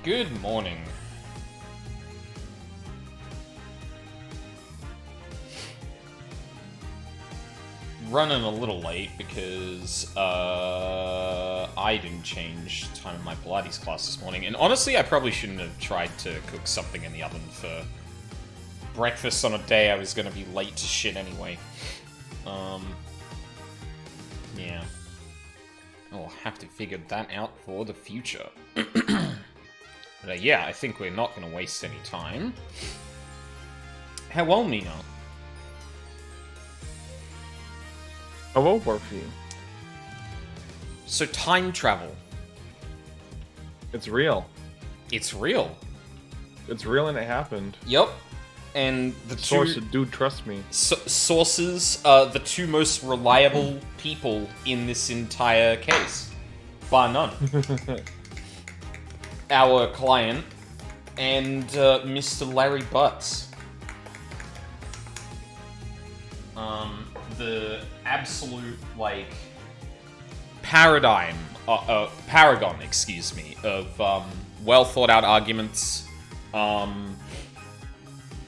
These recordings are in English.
Good morning. Running a little late because I didn't change time of my Pilates class this morning, and honestly, I probably shouldn't have tried to cook something in the oven for breakfast on a day I was going to be late to shit anyway. Yeah. I'll have to figure that out for the future. But yeah, I think we're not going to waste any time. Hello, Mina. Hello, Barfy. So time travel. It's real. It's real. It's real and it happened. Yep. And the Source, two dude, trust me. sources are the two most reliable people in this entire case. Bar none. Our client and Mr. Larry Butts. The absolute, like, paragon, excuse me, of well thought out arguments,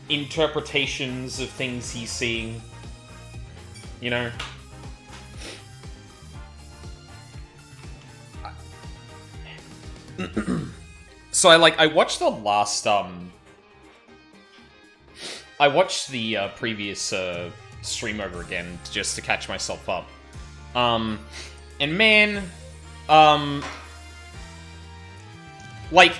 interpretations of things he's seeing, you know. So I watched the last I watched the previous stream over again just to catch myself up. And man, like,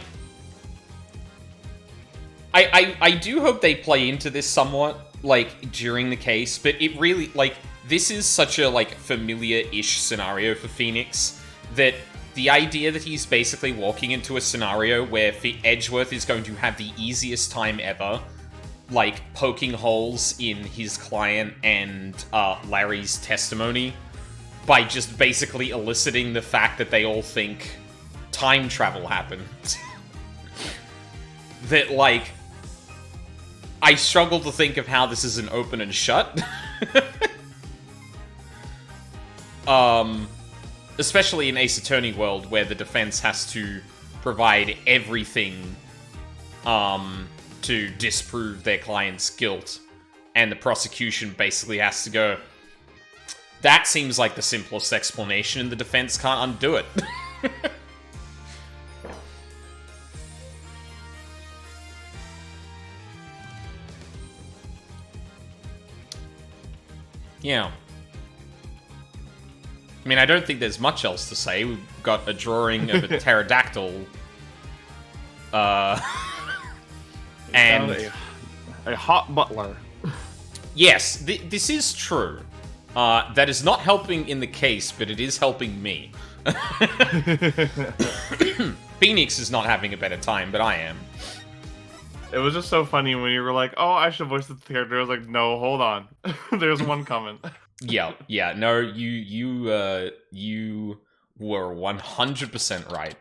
I do hope they play into this somewhat, like, during the case, but it really, like, this is such a, like, familiar-ish scenario for Phoenix that the idea that he's basically walking into a scenario where Edgeworth is going to have the easiest time ever, like, poking holes in his client and Larry's testimony by just basically eliciting the fact that they all think time travel happened. That, like, I struggle to think of how this is an open and shut. Especially in Ace Attorney world, where the defense has to provide everything to disprove their client's guilt, and the prosecution basically has to go, that seems like the simplest explanation, and the defense can't undo it. Yeah. I mean, I don't think there's much else to say. We've got a drawing of a pterodactyl. And a hot butler. Yes, this is true. That is not helping in the case, but it is helping me. Phoenix is not having a better time, but I am. It was just so funny when you were like, "Oh, I should voice the character." I was like, "No, hold on. There's one coming." Yeah. No, you were 100% right.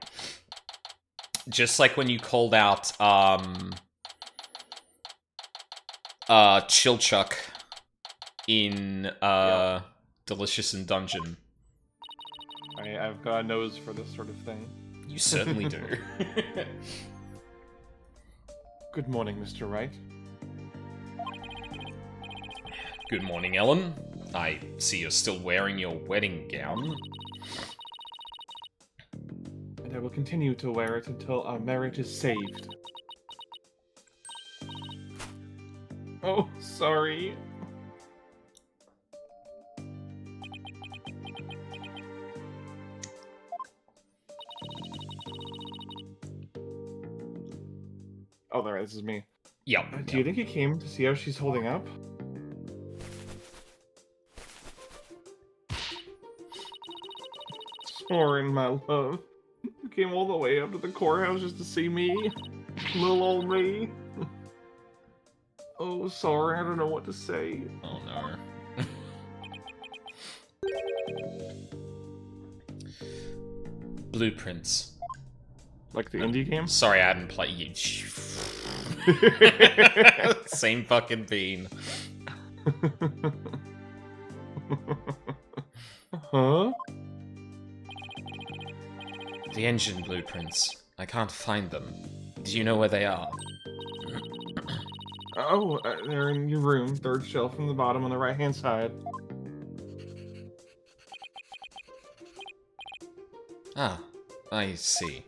Just like when you called out Chilchuck in Delicious in Dungeon. I've got a nose for this sort of thing. You certainly do. Good morning, Mr. Wright. Good morning, Ellen. I see you're still wearing your wedding gown. And I will continue to wear it until our marriage is saved. Oh, sorry. Oh, there, this is me. Yeah. Do you think he came to see how she's holding up? Soren, my love. You came all the way up to the courthouse just to see me? Little old me? Oh, sorry, I don't know what to say. Oh no. Blueprints. Like the indie game? Sorry, I hadn't played. Same fucking bean. Huh? The engine blueprints. I can't find them. Do you know where they are? Oh, they're in your room, third shelf from the bottom on the right-hand side. Ah, I see.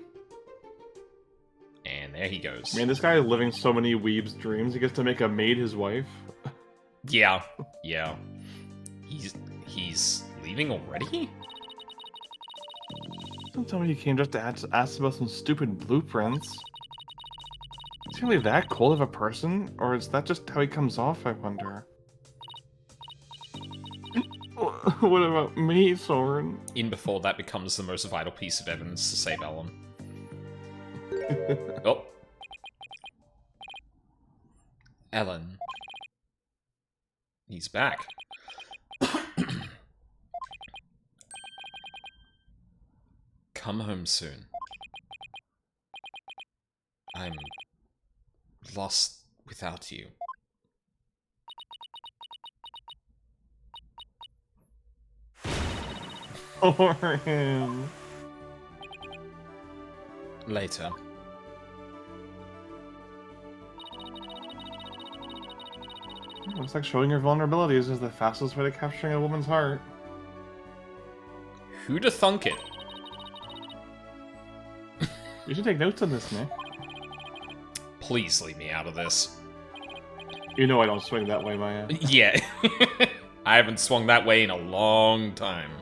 And there he goes. Man, this guy is living so many weebs' dreams. He gets to make a maid his wife. Yeah, yeah. He's leaving already? Don't tell me he came just to ask about some stupid blueprints. Is he really that cold of a person? Or is that just how he comes off, I wonder? What about me, Soren? In before that becomes the most vital piece of evidence to save Ellen. Oh. Ellen. He's back. Come home soon. I'm lost without you. Soren. Later. Looks like showing your vulnerabilities is the fastest way to capturing a woman's heart. Who'da thunk it? You should take notes on this, Nick. Please leave me out of this. You know I don't swing that way, Maya. Yeah. I haven't swung that way in a long time.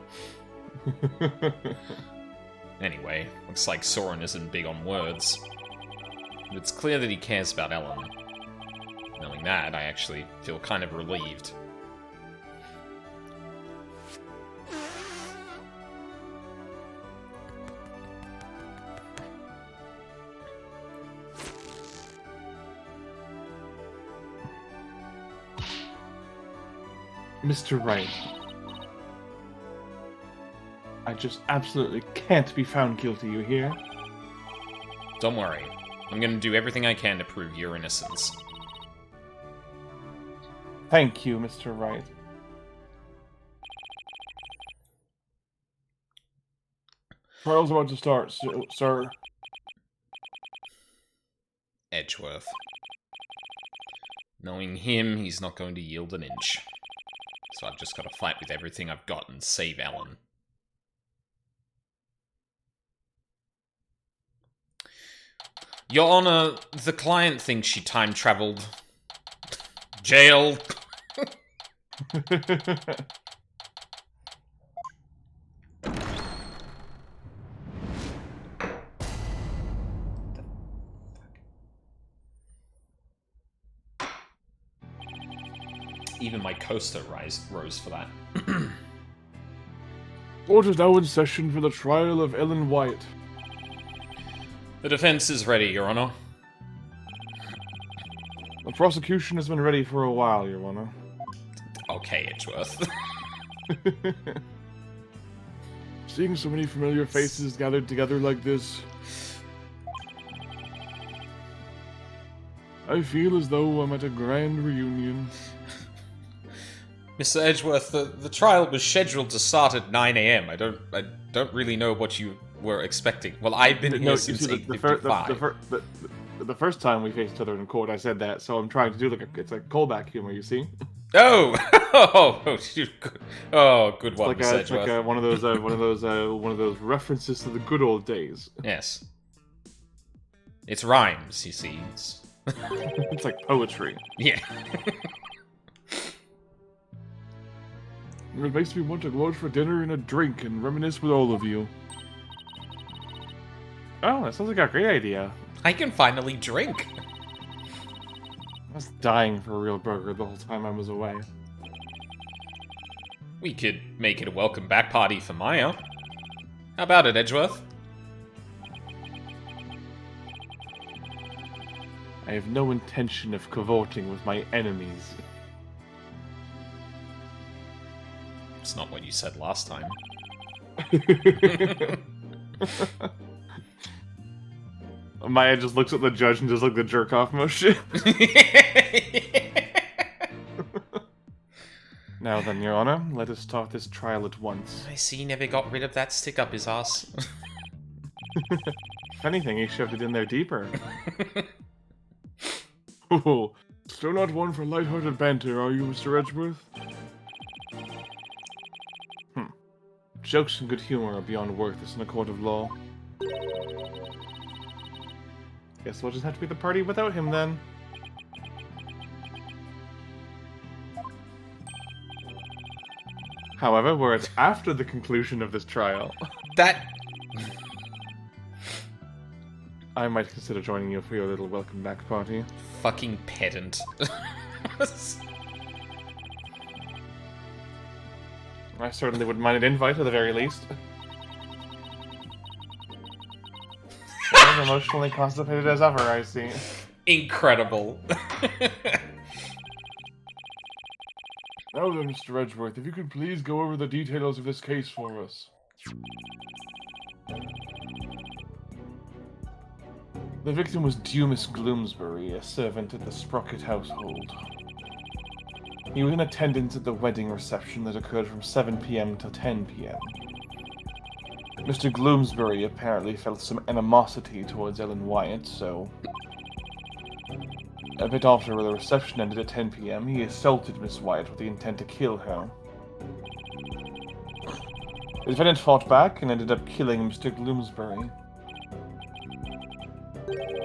Anyway, looks like Soren isn't big on words. But it's clear that he cares about Ellen. Knowing that, I actually feel kind of relieved. Mr. Wright. I just absolutely can't be found guilty, you hear? Don't worry. I'm gonna do everything I can to prove your innocence. Thank you, Mr. Wright. Trial's about to start, sir. Edgeworth. Knowing him, he's not going to yield an inch. So I've just got to fight with everything I've got and save Ellen. Your Honor, the client thinks she time-traveled. Jail! Even my coaster rose for that. Court is now in session for the trial of Ellen White. The defense is ready, Your Honor. The prosecution has been ready for a while, Your Honor. Okay, Edgeworth. Seeing so many familiar faces gathered together like this, I feel as though I'm at a grand reunion. Mr. Edgeworth, the trial was scheduled to start at 9 a.m. I don't really know what you were expecting. Well, I've been here since 8:55. The first time we faced each other in court, I said that, so I'm trying to do it's like callback humor, you see? Oh, good one, Mr. It's Edgeworth. like one of those references to the good old days. Yes, it's rhymes. You see, It's like poetry. Yeah. It makes me want to go out for dinner and a drink and reminisce with all of you. Oh, that sounds like a great idea. I can finally drink. I was dying for a real burger the whole time I was away. We could make it a welcome back party for Maya. How about it, Edgeworth? I have no intention of cavorting with my enemies. It's not what you said last time. Maya just looks at the judge and does like the jerk off motion. Now then, Your Honor, let us start this trial at once. I see he never got rid of that stick up his ass. If anything, he shoved it in there deeper. Oh, still not one for light-hearted banter, are you, Mr. Edgeworth? Jokes and good humor are beyond worthless in a court of law. Guess we'll just have to be the party without him, then. However, were it after the conclusion of this trial, That... I might consider joining you for your little welcome back party. fucking pedant. I certainly wouldn't mind an invite at the very least. As emotionally constipated as ever, I see. Incredible. Now then, Mr. Edgeworth, if you could please go over the details of this case for us. The victim was Dumas Gloomsbury, a servant at the Sprocket household. He was in attendance at the wedding reception that occurred from 7 p.m. to 10 p.m. Mr. Gloomsbury apparently felt some animosity towards Ellen Wyatt, so... A bit after the reception ended at 10 p.m., he assaulted Miss Wyatt with the intent to kill her. The defendant fought back and ended up killing Mr. Gloomsbury.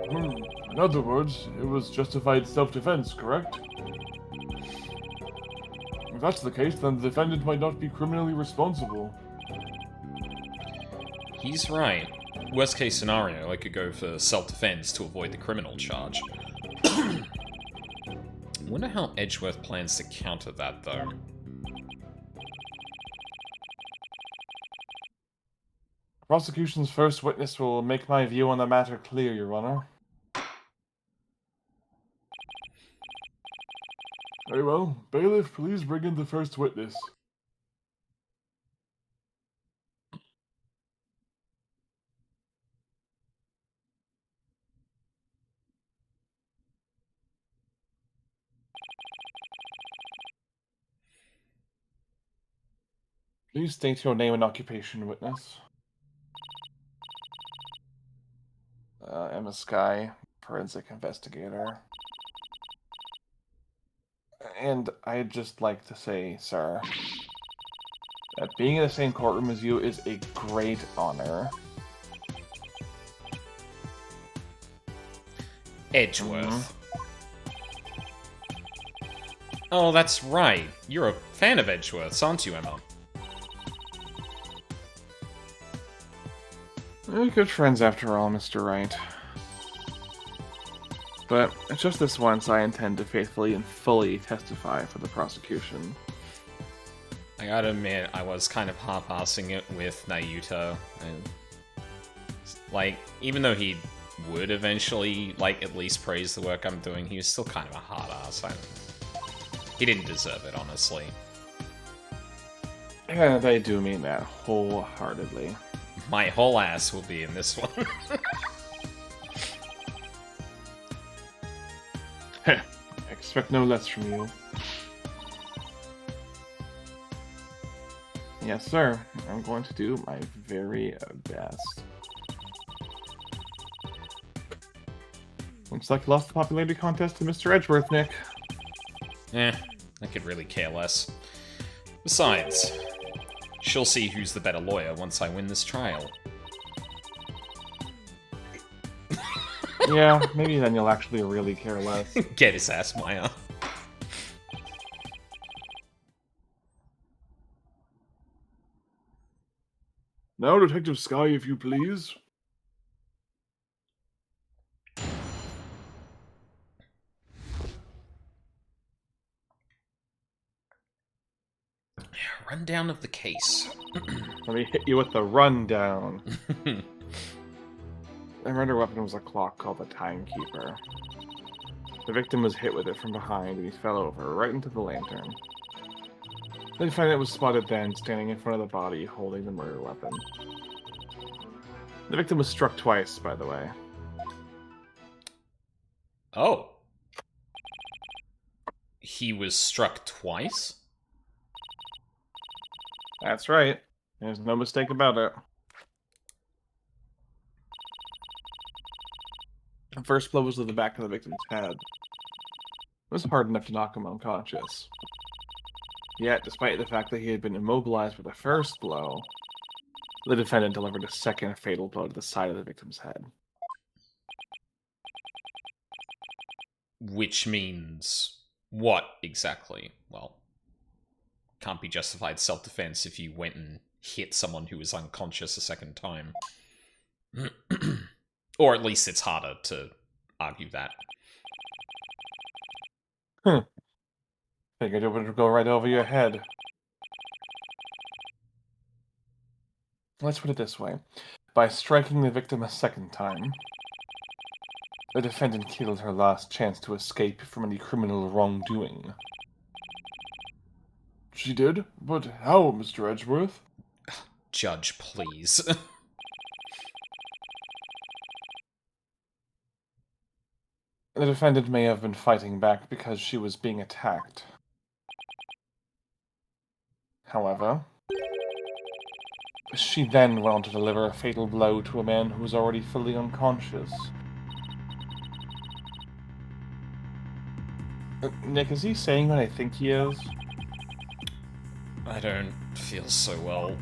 In other words, it was justified self-defense, correct? If that's the case, then the defendant might not be criminally responsible. He's right. Worst case scenario, I could go for self-defense to avoid the criminal charge. I wonder how Edgeworth plans to counter that, though. Prosecution's first witness will make my view on the matter clear, Your Honor. Very well. Bailiff, please bring in the first witness. Please state your name and occupation, witness. Emma Skye, forensic investigator. And I'd just like to say, sir, that being in the same courtroom as you is a great honor. Edgeworth. Oh, that's right. You're a fan of Edgeworth's, aren't you, Emma? We're good friends after all, Mr. Wright. But just this once, I intend to faithfully and fully testify for the prosecution. I gotta admit, I was kind of half-assing it with Nayuta. And, like, even though he would eventually, like, at least praise the work I'm doing, he was still kind of a hard-ass. He didn't deserve it, honestly. And I do mean that wholeheartedly. My whole ass will be in this one. Heh, expect no less from you. Yes, sir. I'm going to do my very best. Looks like you lost the popularity contest to Mr. Edgeworth, Nick. I could really care less. Besides, she'll see who's the better lawyer once I win this trial. Yeah, maybe then you'll actually really care less. Get his ass, Maya. Now, Detective Skye, if you please. Rundown of the case. Let me hit you with the rundown. The murder weapon was a clock called the Timekeeper. The victim was hit with it from behind and he fell over, right into the lantern. The defendant was spotted then, standing in front of the body, holding the murder weapon. The victim was struck twice, by the way. Oh. He was struck twice? That's right. There's no mistake about it. The first blow was to the back of the victim's head. It was hard enough to knock him unconscious. Yet, despite the fact that he had been immobilized with the first blow, the defendant delivered a second fatal blow to the side of the victim's head. Which means what exactly? Well, can't be justified self-defense if you went and hit someone who was unconscious a second time. Or at least it's harder to argue that. Figured it would go right over your head. Let's put it this way. By striking the victim a second time, the defendant killed her last chance to escape from any criminal wrongdoing. She did? But how, Mr. Edgeworth? Judge, please. The defendant may have been fighting back because she was being attacked. However, she then went on to deliver a fatal blow to a man who was already fully unconscious. Nick, is he saying what I think he is? I don't feel so well.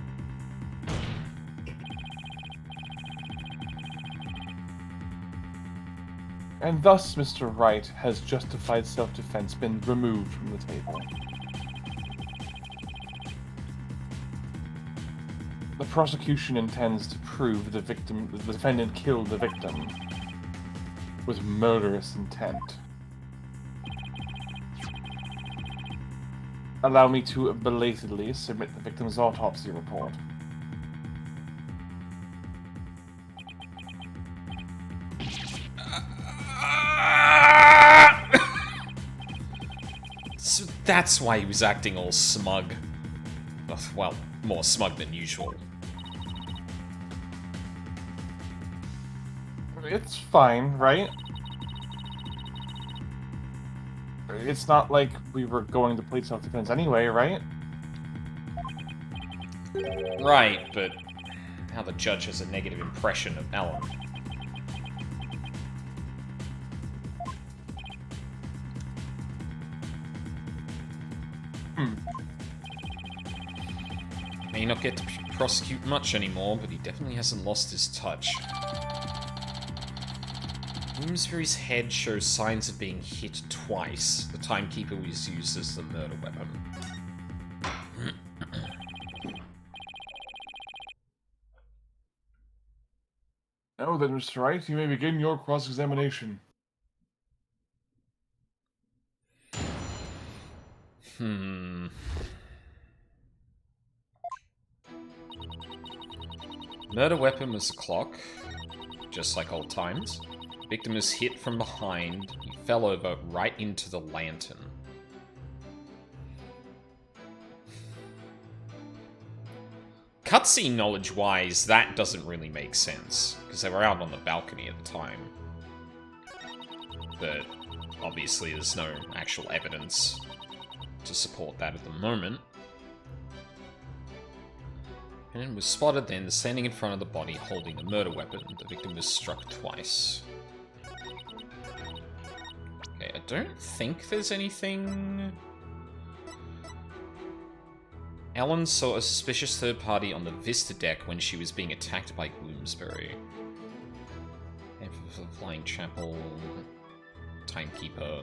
And thus, Mr. Wright has justified self-defense been removed from the table. The prosecution intends to prove the defendant killed the victim with murderous intent. Allow me to belatedly submit the victim's autopsy report. So that's why he was acting all smug. Well, more smug than usual. It's fine, right? It's not like we were going to plead self-defense anyway, right? Right, but now the judge has a negative impression of Ellen. May not get to prosecute much anymore, but he definitely hasn't lost his touch. Bloomsbury's head shows signs of being hit twice. The timekeeper was used as the murder weapon. Now then, Mr. Wright, you may begin your cross-examination. Murder weapon was the clock, just like old times. Victim is hit from behind. He fell over right into the lantern. Cutscene knowledge-wise, that doesn't really make sense, because they were out on the balcony at the time. But obviously there's no actual evidence to support that at the moment. And was spotted then standing in front of the body holding a murder weapon. The victim was struck twice. Okay, I don't think there's anything... Ellen saw a suspicious third party on the Vista deck when she was being attacked by Bloomsbury. And for the Flying Chapel... Timekeeper...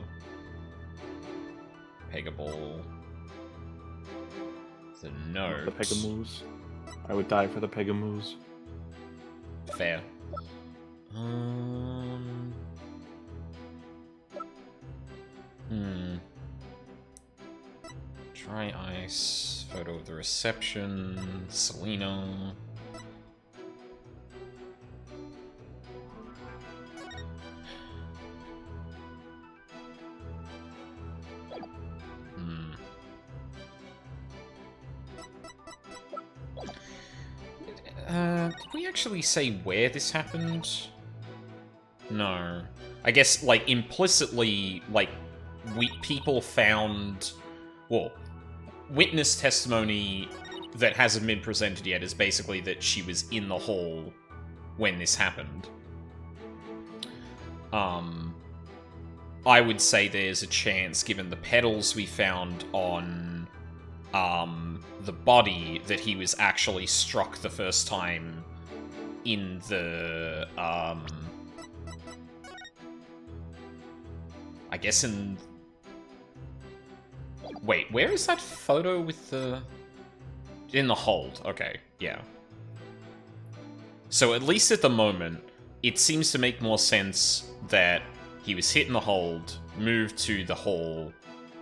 Pegaball... The note... The Pegamoose. I would die for the Pegamoose. Fair. Dry ice, photo of the reception, Selena. Did we actually say where this happened? No. I guess, like, implicitly, like, people found... Well, witness testimony that hasn't been presented yet is basically that she was in the hall when this happened. I would say there's a chance, given the pedals we found on the body, that he was actually struck the first time in the I guess in... Wait, where is that photo with the... In the hold, okay, yeah. So at least at the moment, it seems to make more sense that he was hit in the hold, moved to the hall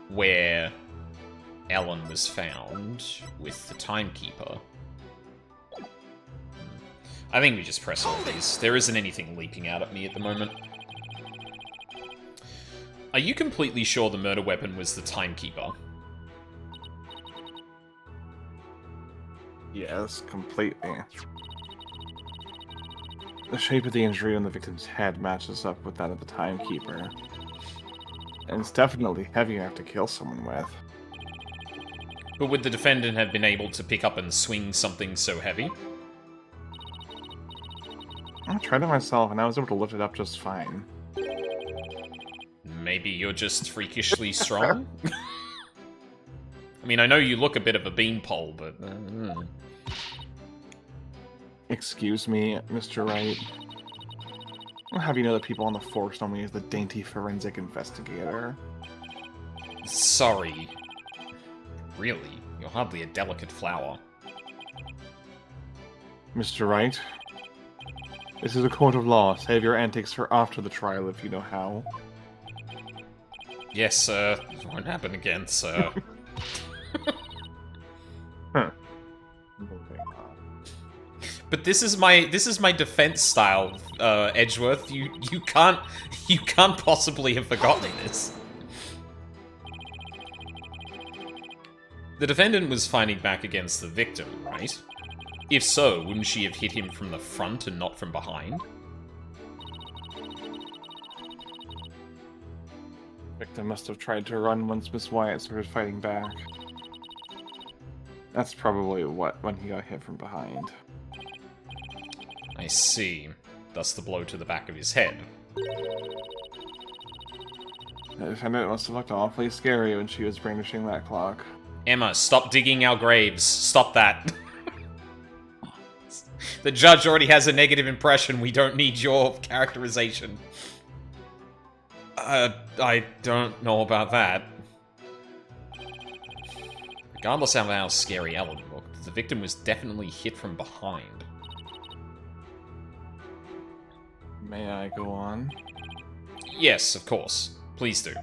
where Ellen was found with the timekeeper. I think we just press all these. There isn't anything leaping out at me at the moment. Are you completely sure the murder weapon was the timekeeper? Yes, completely. The shape of the injury on the victim's head matches up with that of the timekeeper. And it's definitely heavy enough to kill someone with. But would the defendant have been able to pick up and swing something so heavy? I tried it myself, and I was able to lift it up just fine. Maybe you're just freakishly strong? I mean, I know you look a bit of a beanpole, but... Excuse me, Mr. Wright. I'll have you know that people on the force know me as the dainty forensic investigator. Sorry. Really? You're hardly a delicate flower. Mr. Wright, this is a court of law. Save your antics for after the trial if you know how. Yes, sir. It won't happen again, sir. Huh. But this is my defense style, Edgeworth. You can't possibly have forgotten this. The defendant was fighting back against the victim, right? If so, wouldn't she have hit him from the front and not from behind? Victim must have tried to run once Miss Wyatt started fighting back. That's probably when he got hit from behind. I see. Thus the blow to the back of his head. The defendant must have looked awfully scary when she was brandishing that clock. Emma, stop digging our graves. Stop that. The judge already has a negative impression. We don't need your characterization. I don't know about that. Regardless of how scary Ellen looked, the victim was definitely hit from behind. May I go on? Yes, of course. Please do.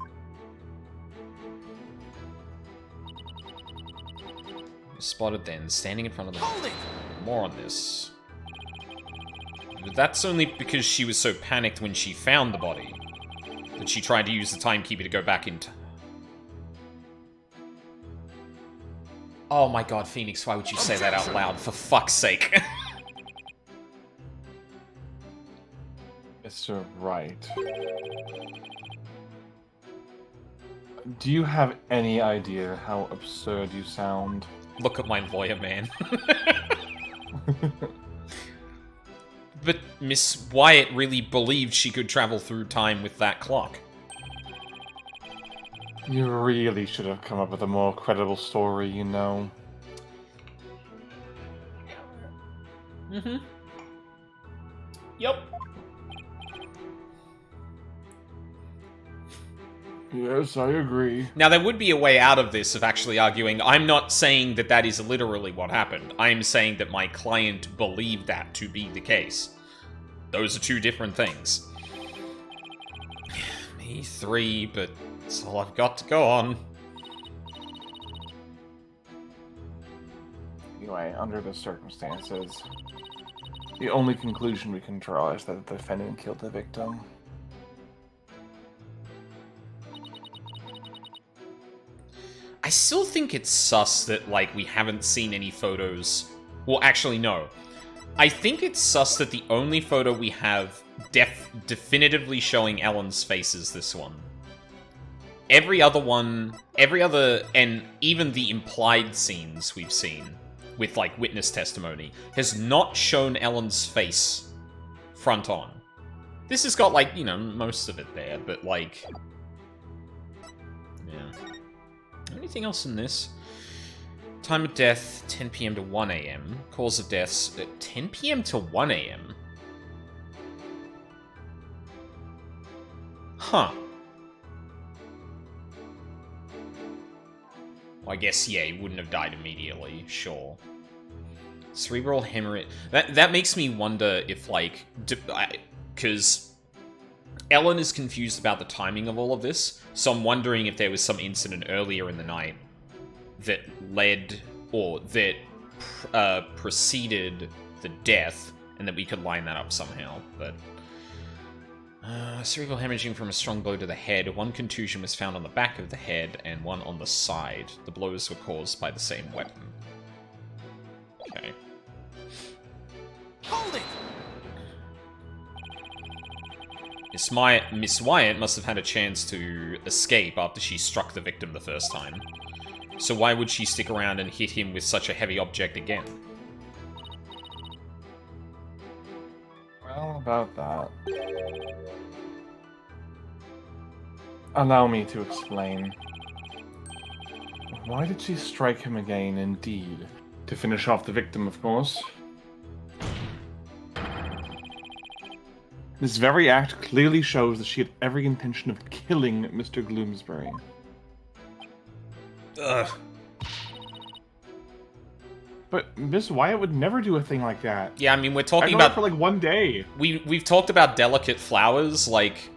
Spotted then, standing in front of the... More on this. But that's only because she was so panicked when she found the body that she tried to use the timekeeper to go back into... Oh my god, Phoenix, why would you say that out loud? For fuck's sake. Mr. Wright. Do you have any idea how absurd you sound? Look at my lawyer, man. But Miss Wyatt really believed she could travel through time with that clock. You really should have come up with a more credible story, you know. Mm-hmm. Yep. Yes, I agree. Now, there would be a way out of this of actually arguing, I'm not saying that that is literally what happened. I'm saying that my client believed that to be the case. Those are two different things. Me 3, but that's all I've got to go on. Anyway, under the circumstances, the only conclusion we can draw is that the defendant killed the victim. I still think it's sus that, like, we haven't seen any photos. Well, actually, no. I think it's sus that the only photo we have definitively showing Ellen's face is this one. Every other, and even the implied scenes we've seen with, like, witness testimony, has not shown Ellen's face front on. This has got, like, you know, most of it there, but, like... Yeah. Anything else in this? Time of death, 10 p.m. to 1 a.m. Cause of deaths, 10 p.m. to 1 a.m. Huh. Well, I guess, yeah, he wouldn't have died immediately, sure. Cerebral hemorrhage... That makes me wonder if, like... Because Ellen is confused about the timing of all of this, so I'm wondering if there was some incident earlier in the night that led, or that preceded the death, and that we could line that up somehow, but... cerebral hemorrhaging from a strong blow to the head. One contusion was found on the back of the head, and one on the side. The blows were caused by the same weapon. Okay. Hold it! Miss Wyatt must have had a chance to escape after she struck the victim the first time. So why would she stick around and hit him with such a heavy object again? Well, about that. Allow me to explain. Why did she strike him again, indeed? To finish off the victim, of course. This very act clearly shows that she had every intention of killing Mr. Gloomsbury. Ugh. But Miss Wyatt would never do a thing like that. Yeah, I mean, we're I talking know her about... for like one day. We've talked about delicate flowers, like...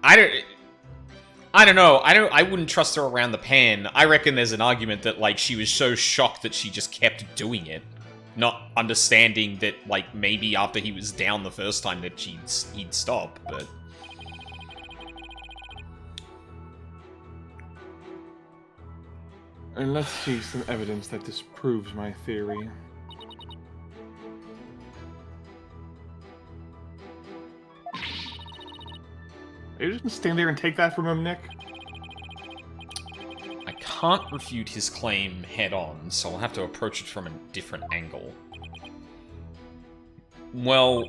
I don't know. I wouldn't trust her around the pan. I reckon there's an argument that, like, she was so shocked that she just kept doing it. Not understanding that, like, maybe after he was down the first time that he'd stop, but... And let's see some evidence that disproves my theory. Are you just gonna stand there and take that from him, Nick? I can't refute his claim head-on, so I'll have to approach it from a different angle. Well,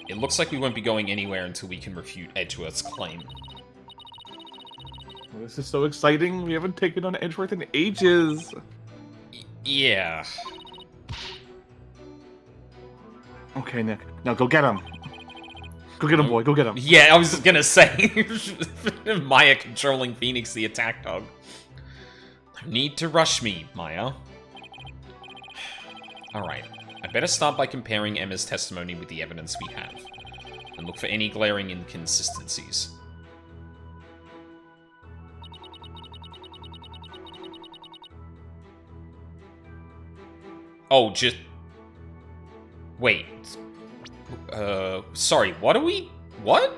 it looks like we won't be going anywhere until we can refute Edgeworth's claim. Well, this is so exciting. We haven't taken on Edgeworth in ages. Yeah. Okay, Nick. Now go get him. Go get him, boy. Go get him. Yeah, I was gonna say, Maya controlling Phoenix the attack dog. No need to rush me, Maya. Alright, I better start by comparing Emma's testimony with the evidence we have, and look for any glaring inconsistencies. Oh, just... Wait. Sorry, what are we... What?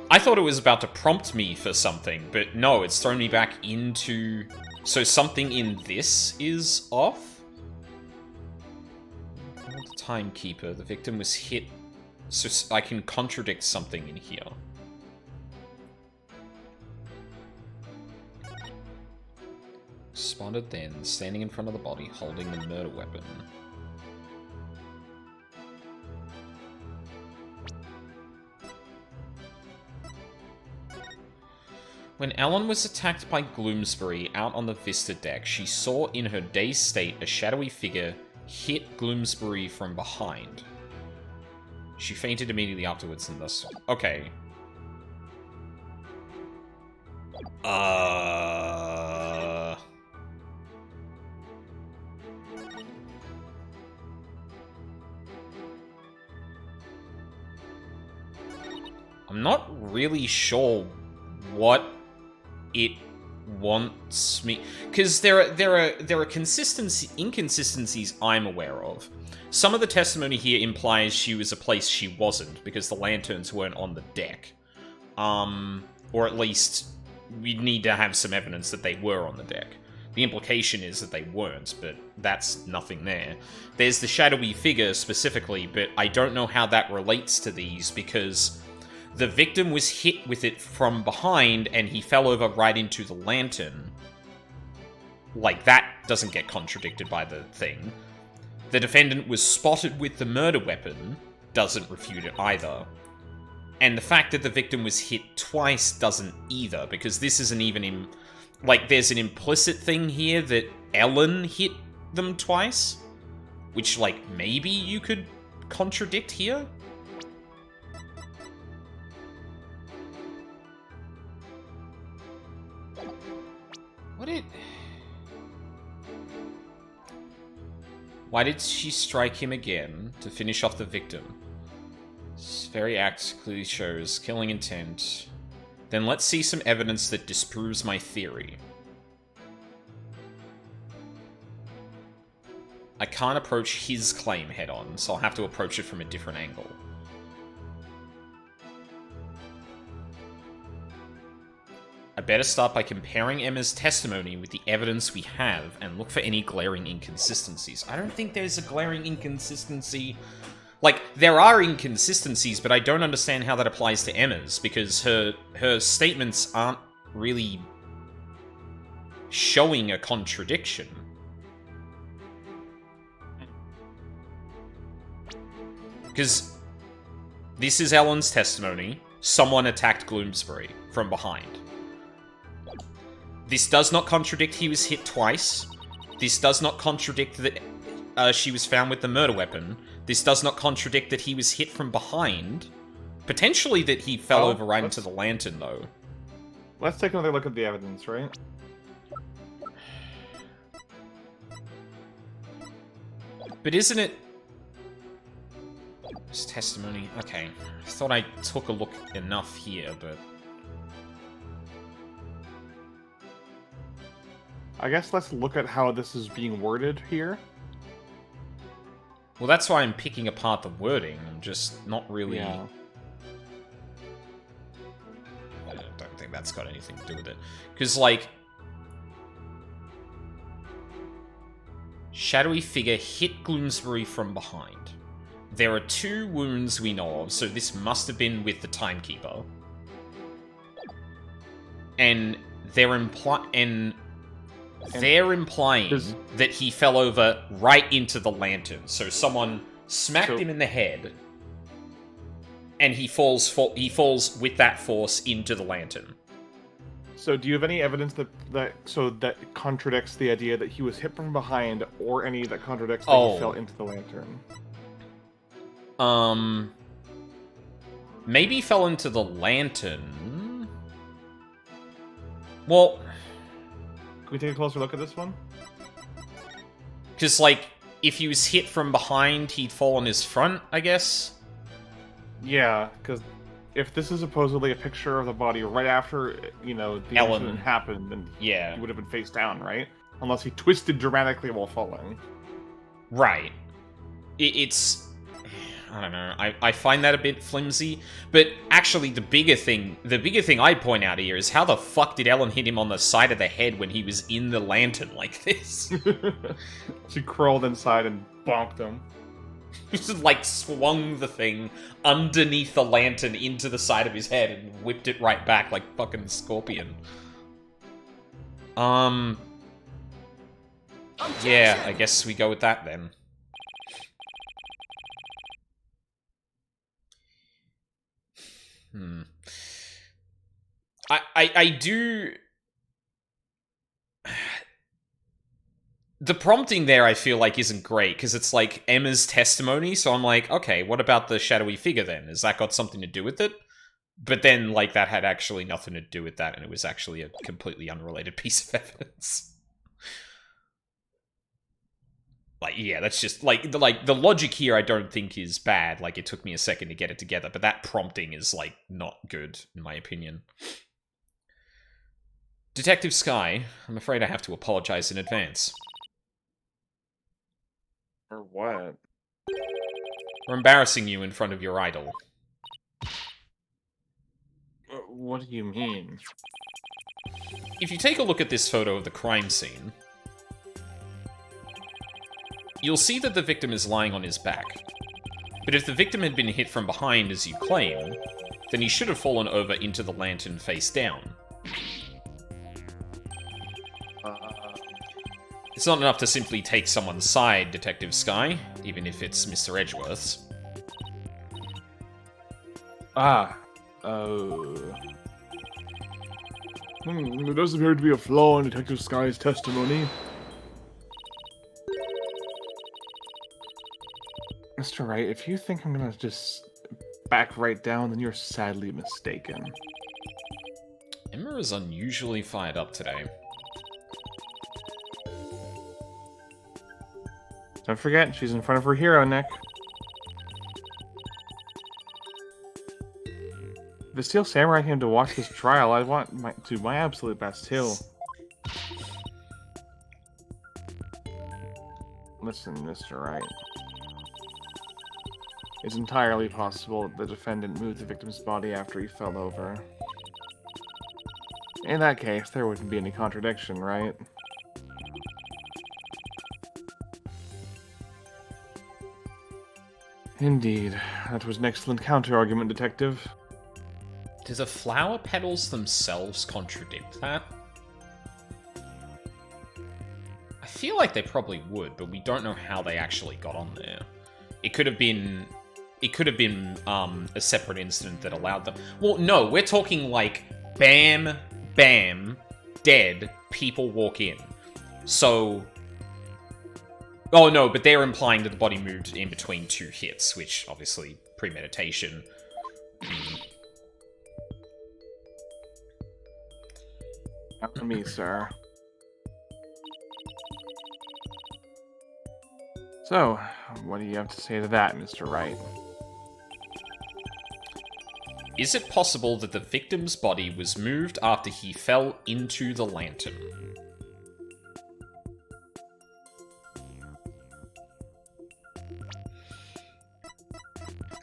I thought it was about to prompt me for something, but no, it's thrown me back into... So something in this is off? The timekeeper, the victim was hit... So I can contradict something in here. Spotted then, standing in front of the body, holding the murder weapon. When Ellen was attacked by Gloomsbury out on the Vista deck, she saw in her dazed state a shadowy figure hit Gloomsbury from behind. She fainted immediately afterwards and thus... Okay. I'm not really sure what it wants me... Because there are inconsistencies I'm aware of. Some of the testimony here implies she was a place she wasn't, because the lanterns weren't on the deck. Or at least, we'd need to have some evidence that they were on the deck. The implication is that they weren't, but that's nothing there. There's the shadowy figure specifically, but I don't know how that relates to these, because... The victim was hit with it from behind, and he fell over right into the lantern. Like, that doesn't get contradicted by the thing. the defendant was spotted with the murder weapon doesn't refute it either. And the fact that the victim was hit twice doesn't either, because this isn't even in... Like, there's an implicit thing here that Ellen hit them twice, which, like, maybe you could contradict here? Why did she strike him again to finish off the victim? This very act clearly shows killing intent. Then let's see some evidence that disproves my theory. I can't approach his claim head-on, so I'll have to approach it from a different angle. I better start by comparing Emma's testimony with the evidence we have and look for any glaring inconsistencies. I don't think there's a glaring inconsistency. Like, there are inconsistencies, but I don't understand how that applies to Emma's, because her statements aren't really showing a contradiction. Because this is Ellen's testimony. Someone attacked Gloomsbury from behind. This does not contradict he was hit twice. This does not contradict that she was found with the murder weapon. This does not contradict that he was hit from behind. Potentially that he fell over right into the lantern, though. Let's take another look at the evidence, right? But isn't it... This testimony... Okay. I thought I took a look enough here, but... I guess let's look at how this is being worded here. Well, that's why I'm picking apart the wording. I'm just not really... Yeah. I don't think that's got anything to do with it. Because, like... Shadowy figure hit Gloomsbury from behind. There are 2 wounds we know of, so this must have been with the Timekeeper. And they're implying that he fell over right into the lantern. So someone smacked him in the head, and he falls with that force into the lantern. So do you have any evidence that contradicts the idea that he was hit from behind, or any that contradicts that he fell into the lantern? Maybe he fell into the lantern. Well... Can we take a closer look at this one? Because, like, if he was hit from behind, he'd fall on his front, I guess? Yeah, because if this is supposedly a picture of the body right after, you know, the incident happened, then he would have been face down, right? Unless he twisted dramatically while falling. Right. It's... I don't know. I find that a bit flimsy. But actually, the bigger thing I'd point out here is how the fuck did Ellen hit him on the side of the head when he was in the lantern like this? She crawled inside and bonked him. Just, like, swung the thing underneath the lantern into the side of his head and whipped it right back like fucking Scorpion. Yeah, I guess we go with that then. I do... The prompting there, I feel like, isn't great, because it's, like, Emma's testimony, so I'm like, okay, what about the shadowy figure, then? Has that got something to do with it? But then, like, that had actually nothing to do with that, and it was actually a completely unrelated piece of evidence. Like, yeah, that's just, like, the logic here I don't think is bad. Like, it took me a second to get it together, but that prompting is, like, not good, in my opinion. Detective Skye, I'm afraid I have to apologize in advance. For what? For embarrassing you in front of your idol. What do you mean? If you take a look at this photo of the crime scene, you'll see that the victim is lying on his back. But if the victim had been hit from behind, as you claim, then he should have fallen over into the lantern face down. It's not enough to simply take someone's side, Detective Sky, even if it's Mr. Edgeworth's. Ah. There does appear to be a flaw in Detective Sky's testimony. Mr. Wright, if you think I'm gonna just back right down, then you're sadly mistaken. Emma is unusually fired up today. Don't forget, she's in front of her hero, Nick. If the Steel Samurai came to watch this trial, I want to do my absolute best, too. Listen, Mr. Wright. It's entirely possible that the defendant moved the victim's body after he fell over. In that case, there wouldn't be any contradiction, right? Indeed. That was an excellent counter-argument, Detective. Do the flower petals themselves contradict that? I feel like they probably would, but we don't know how they actually got on there. It could have been a separate incident that allowed them. Well, no, we're talking like bam, bam, dead, people walk in. So, oh no, but they're implying that the body moved in between two hits, which obviously premeditation. Not to me, sir. So, what do you have to say to that, Mr. Wright? Is it possible that the victim's body was moved after he fell into the lantern?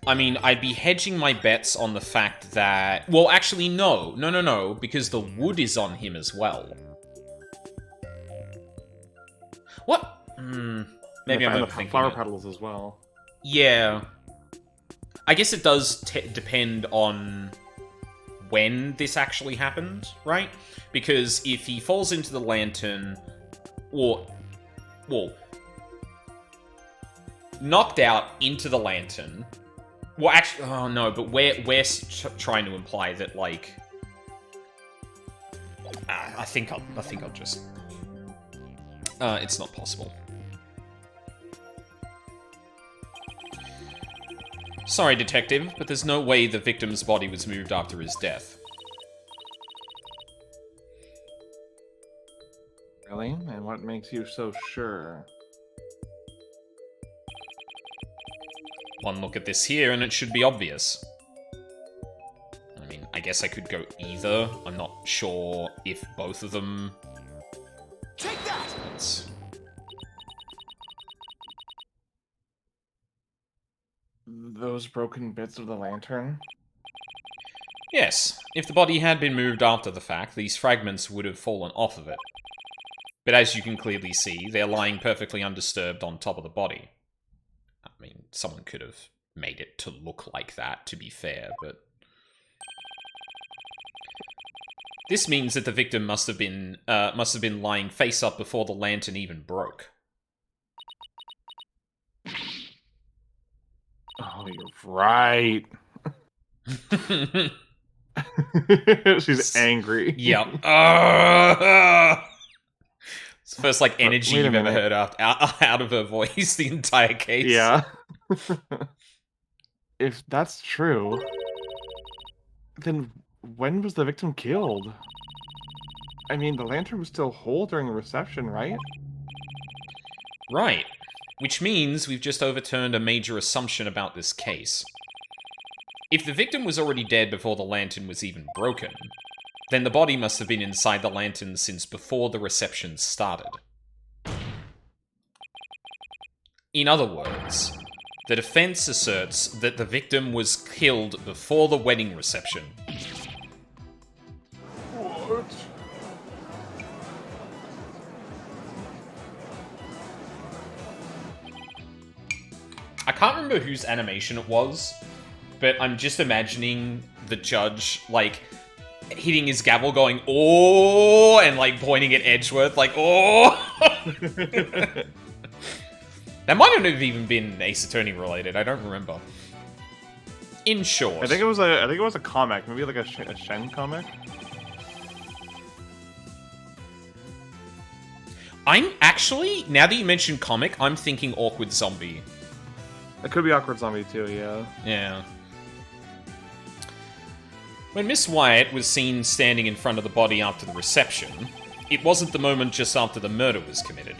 I mean, I'd be hedging my bets on the fact that... Well, actually, no. No, because the wood is on him as well. What? Maybe I'm overthinking it. Flower petals as well. Yeah. I guess it does depend on when this actually happened, right? Because if he falls into the lantern, or... Well... knocked out into the lantern... Well, actually... Oh, no, but we're trying to imply that, like... I think I'll just... it's not possible. Sorry, Detective, but there's no way the victim's body was moved after his death. Really? And what makes you so sure? One look at this here, and it should be obvious. I mean, I guess I could go either. I'm not sure if both of them... Take that! Those broken bits of the lantern? Yes, if the body had been moved after the fact, these fragments would have fallen off of it. But as you can clearly see, they're lying perfectly undisturbed on top of the body. I mean, someone could have made it to look like that, to be fair, but... This means that the victim must have been lying face up before the lantern even broke. Oh, you're right. She's angry. Yep. It's the first, like, energy you've ever heard out of her voice the entire case. Yeah. If that's true, then when was the victim killed? I mean, the lantern was still whole during the reception, right? Right. Which means we've just overturned a major assumption about this case. If the victim was already dead before the lantern was even broken, then the body must have been inside the lantern since before the reception started. In other words, the defense asserts that the victim was killed before the wedding reception. What? I can't remember whose animation it was, but I'm just imagining the judge, like, hitting his gavel, going, "Oh," and, like, pointing at Edgeworth, like, "Oh." That might not have even been Ace Attorney related. I don't remember. In short, I think it was a comic, maybe like a Shen comic. I'm actually, now that you mention comic, I'm thinking Awkward Zombie. It could be Awkward Zombie too, yeah. Yeah. When Miss Wyatt was seen standing in front of the body after the reception, it wasn't the moment just after the murder was committed.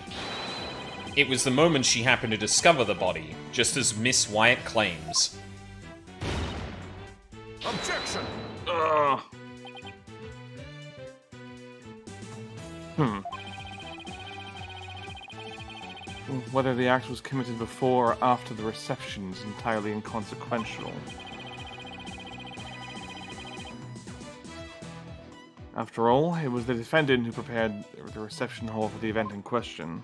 It was the moment she happened to discover the body, just as Miss Wyatt claims. Objection! Whether the act was committed before or after the reception is entirely inconsequential. After all, it was the defendant who prepared the reception hall for the event in question.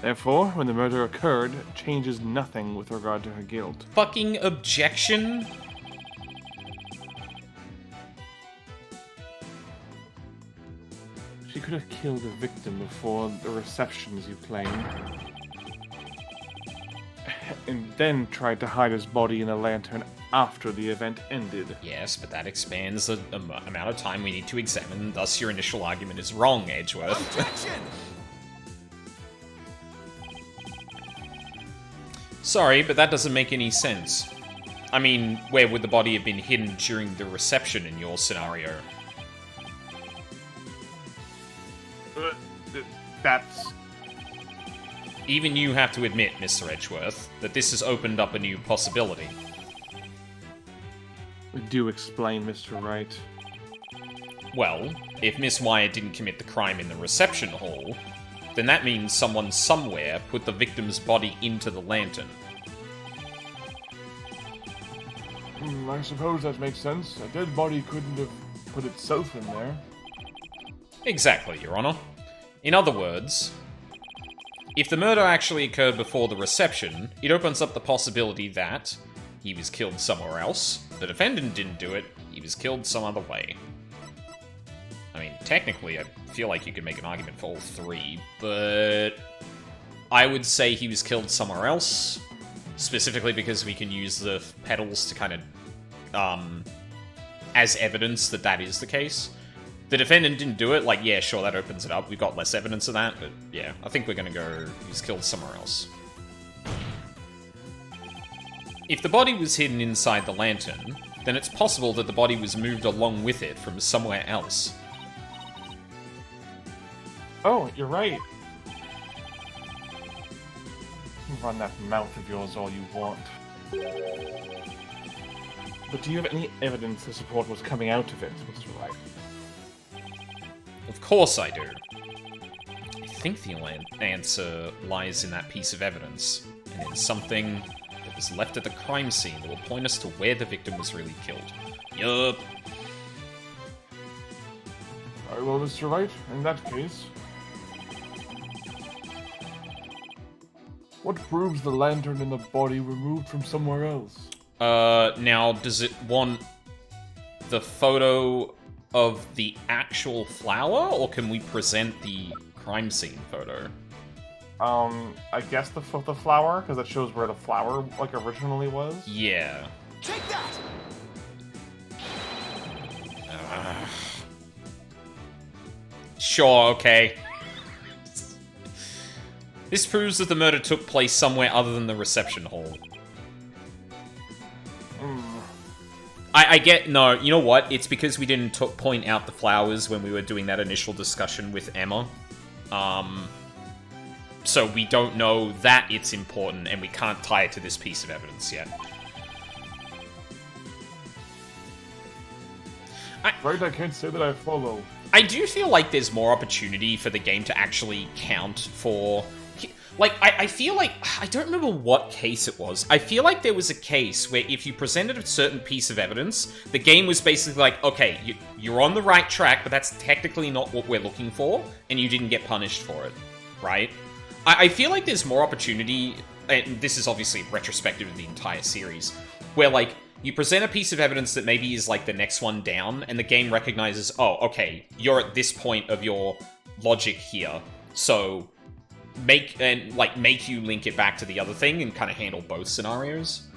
Therefore, when the murder occurred, it changes nothing with regard to her guilt. Fucking objection? She could have killed the victim before the reception, as you claim. And then tried to hide his body in a lantern after the event ended. Yes, but that expands the amount of time we need to examine, thus your initial argument is wrong, Edgeworth. Objection! Sorry, but that doesn't make any sense. I mean, where would the body have been hidden during the reception in your scenario? That's... Even you have to admit, Mr. Edgeworth, that this has opened up a new possibility. Do explain, Mr. Wright. Well, if Miss Wyatt didn't commit the crime in the reception hall, then that means someone somewhere put the victim's body into the lantern. I suppose that makes sense. A dead body couldn't have put itself in there. Exactly, Your Honor. In other words, if the murder actually occurred before the reception, it opens up the possibility that he was killed somewhere else, the defendant didn't do it, he was killed some other way. I mean, technically, I feel like you could make an argument for all three, but I would say he was killed somewhere else, specifically because we can use the petals to kind of, as evidence that that is the case. The defendant didn't do it, like, yeah, sure, that opens it up. We've got less evidence of that, but yeah, I think we're gonna go, he's killed somewhere else. If the body was hidden inside the lantern, then it's possible that the body was moved along with it from somewhere else. Oh, you're right. Run that mouth of yours all you want. But do you have any evidence to support what's coming out of it, Mr. Wright? Of course I do. I think the answer lies in that piece of evidence, and in something that was left at the crime scene that will point us to where the victim was really killed. Yup. Very well, Mr. Wright. In that case... what proves the lantern and the body were moved from somewhere else? Now, does it want the photo of the actual flower, or can we present the crime scene photo? I guess the flower, because it shows where the flower, like, originally was. Yeah. Take that! Sure, okay. This proves that the murder took place somewhere other than the reception hall. I get... No, you know what? It's because we didn't point out the flowers when we were doing that initial discussion with Emma. So we don't know that it's important, and we can't tie it to this piece of evidence yet. Right, I can't say that I follow. I do feel like there's more opportunity for the game to actually count for... Like, I feel like... I don't remember what case it was. I feel like there was a case where if you presented a certain piece of evidence, the game was basically like, okay, you're on the right track, but that's technically not what we're looking for, and you didn't get punished for it, right? I feel like there's more opportunity, and this is obviously retrospective of the entire series, where, like, you present a piece of evidence that maybe is, like, the next one down, and the game recognizes, oh, okay, you're at this point of your logic here, so make you link it back to the other thing and kind of handle both scenarios.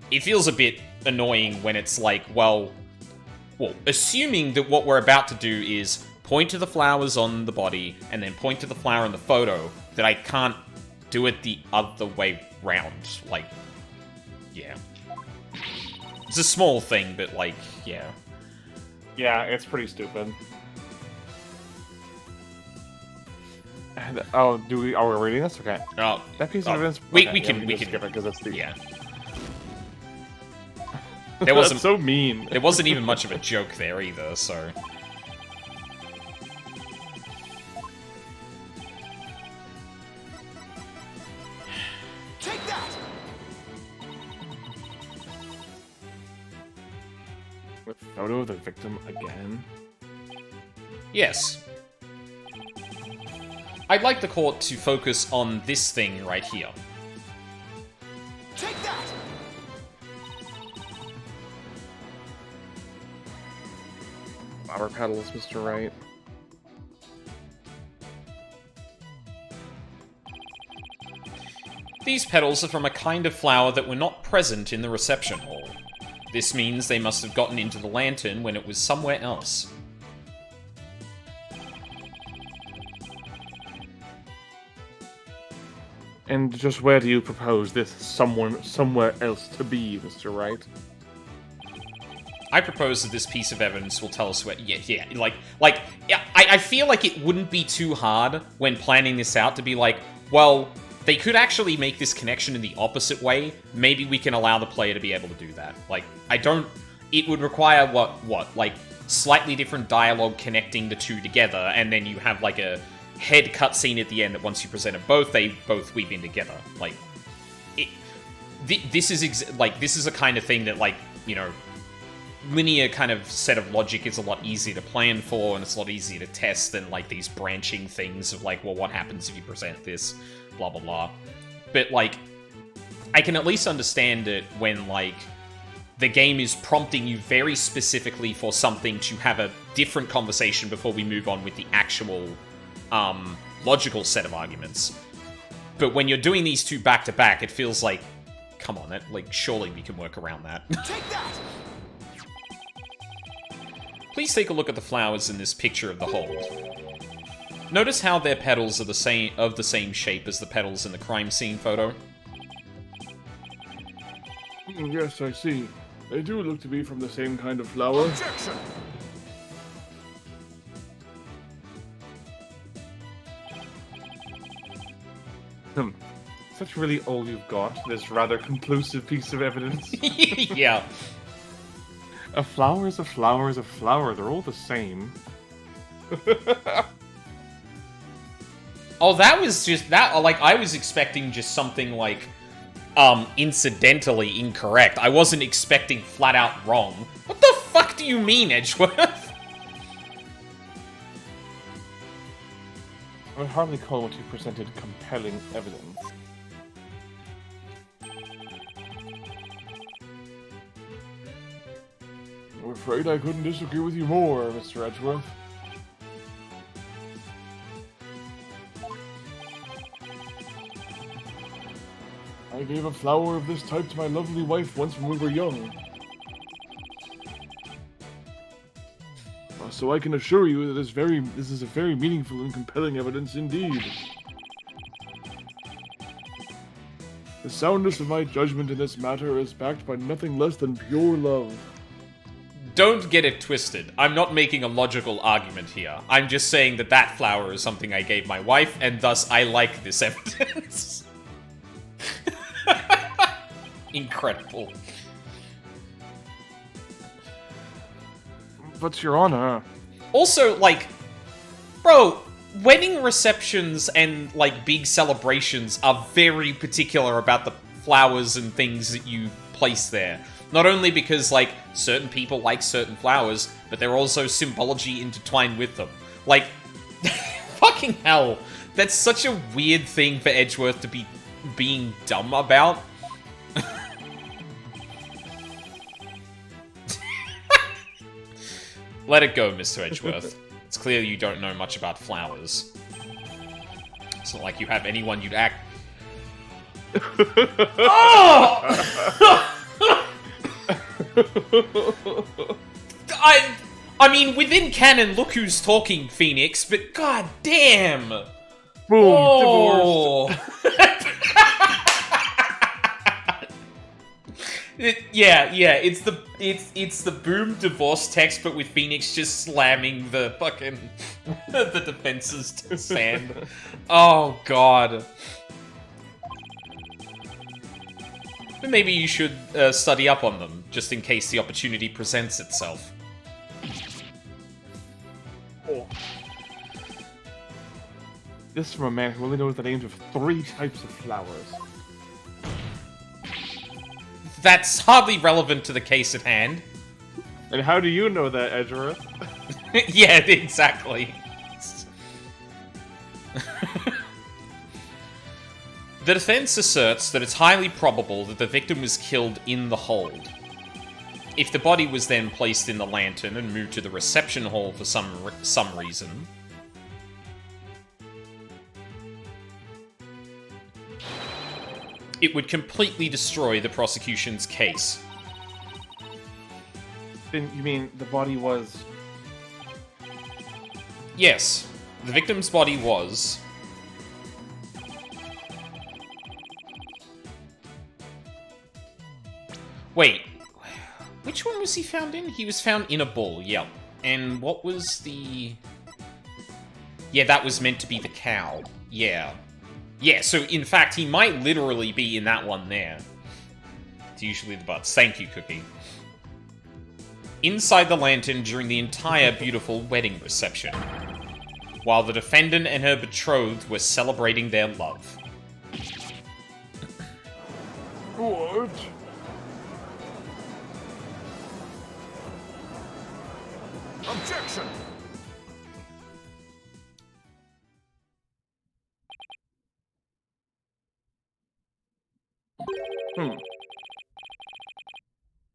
It feels a bit annoying when it's like, well, assuming that what we're about to do is point to the flowers on the body and then point to the flower in the photo, that I can't do it the other way round. Like, yeah. It's a small thing, but, like, yeah. Yeah, it's pretty stupid. And, are we reading this? Okay. Oh, That piece of evidence... we okay, can just skip it, because it's the... yeah. There wasn't That's so mean. There wasn't even much of a joke there either, so... Take that! With photo of the victim again? Yes. I'd like the court to focus on this thing right here. Take that! Flower petals, Mr. Wright. These petals are from a kind of flower that were not present in the reception hall. This means they must have gotten into the lantern when it was somewhere else. And just where do you propose this somewhere else to be, Mr. Wright? I propose that this piece of evidence will tell us where... Yeah, I feel like it wouldn't be too hard when planning this out to be like, well, they could actually make this connection in the opposite way. Maybe we can allow the player to be able to do that. Like, I don't... It would require, like, slightly different dialogue connecting the two together, and then you have, like, a head cutscene at the end that once you present it both, they both weave in together. Like, this is a kind of thing that, like, you know, linear kind of set of logic is a lot easier to plan for, and it's a lot easier to test than, like, these branching things of, like, well, what happens if you present this, blah, blah, blah. But, like, I can at least understand it when, like, the game is prompting you very specifically for something to have a different conversation before we move on with the actual, logical set of arguments. But when you're doing these two back-to-back, it feels like, come on, surely we can work around that. Take that! Please take a look at the flowers in this picture of the hold. Notice how their petals are of the same shape as the petals in the crime scene photo? Yes, I see. They do look to be from the same kind of flower. Objection! Is that really all you've got? This rather conclusive piece of evidence? Yeah. A flower is a flower is a flower. They're all the same. Oh, that was just that. Like, I was expecting just something like, incidentally incorrect. I wasn't expecting flat out wrong. What the fuck do you mean, Edgeworth? I would hardly call what you presented compelling evidence. I'm afraid I couldn't disagree with you more, Mr. Edgeworth. I gave a flower of this type to my lovely wife once when we were young. So I can assure you that this is a very meaningful and compelling evidence indeed. The soundness of my judgment in this matter is backed by nothing less than pure love. Don't get it twisted. I'm not making a logical argument here. I'm just saying that that flower is something I gave my wife, and thus I like this evidence. Incredible. But Your Honor... Also, like, bro, wedding receptions and, like, big celebrations are very particular about the flowers and things that you place there. Not only because, like, certain people like certain flowers, but they're also symbology intertwined with them. Like, fucking hell. That's such a weird thing for Edgeworth to be being dumb about. Let it go, Mr. Edgeworth. It's clear you don't know much about flowers. It's not like you have anyone you'd act... I mean, within canon, look who's talking, Phoenix, but god damn! Boom, Oh. divorced. It's the boom divorce text, but with Phoenix just slamming the fucking the defenses to sand. Oh god. But maybe you should study up on them, just in case the opportunity presents itself. Oh. This from a man who only knows the names of 3 types of flowers. That's hardly relevant to the case at hand. And how do you know that, Edgeworth? Yeah, exactly. The defense asserts that it's highly probable that the victim was killed in the hold. If the body was then placed in the lantern and moved to the reception hall for some reason, it would completely destroy the prosecution's case. Then you mean the body was... Yes, the victim's body was... Wait, which one was he found in? He was found in a bull, yep. And what was the... Yeah, that was meant to be the cow. Yeah. Yeah, so in fact, he might literally be in that one there. It's usually the butts. Thank you, Cookie. Inside the lantern during the entire beautiful wedding reception, while the defendant and her betrothed were celebrating their love. What? Objection!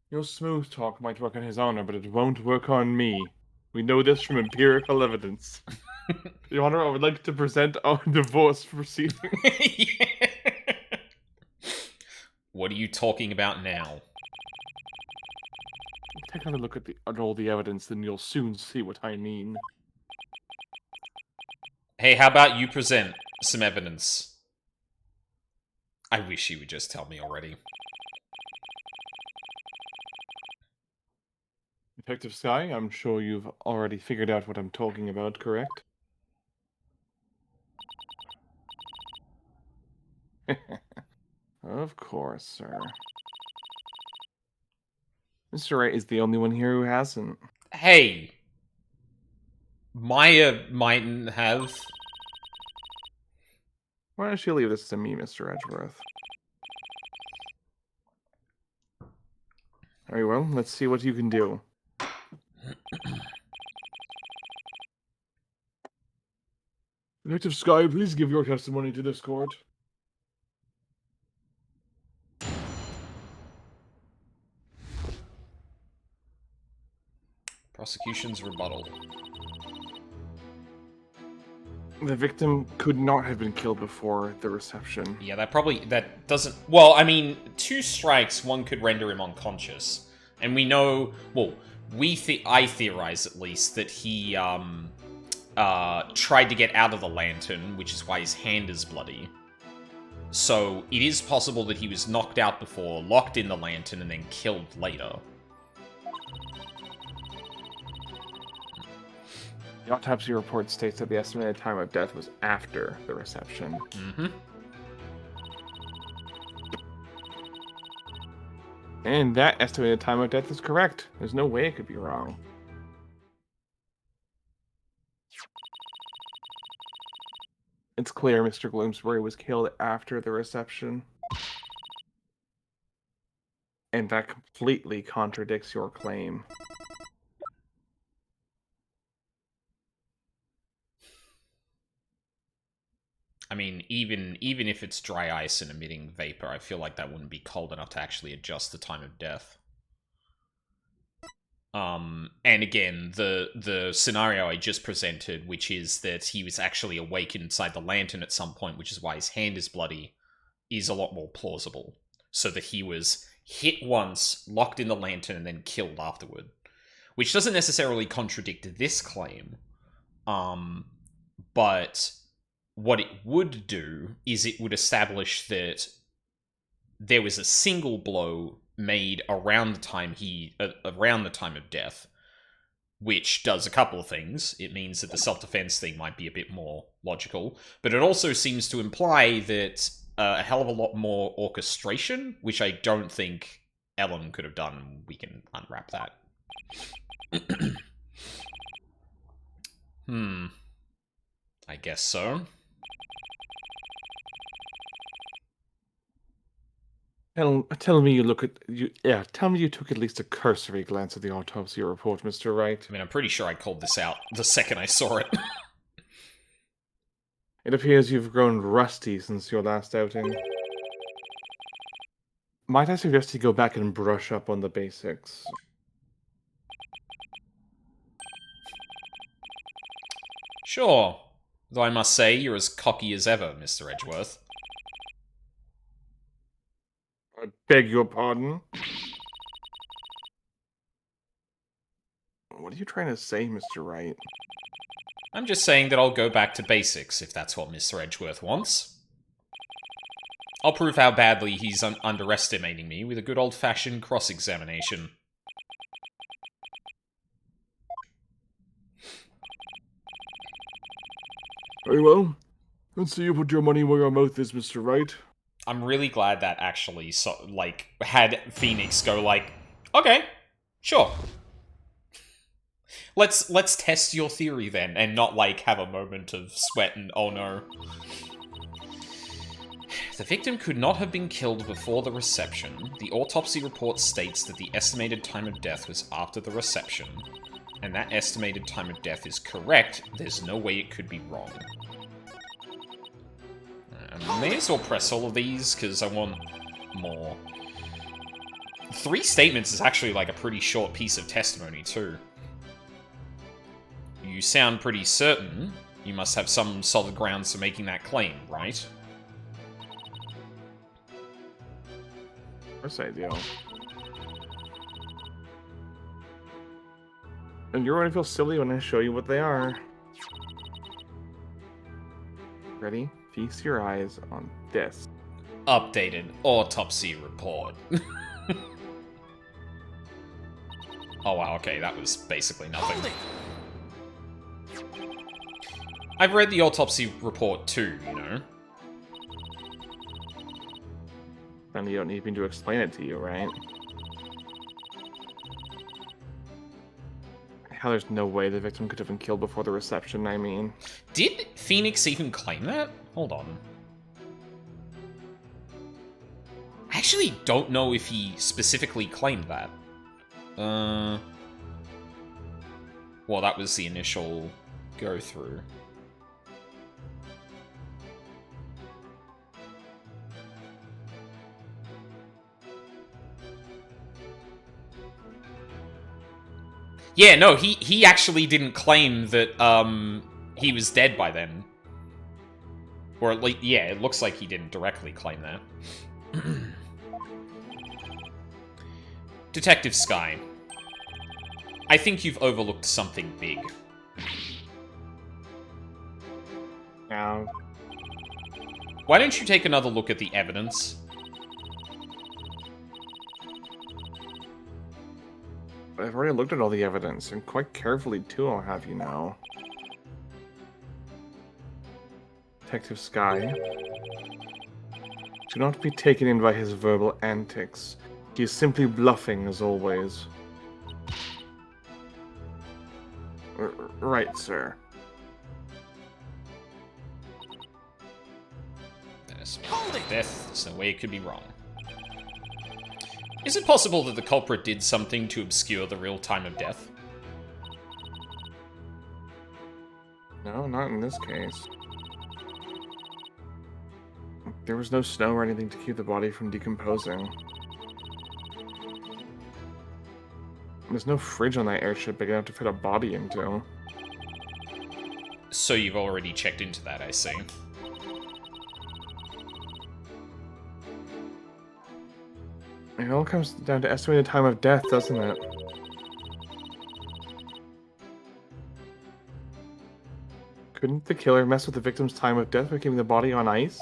Your smooth talk might work on his honor, but it won't work on me. We know this from empirical evidence. Your Honor, I would like to present our divorce proceeding. Yeah. What are you talking about now? Take another look at all the evidence, then you'll soon see what I mean. Hey, how about you present some evidence? I wish you would just tell me already. Detective Sky, I'm sure you've already figured out what I'm talking about, correct? Of course, sir. Mr. Wright is the only one here who hasn't. Hey! Maya mightn't have. Why don't you leave this to me, Mr. Edgeworth? Very well, let's see what you can do. Detective Sky, please give your testimony to this court. Prosecution's rebuttal. The victim could not have been killed before the reception. Yeah, that doesn't... Well, I mean, 2 strikes, 1 could render him unconscious. And we know... Well, I theorize, at least, that he, tried to get out of the lantern, which is why his hand is bloody. So, it is possible that he was knocked out before, locked in the lantern, and then killed later. The autopsy report states that the estimated time of death was after the reception. Mm-hmm. And that estimated time of death is correct. There's no way it could be wrong. It's clear Mr. Bloomsbury was killed after the reception. And that completely contradicts your claim. I mean, even if it's dry ice and emitting vapor, I feel like that wouldn't be cold enough to actually adjust the time of death. And again, the scenario I just presented, which is that he was actually awake inside the lantern at some point, which is why his hand is bloody, is a lot more plausible. So that he was hit once, locked in the lantern, and then killed afterward. Which doesn't necessarily contradict this claim. But what it would do is it would establish that there was a single blow made around the time of death, which does a couple of things. It means that the self-defense thing might be a bit more logical, but it also seems to imply that a hell of a lot more orchestration, which I don't think Ellen could have done. We can unwrap that. I guess so. Tell me you tell me you took at least a cursory glance at the autopsy report, Mr. Wright. I mean, I'm pretty sure I called this out the second I saw it. It appears you've grown rusty since your last outing. Might I suggest you go back and brush up on the basics? Sure. Though I must say, you're as cocky as ever, Mr. Edgeworth. I beg your pardon? What are you trying to say, Mr. Wright? I'm just saying that I'll go back to basics, if that's what Mr. Edgeworth wants. I'll prove how badly he's underestimating me with a good old-fashioned cross-examination. Very well. Let's see you put your money where your mouth is, Mr. Wright. I'm really glad that actually, had Phoenix go like, okay, sure. Let's test your theory then, and not, have a moment of sweat and, oh no. The victim could not have been killed before the reception. The autopsy report states that the estimated time of death was after the reception. And that estimated time of death is correct. There's no way it could be wrong. I may as well press all of these, because I want more. 3 statements is actually, a pretty short piece of testimony, too. You sound pretty certain. You must have some solid grounds for making that claim, right? Of course I do. And you're going to feel silly when I show you what they are. Ready? Feast your eyes on this. Updated autopsy report. Oh wow, okay, that was basically nothing. I've read the autopsy report too, you know. Then you don't need me to explain it to you, right? Hell, there's no way the victim could have been killed before the reception, I mean. Did Phoenix even claim that? Hold on. I actually don't know if he specifically claimed that. Well, that was the initial go-through. Yeah, no, he actually didn't claim that he was dead by then. Or at least, yeah, it looks like he didn't directly claim that. Detective Skye, I think you've overlooked something big. Now, Why don't you take another look at the evidence? I've already looked at all the evidence, and quite carefully too, I'll have you know. Detective Skye, do not be taken in by his verbal antics. He is simply bluffing, as always. Right, sir. Death, there's no way it could be wrong. Is it possible that the culprit did something to obscure the real time of death? No, not in this case. There was no snow or anything to keep the body from decomposing. There's no fridge on that airship big enough to fit a body into. So you've already checked into that, I see. It all comes down to estimated time of death, doesn't it? Couldn't the killer mess with the victim's time of death by keeping the body on ice?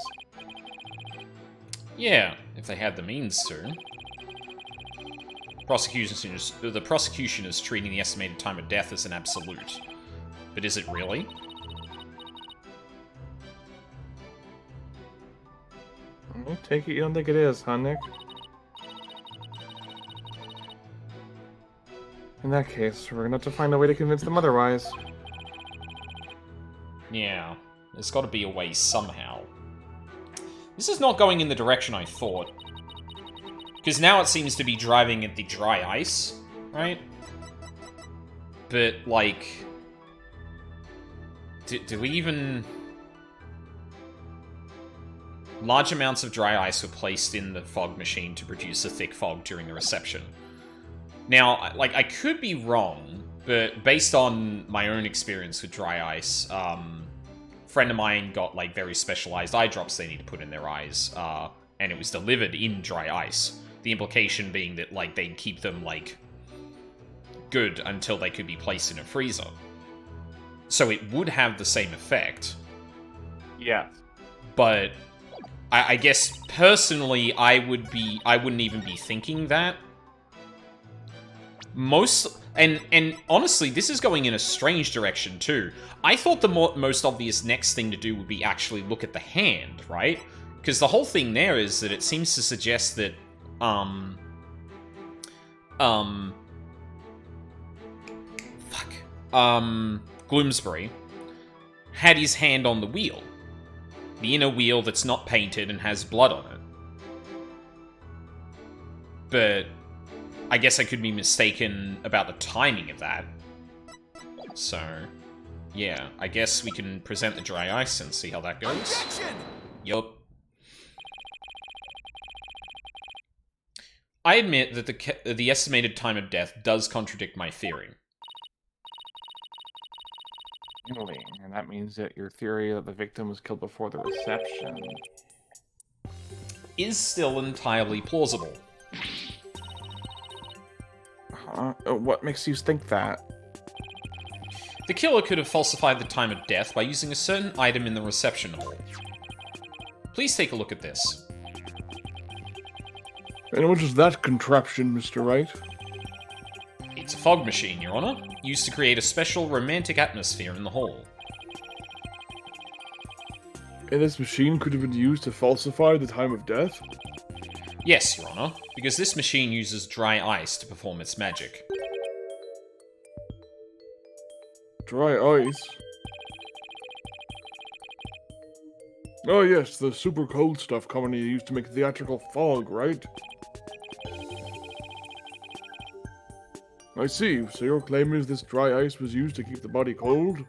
Yeah, if they had the means to. The prosecution is treating the estimated time of death as an absolute. But is it really? I take it you don't think it is, huh, Nick? In that case, we're gonna have to find a way to convince them otherwise. Yeah, there's got to be a way somehow. This is not going in the direction I thought. Because now it seems to be driving at the dry ice, right? But, like... Do we even... Large amounts of dry ice were placed in the fog machine to produce a thick fog during the reception. Now, like, I could be wrong, but based on my own experience with dry ice, a friend of mine got, like, very specialized eye drops they need to put in their eyes, and it was delivered in dry ice. The implication being that, like, they'd keep them, like, good until they could be placed in a freezer. So it would have the same effect. Yeah. But I guess, personally, I wouldn't even be thinking that. And honestly, this is going in a strange direction, too. I thought the most obvious next thing to do would be actually look at the hand, right? Because the whole thing there is that it seems to suggest that, Gloomsbury had his hand on the wheel. The inner wheel that's not painted and has blood on it. But I guess I could be mistaken about the timing of that. So, yeah, I guess we can present the dry ice and see how that goes. Objection! Yup. I admit that the estimated time of death does contradict my theory. Really? And that means that your theory that the victim was killed before the reception Is still entirely plausible. What makes you think that? The killer could have falsified the time of death by using a certain item in the reception hall. Please take a look at this. And what is that contraption, Mr. Wright? It's a fog machine, Your Honor, used to create a special romantic atmosphere in the hall. And this machine could have been used to falsify the time of death? Yes, Your Honor, because this machine uses dry ice to perform its magic. Dry ice? Oh yes, the super cold stuff commonly used to make theatrical fog, right? I see, so your claim is this dry ice was used to keep the body cold?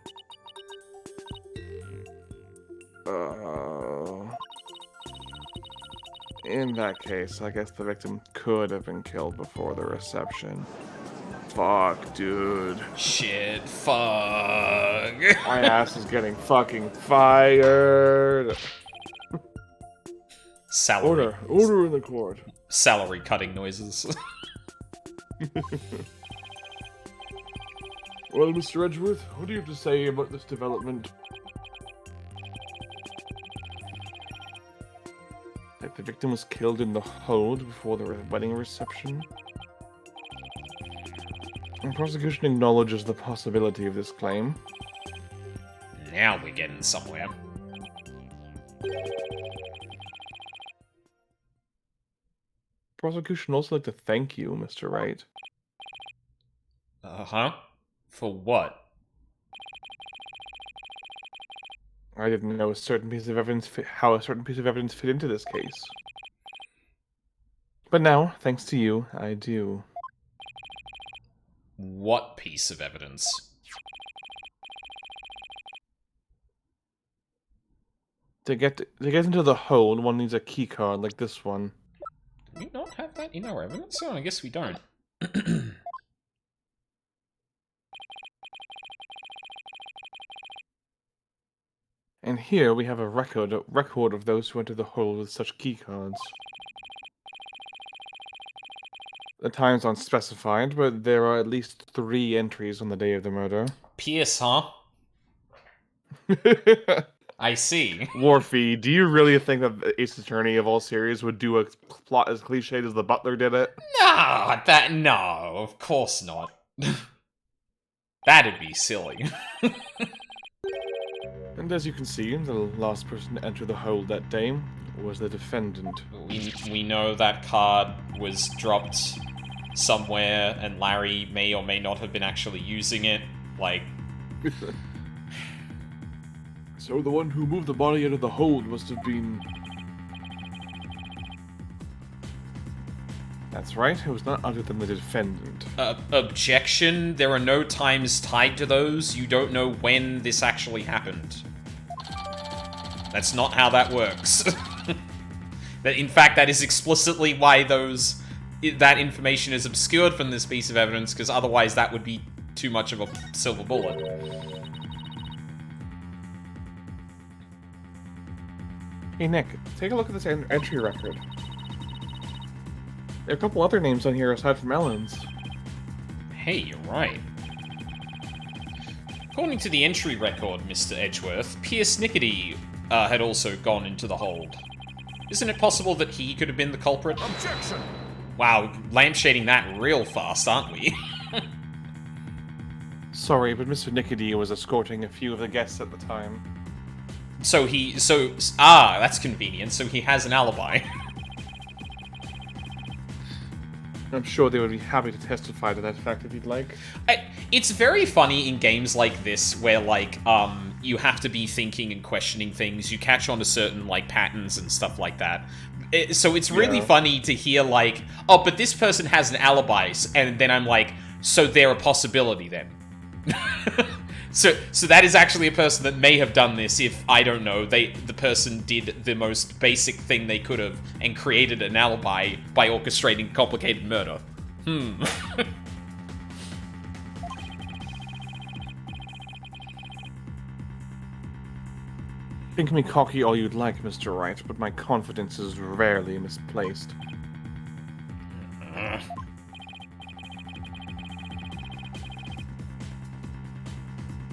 In that case, I guess the victim could have been killed before the reception. Fuck, dude. Shit, fuck. My ass is getting fucking fired. Salary. Order in the court. Salary cutting noises. Well, Mr. Edgeworth, what do you have to say about this development? That the victim was killed in the hold before the wedding reception? The prosecution acknowledges the possibility of this claim. Now we're getting somewhere. Prosecution also like to thank you, Mr. Wright. Uh-huh. For what? I didn't know how a certain piece of evidence fit into this case. But now, thanks to you, I do. What piece of evidence? To get into the hold, one needs a key card like this one. Do we not have that in our evidence? Oh, I guess we don't. And here we have a record of those who entered the hold with such keycards. The time's unspecified, but there are at least 3 entries on the day of the murder. Pierce, huh? I see. Warfy, do you really think that the Ace Attorney of all series would do a plot as cliched as the Butler did it? No, of course not. That'd be silly. And as you can see, the last person to enter the hold that day was the defendant. We know that card was dropped somewhere, and Larry may or may not have been actually using it. Like, So the one who moved the body out of the hold must have been... That's right, it was none other than the defendant. objection. There are no times tied to those. You don't know when this actually happened. That's not how that works. In fact, that is explicitly why that information is obscured from this piece of evidence, because otherwise that would be too much of a silver bullet. Hey Nick, take a look at this entry record. There are a couple other names on here aside from Ellen's. Hey, you're right. According to the entry record, Mr. Edgeworth, Pierce Nickety had also gone into the hold. Isn't it possible that he could have been the culprit? Objection! Wow, lampshading that real fast, aren't we? Sorry, but Mr. Nickety was escorting a few of the guests at the time. That's convenient, so he has an alibi. I'm sure they would be happy to testify to that fact if you'd like. It's very funny in games like this where, like, you have to be thinking and questioning things. You catch on to certain, like, patterns and stuff like that. So it's really funny to hear, like, oh, but this person has an alibi, and then I'm like, so they're a possibility then. So that is actually a person that may have done this if, I don't know, the person did the most basic thing they could have and created an alibi by orchestrating complicated murder. Think me cocky all you'd like, Mr. Wright, but my confidence is rarely misplaced.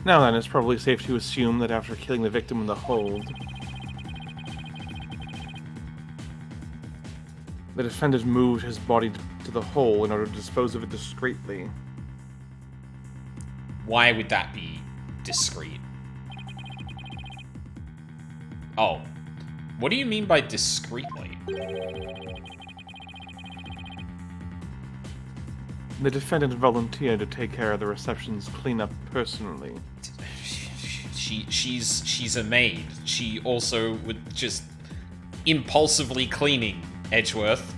Now then, it's probably safe to assume that after killing the victim in the hold, the defendant moved his body to the hole in order to dispose of it discreetly. Why would that be discreet? Oh. What do you mean by discreetly? The defendant volunteered to take care of the reception's cleanup personally. She's a maid. She also would just impulsively cleaning, Edgeworth.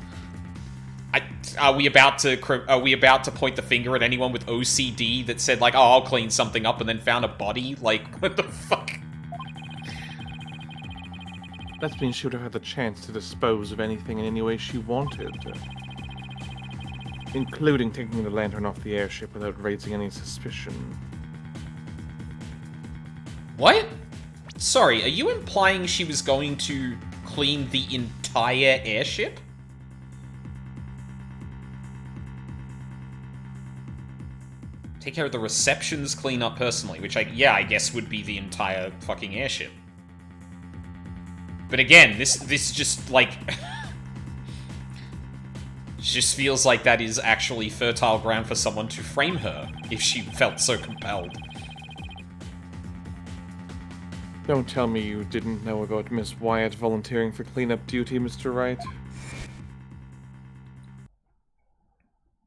Are we about to point the finger at anyone with OCD that said, like, oh, I'll clean something up and then found a body? Like, what the fuck? That means she would have had the chance to dispose of anything in any way she wanted. Including taking the lantern off the airship without raising any suspicion. What? Sorry, are you implying she was going to clean the entire airship? Take care of the reception's cleanup personally, which I guess would be the entire fucking airship. But again, this just, like... just feels like that is actually fertile ground for someone to frame her, if she felt so compelled. Don't tell me you didn't know about Miss Wyatt volunteering for cleanup duty, Mr. Wright.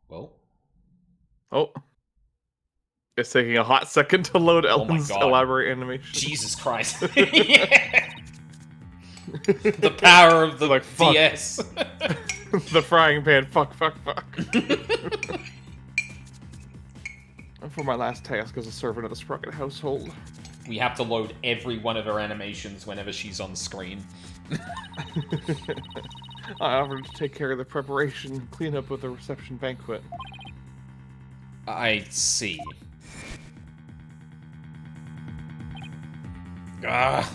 Well? Oh. It's taking a hot second to load Ellen's elaborate animation. Jesus Christ. The power of the DS. The frying pan, fuck. For my last task as a servant of the Sprocket household. We have to load every one of her animations whenever she's on screen. I offered to take care of the preparation and clean up with the reception banquet. I see. Ah,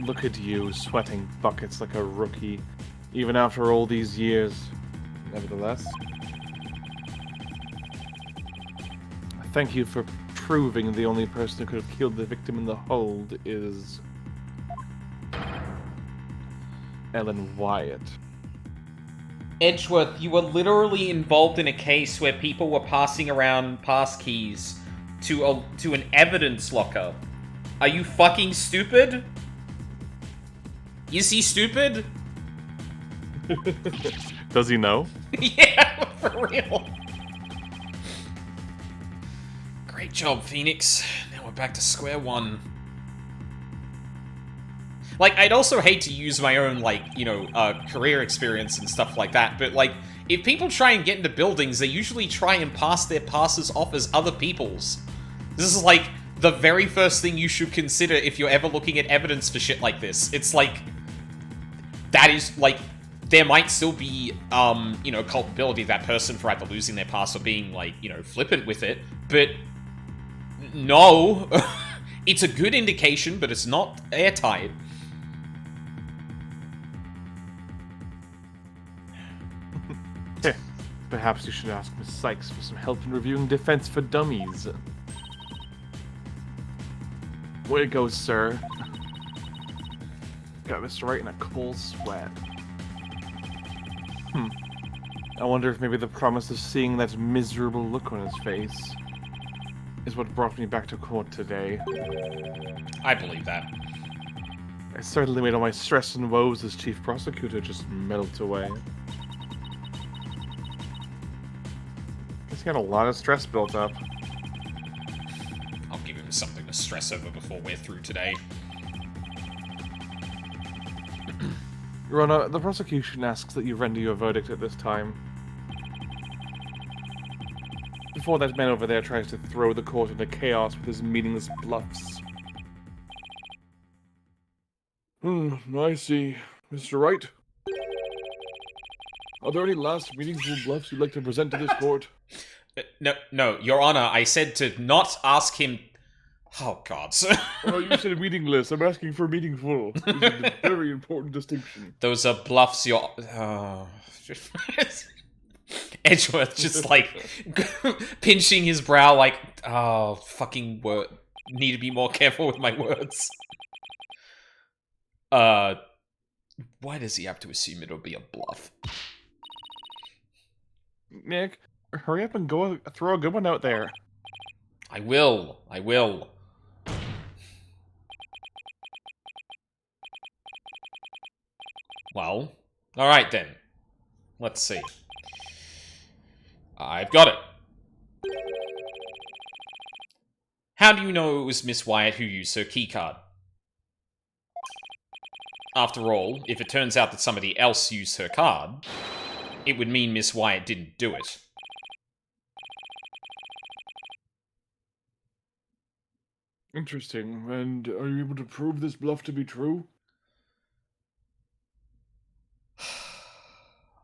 Look at you, sweating buckets like a rookie, even after all these years. Nevertheless, thank you for proving the only person who could have killed the victim in the hold is Ellen Wyatt. Edgeworth, you were literally involved in a case where people were passing around passkeys to an evidence locker. Are you fucking stupid? Is he stupid? Does he know? Yeah, for real. Great job, Phoenix. Now we're back to square one. Like, I'd also hate to use my own, like, you know, career experience and stuff like that, but, like, if people try and get into buildings, they usually try and pass their passes off as other people's. This is, like, the very first thing you should consider if you're ever looking at evidence for shit like this. It's, like, that is, like, there might still be, you know, culpability of that person for either losing their pass or being, like, you know, flippant with it, but no. It's a good indication, but it's not airtight. Perhaps you should ask Miss Sykes for some help in reviewing Defense for Dummies. Way it goes, sir. Got Mr. Wright in a cold sweat. I wonder if maybe the promise of seeing that miserable look on his face is what brought me back to court today. I believe that. I certainly made all my stress and woes as chief prosecutor just melt away. He's got a lot of stress built up. I'll give him something to stress over before we're through today. Your Honor, the prosecution asks that you render your verdict at this time. Before that man over there tries to throw the court into chaos with his meaningless bluffs. I see. Mr. Wright? Are there any last meaningful bluffs you'd like to present to this court? No, Your Honor, I said to not ask him... Oh, God. Oh, you said meaningless. I'm asking for meaningful. This is a very important distinction. Those are bluffs, Your... Edgeworth just, like, pinching his brow like, oh, fucking word. Need to be more careful with my words. Why does he have to assume it'll be a bluff? Nick, hurry up and go throw a good one out there. I will. Well, alright then. Let's see. I've got it. How do you know it was Miss Wyatt who used her keycard? After all, if it turns out that somebody else used her card, it would mean Miss Wyatt didn't do it. Interesting. And are you able to prove this bluff to be true?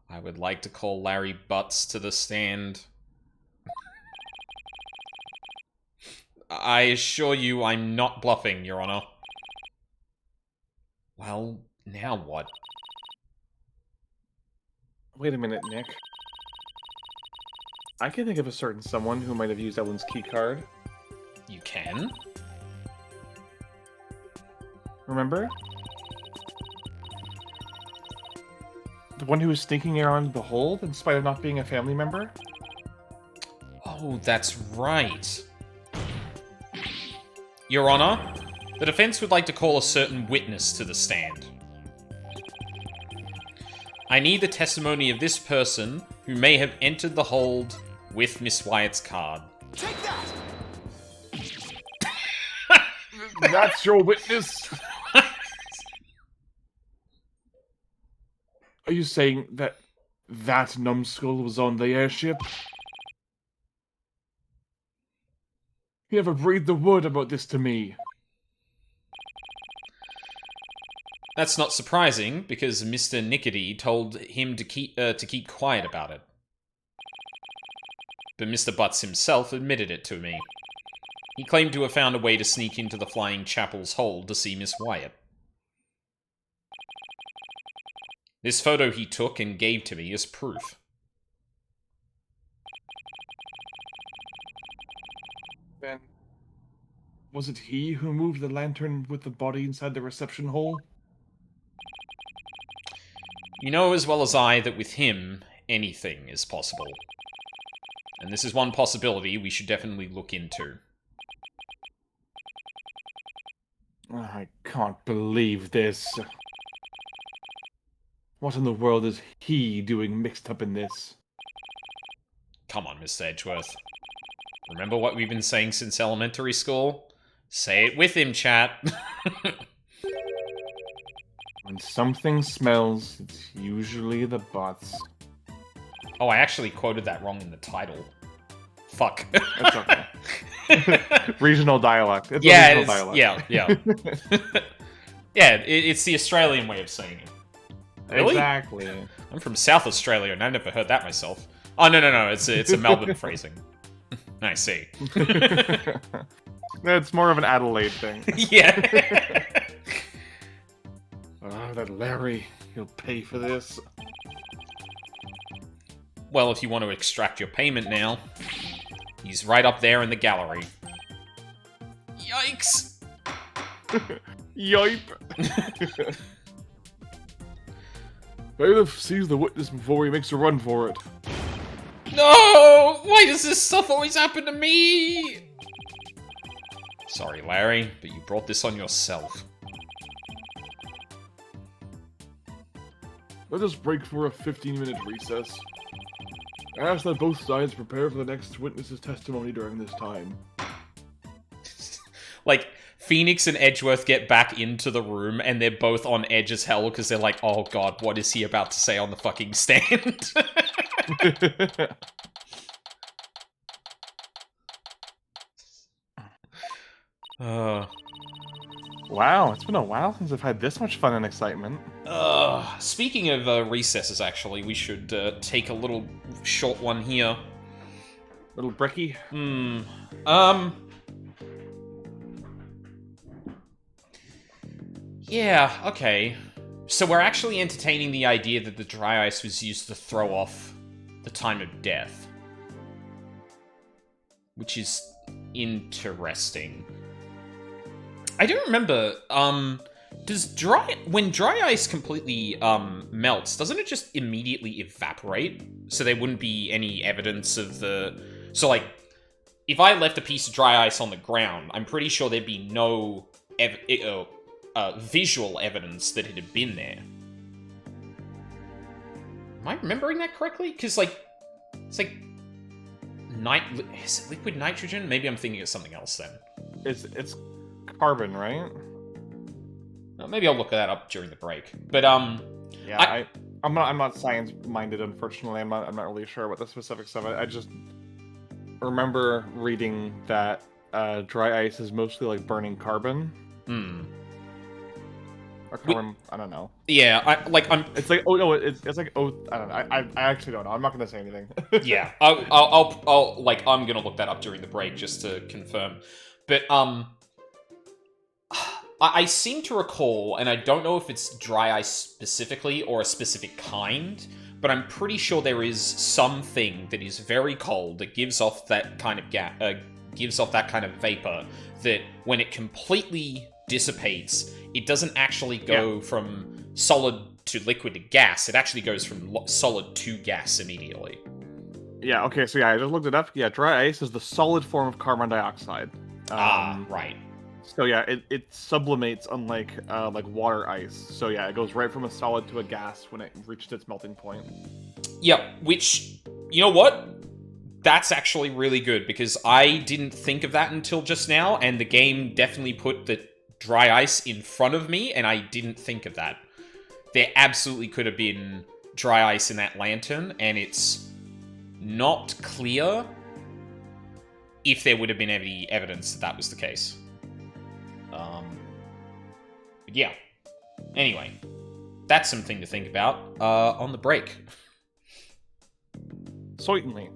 I would like to call Larry Butts to the stand. I assure you I'm not bluffing, Your Honor. Well, now what? Wait a minute, Nick. I can think of a certain someone who might have used Ellen's keycard. You can? Remember? The one who was sneaking around the hold in spite of not being a family member? Oh, that's right. Your Honor, the defense would like to call a certain witness to the stand. I need the testimony of this person who may have entered the hold with Miss Wyatt's card. Take that! That's your witness? Are you saying that numbskull was on the airship? He never breathed a word about this to me. That's not surprising, because Mr. Nickety told him to keep quiet about it. But Mr. Butts himself admitted it to me. He claimed to have found a way to sneak into the Flying Chapel's hold to see Miss Wyatt. This photo he took and gave to me is proof. Then, was it he who moved the lantern with the body inside the reception hole? You know as well as I that with him, anything is possible. And this is one possibility we should definitely look into. I can't believe this. What in the world is he doing mixed up in this? Come on, Mr. Edgeworth. Remember what we've been saying since elementary school? Say it with him, chat. When something smells, it's usually the butts. Oh, I actually quoted that wrong in the title. Fuck. That's okay. Regional dialect. It's Yeah, a regional dialect. yeah. Yeah, it's the Australian way of saying it. Really? Exactly. I'm from South Australia, and I've never heard that myself. Oh, no, it's a Melbourne phrasing. I see. It's more of an Adelaide thing. Yeah. Oh, that Larry. He'll pay for this. Well, if you want to extract your payment now, he's right up there in the gallery. Yikes! Yipe! Bailiff sees the witness before he makes a run for it. No! Why does this stuff always happen to me? Sorry, Larry, but you brought this on yourself. Let us break for a 15-minute recess. I ask that both sides prepare for the next witness's testimony during this time. Like, Phoenix and Edgeworth get back into the room, and they're both on edge as hell, because they're like, oh god, what is he about to say on the fucking stand? Wow, it's been a while since I've had this much fun and excitement. Speaking of recesses, actually, we should take a little short one here. Little bricky? Yeah, okay. So we're actually entertaining the idea that the dry ice was used to throw off the time of death. Which is interesting. I don't remember, when dry ice completely, melts, doesn't it just immediately evaporate? So there wouldn't be any evidence of the... So, like, if I left a piece of dry ice on the ground, I'm pretty sure there'd be no visual evidence that it had been there. Am I remembering that correctly? Because, like, it's like... Is it liquid nitrogen? Maybe I'm thinking of something else then. It's carbon, right? Maybe I'll look that up during the break. But yeah, I'm not science minded, unfortunately. I'm not really sure what the specifics of it. I just remember reading that dry ice is mostly like burning carbon. Or carbon, I don't know. Yeah, It's like it's like I don't know. I actually don't know. I'm not gonna say anything. Yeah, I'll I'm gonna look that up during the break just to confirm. But I seem to recall, and I don't know if it's dry ice specifically or a specific kind, but I'm pretty sure there is something that is very cold that gives off that kind of vapor that when it completely dissipates, it doesn't actually go from solid to liquid to gas. It actually goes from solid to gas immediately. Yeah. Okay. So I just looked it up. Yeah, dry ice is the solid form of carbon dioxide. Right. So yeah, it sublimates unlike like water ice. So yeah, it goes right from a solid to a gas when it reaches its melting point. Yeah, which, you know what? That's actually really good, because I didn't think of that until just now, and the game definitely put the dry ice in front of me, and I didn't think of that. There absolutely could have been dry ice in that lantern, and it's not clear if there would have been any evidence that that was the case. But yeah. Anyway, that's something to think about on the break. Certainly.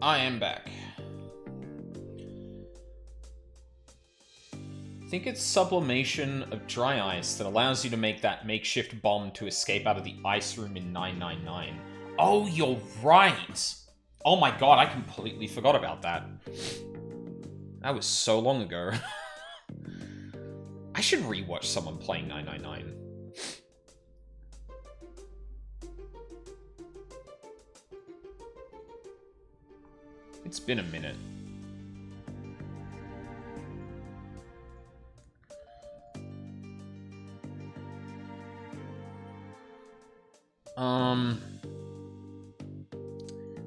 I am back. I think it's sublimation of dry ice that allows you to make that makeshift bomb to escape out of the ice room in 999. Oh, you're right! Oh my god, I completely forgot about that. That was so long ago. I should rewatch someone playing 999. It's been a minute.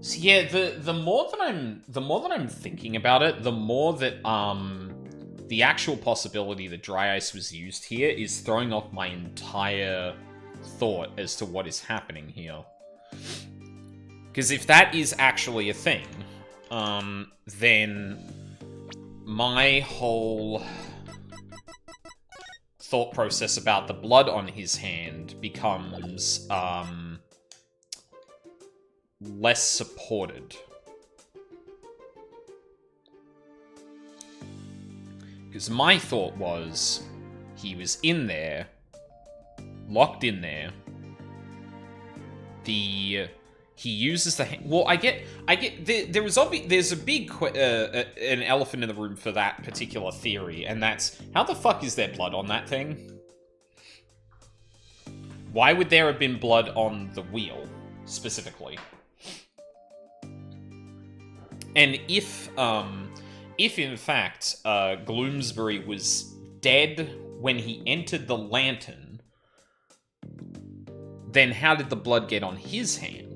So yeah, the more that I'm thinking about it, the more that the actual possibility that dry ice was used here is throwing off my entire thought as to what is happening here. Because if that is actually a thing, then my whole thought process about the blood on his hand becomes less supported. Because my thought was he was in there, locked in there. He uses the hand. Well, I get. There's a big an elephant in the room for that particular theory, and that's how the fuck is there blood on that thing? Why would there have been blood on the wheel specifically? And if in fact Gloomsbury was dead when he entered the lantern, then how did the blood get on his hand?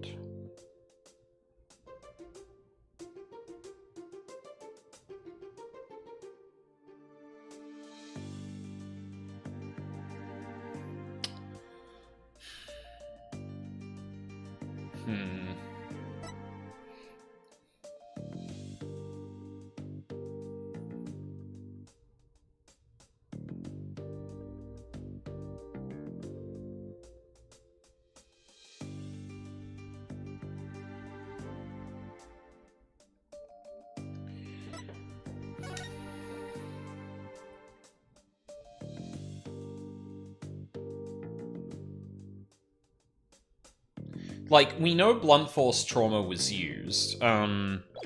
Like, we know blunt force trauma was used.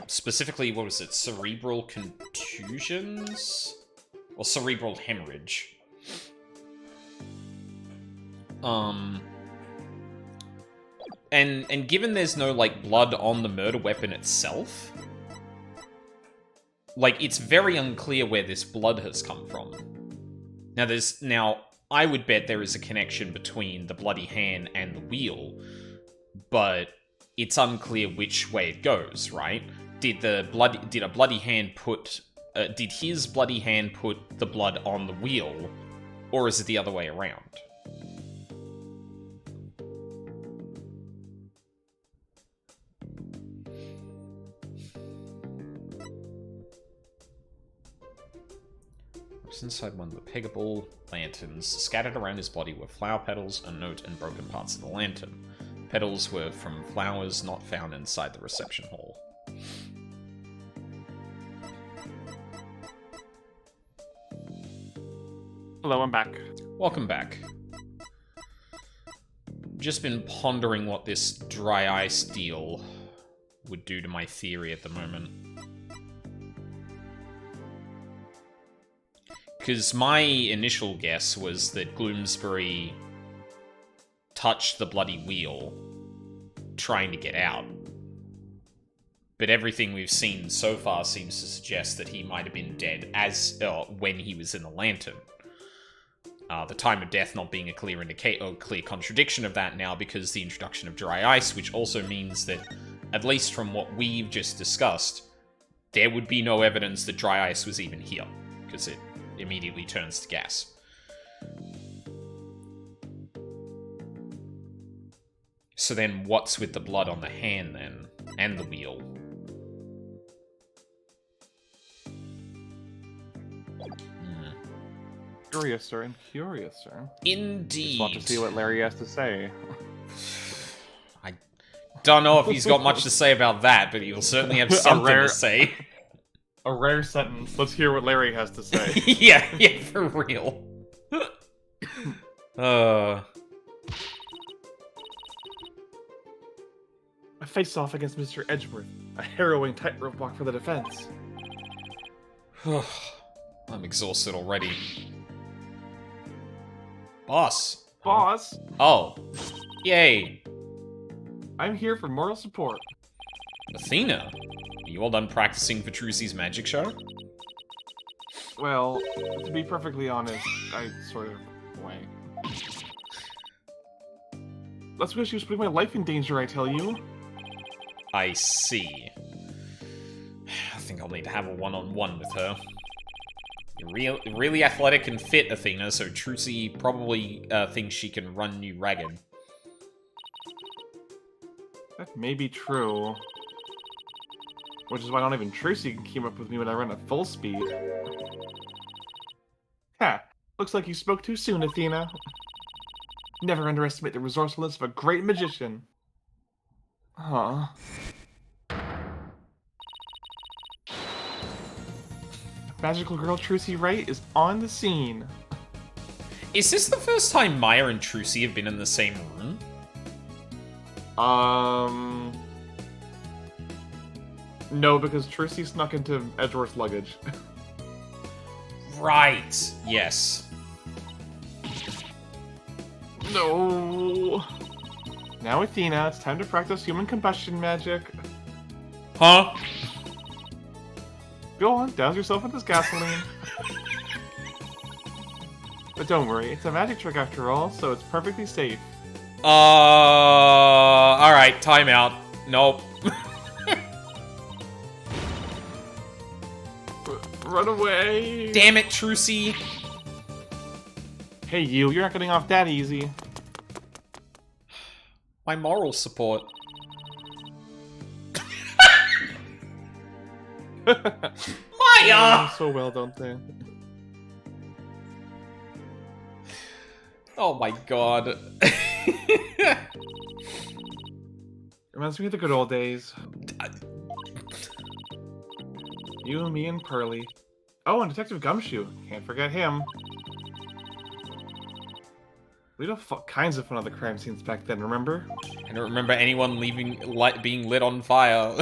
Specifically, what was it? Cerebral contusions? Or cerebral hemorrhage. And given there's no, like, blood on the murder weapon itself, like, it's very unclear where this blood has come from. Now, I would bet there is a connection between the bloody hand and the wheel, but it's unclear which way it goes, right? Did his bloody hand put the blood on the wheel, or is it the other way around? Inside one of the peggable lanterns. Scattered around his body were flower petals, a note, and broken parts of the lantern. Petals were from flowers not found inside the reception hall. Hello, I'm back. Welcome back. Just been pondering what this dry ice deal would do to my theory at the moment. Because my initial guess was that Gloomsbury touched the bloody wheel, trying to get out. But everything we've seen so far seems to suggest that he might have been dead when he was in the lantern. The time of death not being a clear clear contradiction of that now, because the introduction of dry ice, which also means that, at least from what we've just discussed, there would be no evidence that dry ice was even here, because it immediately turns to gas. So then what's with the blood on the hand then? And the wheel? Curiouser and curiouser. Indeed. Just want to see what Larry has to say. Don't know if he's got much to say about that, but he'll certainly have something rare- to say. A rare sentence. Let's hear what Larry has to say. yeah, for real. I faced off against Mr. Edgeworth, a harrowing tightrope walk for the defense. I'm exhausted already. Boss. Boss, Oh. Yay. I'm here for moral support. Athena. Are you all done practicing for Trucy's magic show? Well, to be perfectly honest, I sort of wait. That's because she was putting my life in danger, I tell you. I see. I think I'll need to have a one-on-one with her. You're really athletic and fit, Athena, so Trucy probably thinks she can run you ragged. That may be true. Which is why not even Trucy can keep up with me when I run at full speed. Ha! Looks like you spoke too soon, Athena. Never underestimate the resourcefulness of a great magician. Huh. Magical girl Trucy Wright is on the scene. Is this the first time Maya and Trucy have been in the same room? No, because Trucy snuck into Edgeworth's luggage. Right. Yes. No. Now, Athena, it's time to practice human combustion magic. Huh? Go on, douse yourself with this gasoline. But don't worry, it's a magic trick after all, so it's perfectly safe. Alright, timeout. Nope. Run away! Damn it, Trucy. Hey you, you're not getting off that easy. My moral support. They Maya! know so well, don't they? Oh my god. Reminds me of the good old days. You, me, and Pearly. Oh, and Detective Gumshoe. Can't forget him. We had all kinds of fun on the crime scenes back then, remember? I don't remember anyone being lit on fire.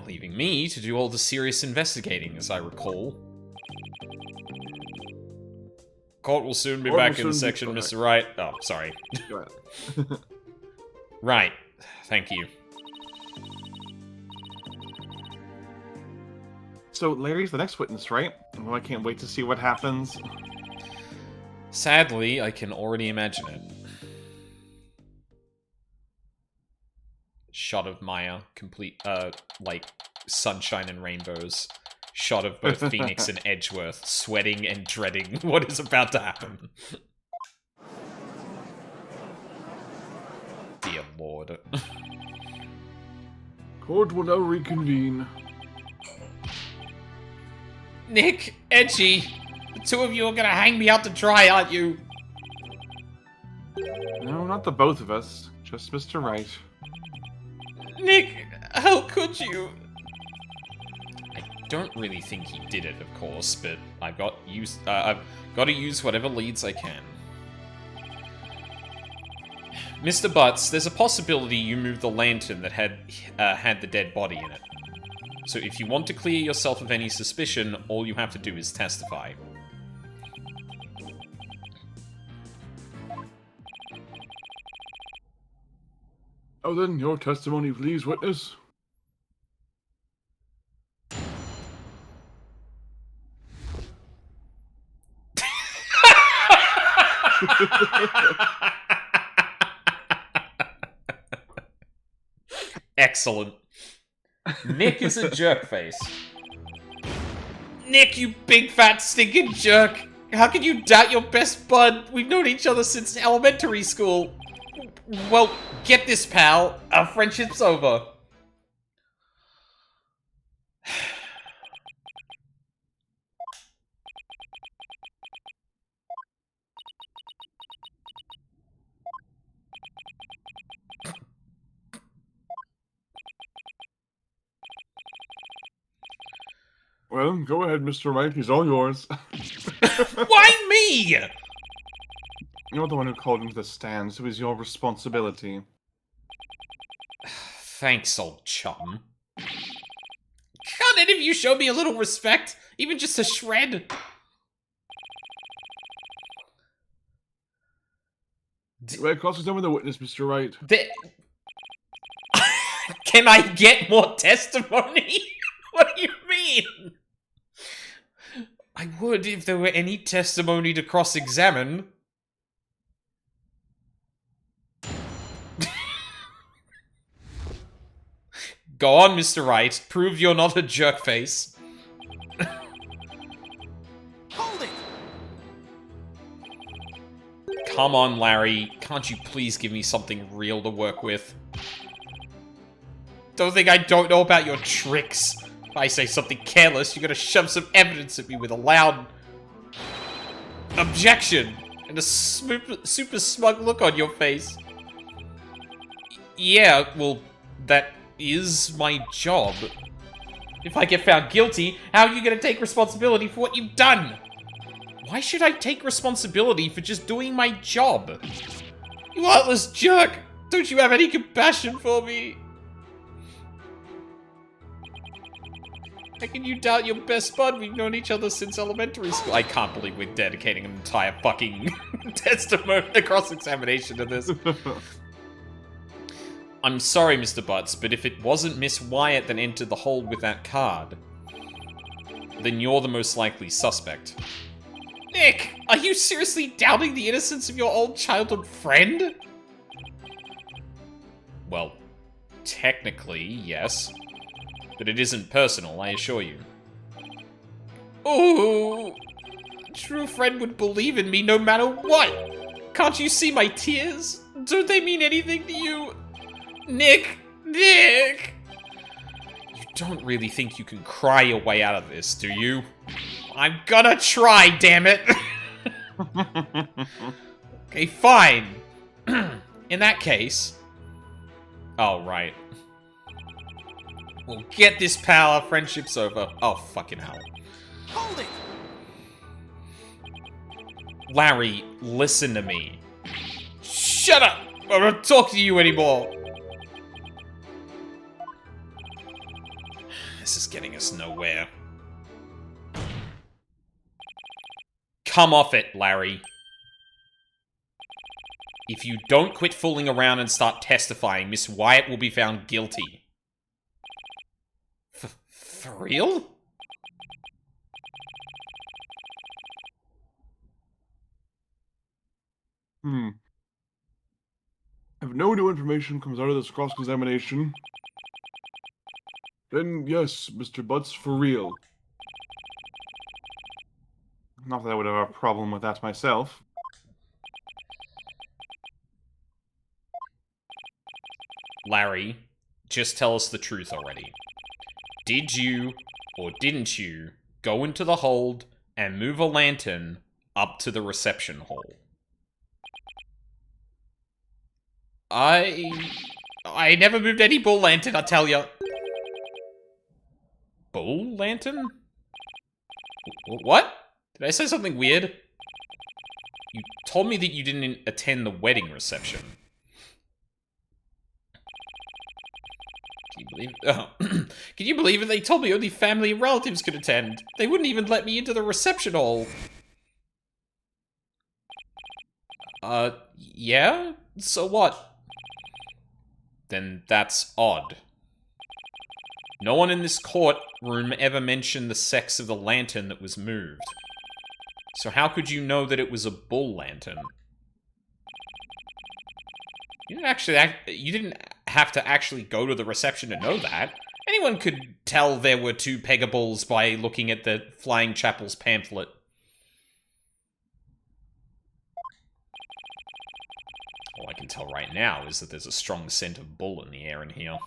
Leaving me to do all the serious investigating, as I recall. Court will soon be back in the section, Mr. Wright. Oh, sorry. Go ahead. Right. Thank you. So, Larry's the next witness, right? Oh, I can't wait to see what happens. Sadly, I can already imagine it. Shot of Maya, complete, like, sunshine and rainbows. Shot of both Phoenix and Edgeworth, sweating and dreading what is about to happen. Dear Lord. Court will now reconvene. Nick, Edgy, the two of you are gonna hang me out to dry, aren't you? No, not the both of us. Just Mr. Wright. Nick, how could you? I don't really think he did it, of course, but I've got to use whatever leads I can. Mr. Butts, there's a possibility you moved the lantern that had the dead body in it. So if you want to clear yourself of any suspicion, all you have to do is testify. Oh, then, your testimony, please, witness. Excellent. Nick is a jerkface. Nick, you big fat stinking jerk! How can you doubt your best bud? We've known each other since elementary school. Well, get this, pal. Our friendship's over. Well, go ahead, Mr. Wright. He's all yours. Why me? You're the one who called him to the stand, so it's your responsibility. Thanks, old chum. Can't any of you show me a little respect? Even just a shred? Right, cross-examine the witness, Mr. Wright. Can I get more testimony? What do you mean? I would if there were any testimony to cross-examine. Go on, Mr. Wright. Prove you're not a jerkface. Hold it! Come on, Larry. Can't you please give me something real to work with? Don't think I don't know about your tricks. If I say something careless, you're gonna shove some evidence at me with a loud objection and a super smug look on your face. Yeah, well, that is my job. If I get found guilty, how are you gonna take responsibility for what you've done? Why should I take responsibility for just doing my job? You heartless jerk! Don't you have any compassion for me? How can you doubt your best bud? We've known each other since elementary school. I can't believe we're dedicating an entire fucking testimony, cross-examination to this. I'm sorry, Mr. Butts, but if it wasn't Miss Wyatt that entered the hold with that card, then you're the most likely suspect. Nick, are you seriously doubting the innocence of your old childhood friend? Well, technically, yes. But it isn't personal, I assure you. Oh, a true friend would believe in me no matter what. Can't you see my tears? Don't they mean anything to you? Nick! Nick! You don't really think you can cry your way out of this, do you? I'm gonna try, damn it! Okay, fine. In that case... Oh, right. Well, get this, pal. Our friendship's over. Oh, fucking hell. Hold it! Larry, listen to me. Shut up! I don't talk to you anymore. This is getting us nowhere. Come off it, Larry. If you don't quit fooling around and start testifying, Miss Wyatt will be found guilty. For real? If no new information comes out of this cross-examination, then yes, Mr. Butts, for real. Not that I would have a problem with that myself. Larry, just tell us the truth already. Did you, or didn't you, go into the hold and move a lantern up to the reception hall? I never moved any bull lantern, I tell ya. Bull lantern? What? Did I say something weird? You told me that you didn't attend the wedding reception. Can you believe it? Oh. Can you believe it? They told me only family and relatives could attend. They wouldn't even let me into the reception hall. Yeah? So what? Then that's odd. No one in this courtroom ever mentioned the sex of the lantern that was moved. So how could you know that it was a bull lantern? You didn't have to actually go to the reception to know that. Anyone could tell there were two Pegabulls by looking at the Flying Chapel's pamphlet. All I can tell right now is that there's a strong scent of bull in the air in here.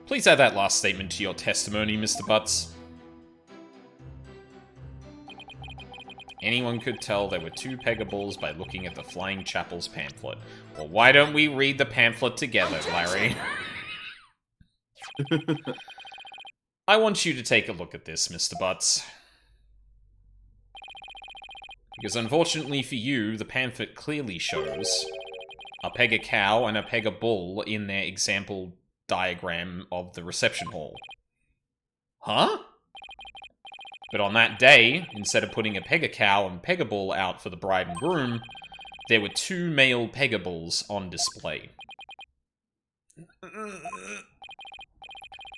Please add that last statement to your testimony, Mr. Butts. Anyone could tell there were two Pegabulls by looking at the Flying Chapel's pamphlet. Well, why don't we read the pamphlet together, Larry? I want you to take a look at this, Mr. Butts. Because unfortunately for you, the pamphlet clearly shows a Pega cow and a Pega bull in their example diagram of the reception hall. Huh? But on that day, instead of putting a Pega cow and Pega bull out for the bride and groom, there were 2 male Pega bulls on display.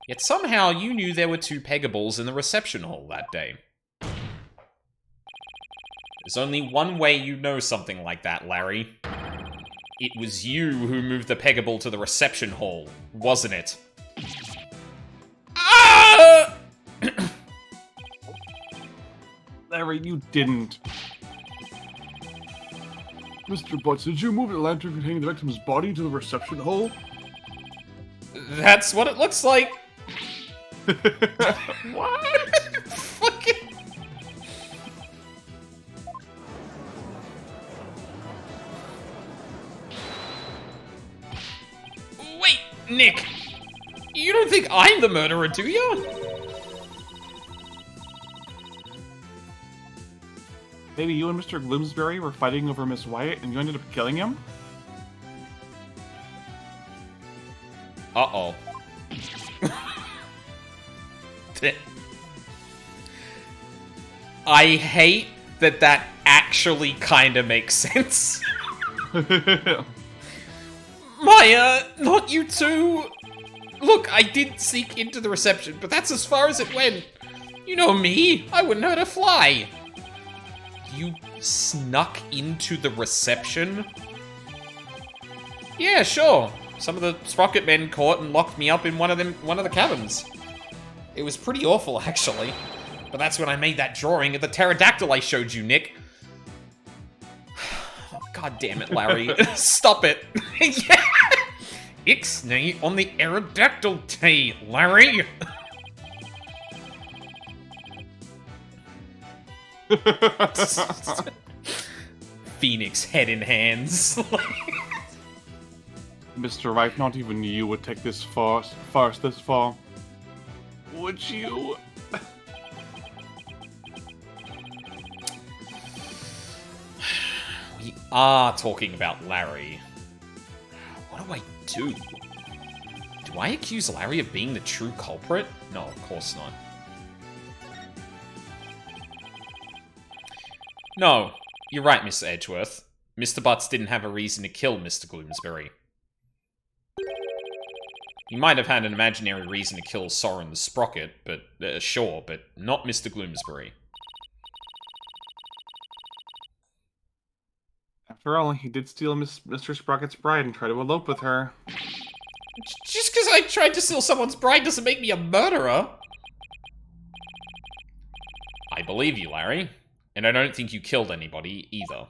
Yet somehow you knew there were 2 Pega bulls in the reception hall that day. There's only one way you know something like that, Larry. It was you who moved the Pega bull to the reception hall, wasn't it? Ah! Larry, you didn't. Mr. Butts, did you move the lantern containing the victim's body to the reception hall? That's what it looks like. What? Fucking... Wait, Nick. You don't think I'm the murderer, do you? Maybe you and Mr. Gloomsbury were fighting over Miss Wyatt and you ended up killing him? Uh-oh. I hate that that actually kind of makes sense. Maya, not you too. Look, I did sneak into the reception, but that's as far as it went. You know me, I wouldn't hurt a fly. You snuck into the reception? Yeah, sure. Some of the Sprocket men caught and locked me up in one of the cabins. It was pretty awful, actually. But that's when I made that drawing of the pterodactyl I showed you, Nick. Oh, God damn it, Larry. Stop it. Yeah. Ixnay on the Aerodactyl T, Larry. Phoenix head in hands. Mr. Wright, not even you would take this farce this far. Would you? We are talking about Larry. What do I do? Do I accuse Larry of being the true culprit? No, of course not. No, you're right, Mr. Edgeworth. Mr. Butts didn't have a reason to kill Mr. Gloomsbury. He might have had an imaginary reason to kill Soren the Sprocket, but sure, but not Mr. Gloomsbury. After all, he did steal Mr. Sprocket's bride and try to elope with her. Just because I tried to steal someone's bride doesn't make me a murderer. I believe you, Larry. And I don't think you killed anybody, either.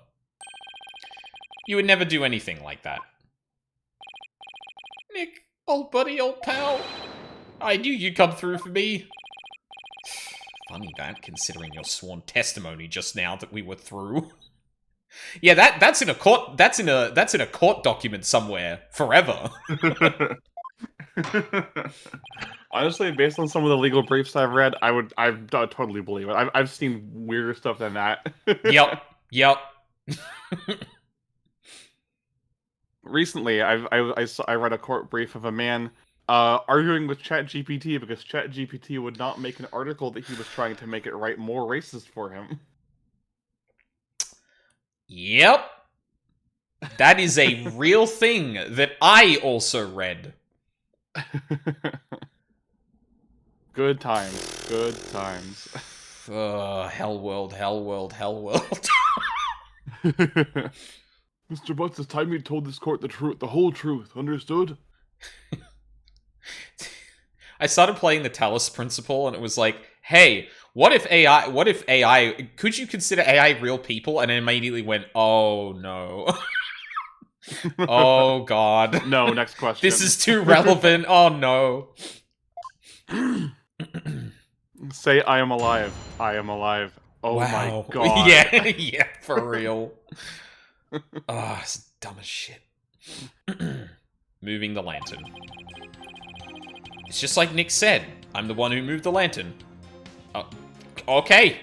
You would never do anything like that. Nick, old buddy, old pal. I knew you'd come through for me. Funny that, considering your sworn testimony just now that we were through. Yeah, that's in a court. That's in a court document somewhere forever. Honestly, based on some of the legal briefs I've read, I'd totally believe it. I've seen weirder stuff than that. Yep. Recently, I read a court brief of a man arguing with ChatGPT because ChatGPT would not make an article that he was trying to make it write more racist for him. Yep. That is a real thing that I also read. Good times. Good times. Hell world. Mr. Butts, it's time you told this court the whole truth, understood? I started playing the Talus Principle, and it was like, hey, what if AI, could you consider AI real people? And it immediately went, oh no. Oh god. No, next question. This is too relevant. Oh no. Say, I am alive. I am alive. Oh wow. My god. Yeah, for real. Oh, it's dumb as shit. moving the lantern. It's just like Nick said. I'm the one who moved the lantern. Okay.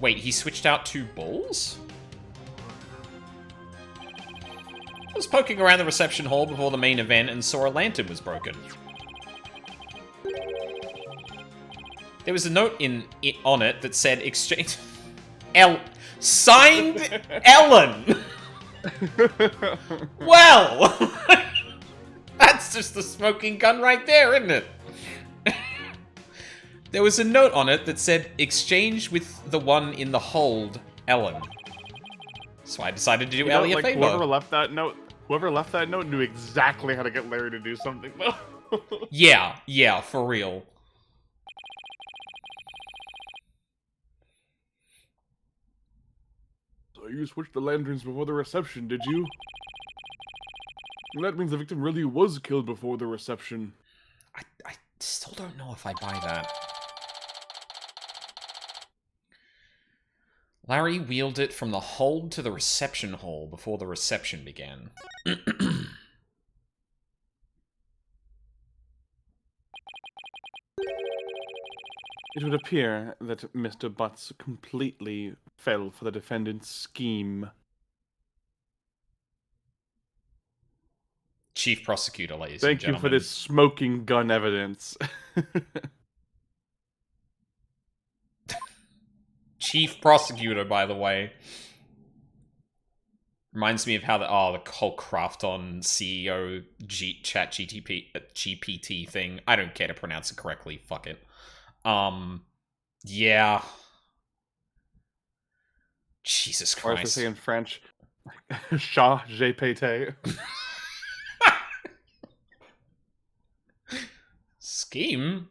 Wait, he switched out 2 balls? I was poking around the reception hall before the main event and saw a lantern was broken. There was a note on it that said exchange... Signed Ellen! Well! That's just the smoking gun right there, isn't it? There was a note on it that said, exchange with the one in the hold, Ellen. So I decided to do Ellie a favor. Whoever left that note knew exactly how to get Larry to do something, though. Yeah, for real. So you switched the lanterns before the reception, did you? That means the victim really was killed before the reception. I still don't know if I buy that. Larry wheeled it from the hold to the reception hall before the reception began. It would appear that Mr. Butts completely fell for the defendant's scheme. Chief Prosecutor, ladies and Thank gentlemen. you for this smoking gun evidence. Chief Prosecutor, by the way. Reminds me of how the whole Krafton CEO chat GPT thing. I don't care to pronounce it correctly. Fuck it. Yeah. Jesus Or as Christ. they say in French, Chat GPT. Scheme?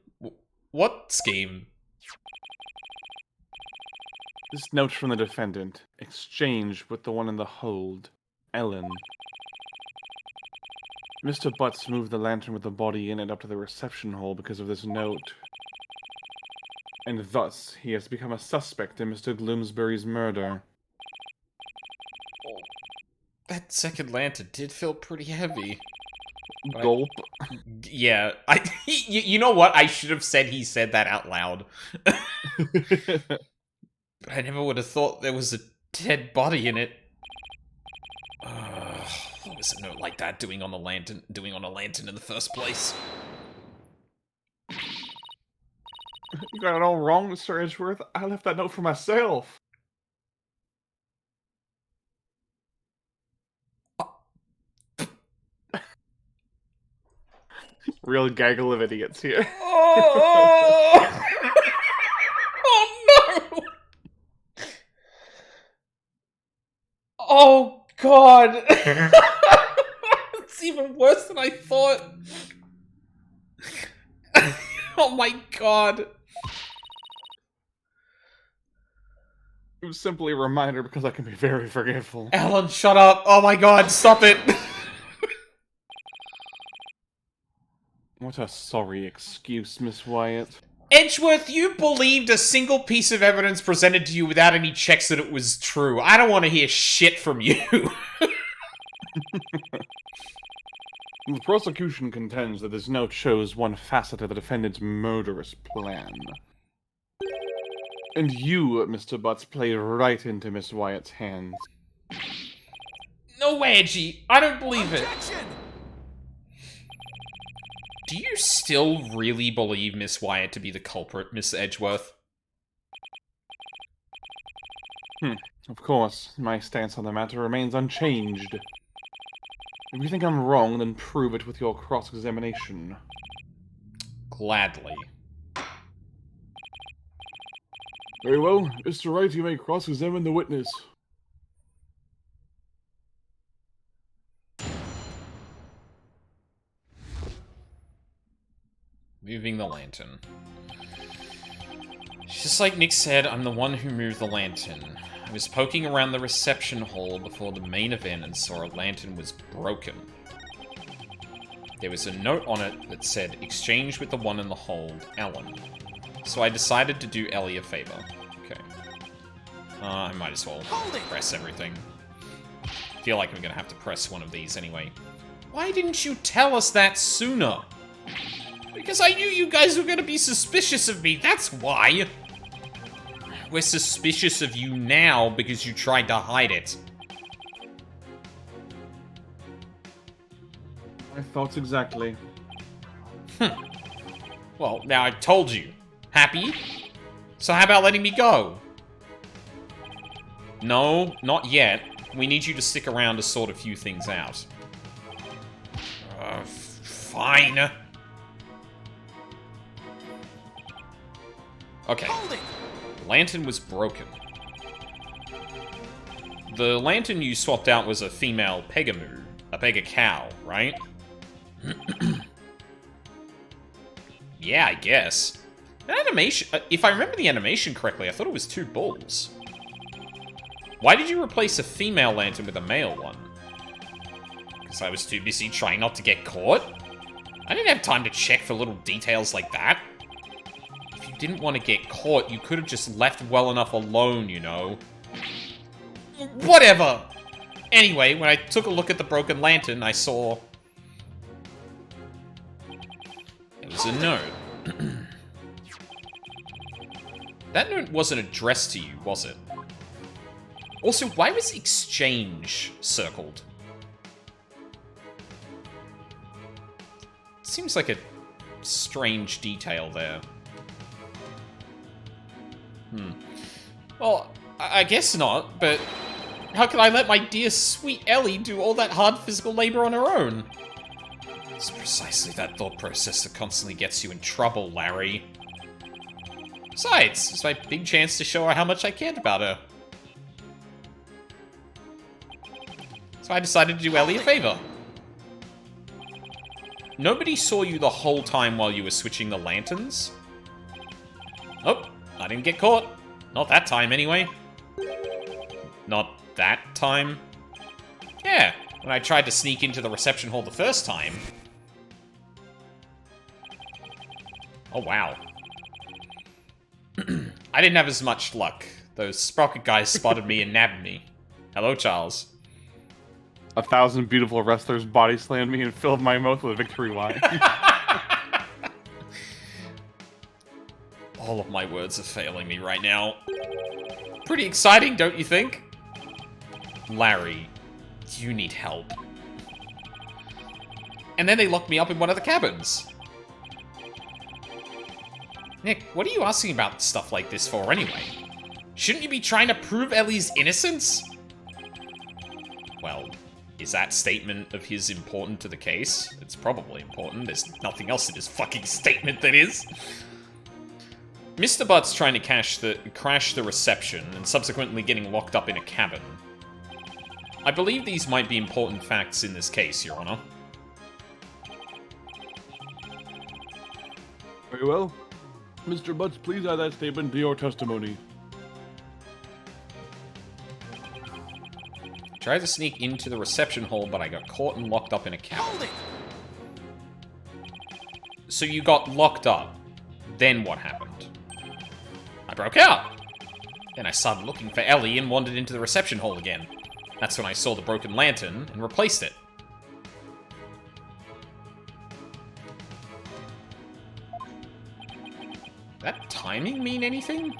What scheme? This note from the defendant. Exchange with the one in the hold, Ellen. Mr. Butts moved the lantern with the body in it up to the reception hall because of this note. And thus, he has become a suspect in Mr. Gloomsbury's murder. That second lantern did feel pretty heavy. Gulp. Yeah, you know what? I should have said he said that out loud. But I never would have thought there was a dead body in it. What was a note like that doing on a lantern in the first place? You got it all wrong, Mr. Edgeworth. I left that note for myself. Real gaggle of idiots here. Oh, oh no! Oh god! It's even worse than I thought. Oh my god. It was simply a reminder because I can be very forgetful. Alan, shut up. Oh my god, stop it. What a sorry excuse, Miss Wyatt. Edgeworth, you believed a single piece of evidence presented to you without any checks that it was true. I don't want to hear shit from you. The prosecution contends that this note shows one facet of the defendant's murderous plan. And you, Mr. Butts, played right into Miss Wyatt's hands. No way, Edgy. I don't believe it. Objection! Do you still really believe Miss Wyatt to be the culprit, Miss Edgeworth? Of course, my stance on the matter remains unchanged. If you think I'm wrong, then prove it with your cross-examination. Gladly. Very well, Mr. Wright, you may cross-examine the witness. Moving the lantern. Just like Nick said, I'm the one who moved the lantern. I was poking around the reception hall before the main event and saw a lantern was broken. There was a note on it that said, exchange with the one in the hold, Alan. So I decided to do Ellie a favor. Okay. I might as well Hold it. press everything. Feel like I'm gonna have to press one of these anyway. Why didn't you tell us that sooner? Because I knew you guys were gonna be suspicious of me, that's why! We're suspicious of you now because you tried to hide it. My thoughts exactly. Well, now I told you. Happy? So how about letting me go? No, not yet. We need you to stick around to sort a few things out. Fine. Okay. Hold it. The lantern was broken. The lantern you swapped out was a female Pegamoo. A Pega cow, right? Yeah, I guess. The animation... if I remember the animation correctly, I thought it was two bulls. Why did you replace a female lantern with a male one? Because I was too busy trying not to get caught? I didn't have time to check for little details like that. If you didn't want to get caught, you could have just left well enough alone, you know. Whatever! Anyway, when I took a look at the broken lantern, I saw... it was a note. That note wasn't addressed to you, was it? Also, why was exchange circled? Seems like a strange detail there. Well, I guess not, but how can I let my dear sweet Ellie do all that hard physical labor on her own? It's precisely that thought process that constantly gets you in trouble, Larry. Besides, it's my big chance to show her how much I cared about her. So I decided to do Ellie a favor. Nobody saw you the whole time while you were switching the lanterns. Nope, I didn't get caught. Not that time, anyway. Not that time. Yeah, when I tried to sneak into the reception hall the first time. Oh, wow. I didn't have as much luck. Those Sprocket guys spotted me and nabbed me. Hello, Charles. 1,000 beautiful wrestlers body slammed me and filled my mouth with a victory wine. All of my words are failing me right now. Pretty exciting, don't you think? Larry, you need help. And then they locked me up in one of the cabins. Nick, what are you asking about stuff like this for anyway? Shouldn't you be trying to prove Ellie's innocence? Well, is that statement of his important to the case? It's probably important. There's nothing else in this fucking statement that is. Mr. Butt's trying to crash the reception and subsequently getting locked up in a cabin. I believe these might be important facts in this case, Your Honor. Very well. Mr. Butts, please add that statement to your testimony. Tried to sneak into the reception hall, but I got caught and locked up in a cabin. Hold it. So you got locked up. Then what happened? I broke out. Then I started looking for Ellie and wandered into the reception hall again. That's when I saw the broken lantern and replaced it. That timing mean anything?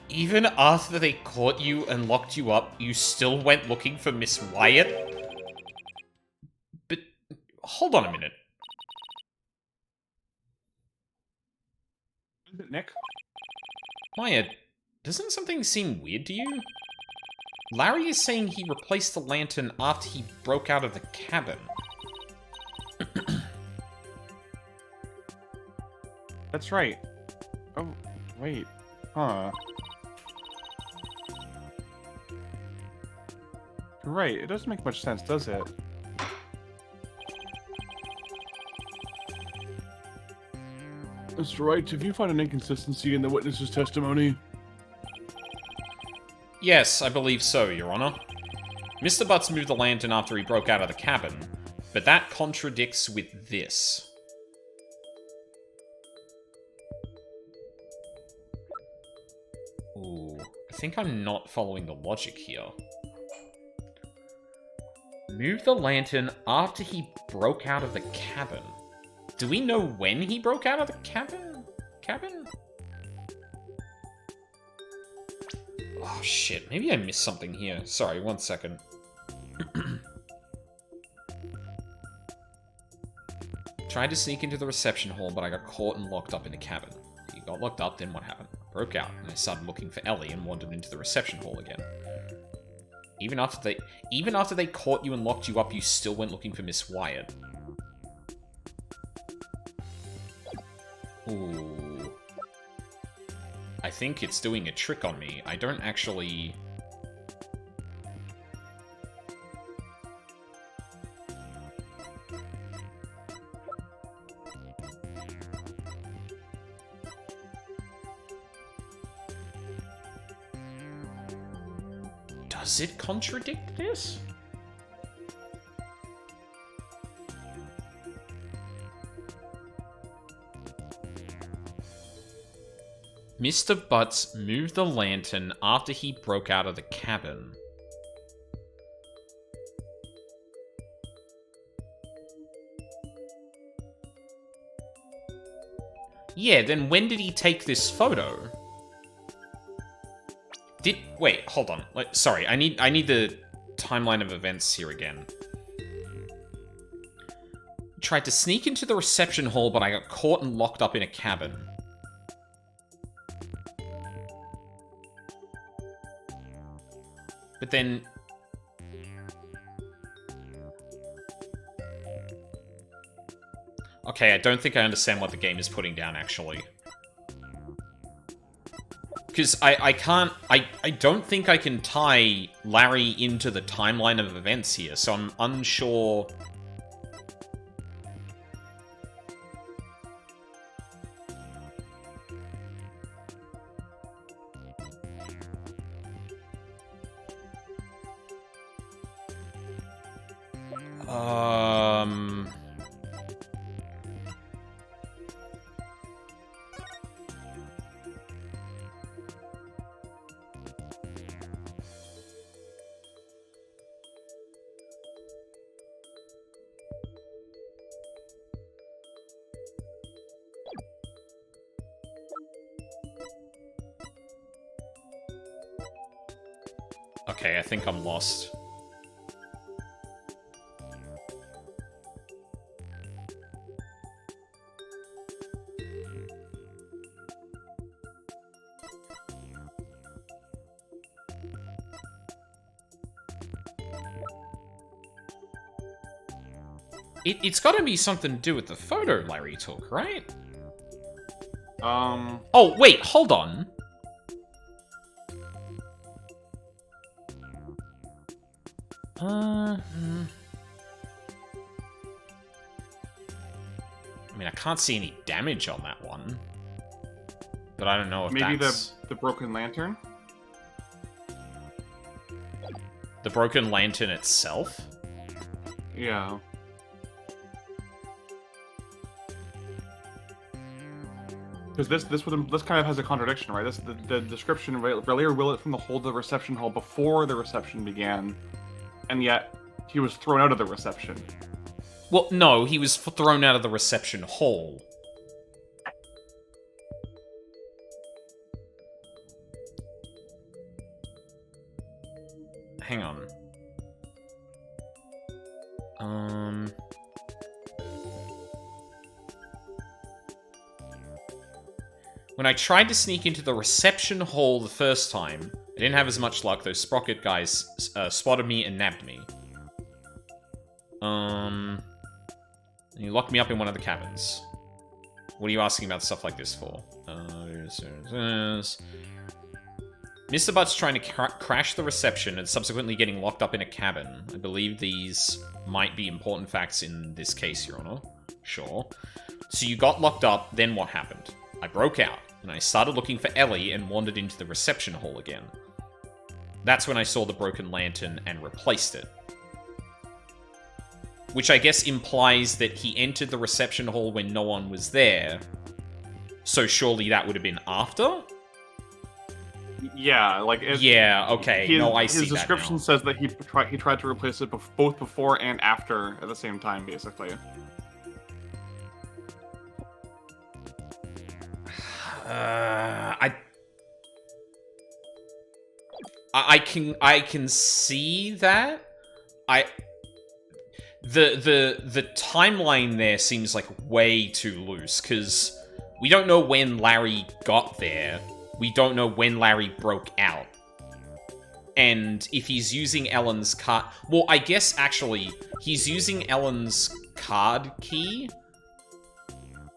Even after they caught you and locked you up, you still went looking for Miss Wyatt? But, hold on a minute. Is it Nick? Maya, doesn't something seem weird to you? Larry is saying he replaced the lantern after he broke out of the cabin. That's right. Oh, wait. Huh. You're right. It doesn't make much sense, does it? Mr. Wright, if you find an inconsistency in the witness's testimony... Yes, I believe so, Your Honor. Mr. Butts moved the lantern after he broke out of the cabin, but that contradicts with this. Ooh, I think I'm not following the logic here. Move the lantern after he broke out of the cabin. Do we know when he broke out of the cabin? Oh, shit. Maybe I missed something here. Sorry, 1 second. Tried to sneak into the reception hall, but I got caught and locked up in the cabin. You got locked up, then what happened? Broke out, and I started looking for Ellie and wandered into the reception hall again. Even after they caught you and locked you up, you still went looking for Miss Wyatt. Ooh. I think it's doing a trick on me. I don't actually... Does it contradict this? Mr. Butts moved the lantern after he broke out of the cabin. Yeah, then when did he take this photo? Wait, hold on. Sorry, I need the timeline of events here again. Tried to sneak into the reception hall, but I got caught and locked up in a cabin. But then... Okay, I don't think I understand what the game is putting down, actually. Because I don't think I can tie Larry into the timeline of events here, so I'm unsure. Okay, I think I'm lost. It's gotta be something to do with the photo Larry took, right? Oh, wait, hold on. I mean, I can't see any damage on that one. But I don't know if maybe that's... the broken lantern? The broken lantern itself? Yeah. Because this kind of has a contradiction, right? The description, Valier will it from the hold of the reception hall before the reception began, and yet he was thrown out of the reception. Well, no, he was thrown out of the reception hall. Hang on. When I tried to sneak into the reception hall the first time, I didn't have as much luck. Those Sprocket guys spotted me and nabbed me. And you locked me up in one of the cabins. What are you asking about stuff like this for? Mr. Butt's trying to crash the reception and subsequently getting locked up in a cabin. I believe these might be important facts in this case, Your Honor. Sure. So you got locked up, then what happened? I broke out, and I started looking for Ellie and wandered into the reception hall again. That's when I saw the broken lantern and replaced it. Which I guess implies that he entered the reception hall when no one was there. So surely that would have been after? Yeah, like Yeah, okay. No, I see his that description now. says that he tried to replace it both before and after at the same time, basically. I can see that. The timeline there seems like way too loose because we don't know when Larry got there. We don't know when Larry broke out. And if he's using Ellen's card... Well, I guess, actually, he's using Ellen's card key.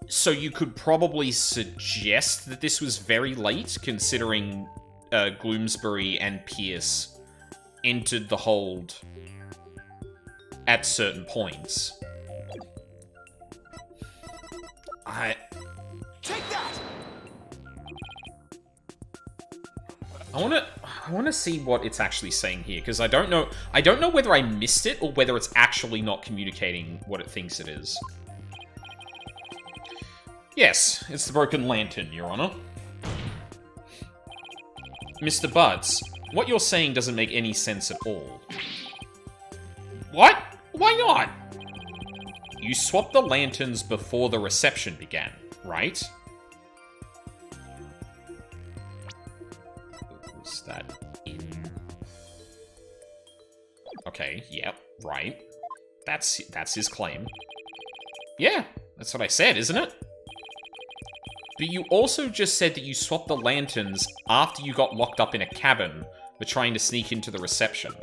So you could probably suggest that this was very late, considering Gloomsbury and Pierce entered the hold at certain points. Take that! I want to see what it's actually saying here, because I don't know whether I missed it or whether it's actually not communicating what it thinks it is. Yes, it's the Broken Lantern, Your Honor. Mr. Buds, what you're saying doesn't make any sense at all. What? Why not? You swapped the lanterns before the reception began, right? Was that in... Okay, yep, right. That's his claim. Yeah, that's what I said, isn't it? But you also just said that you swapped the lanterns after you got locked up in a cabin for trying to sneak into the reception.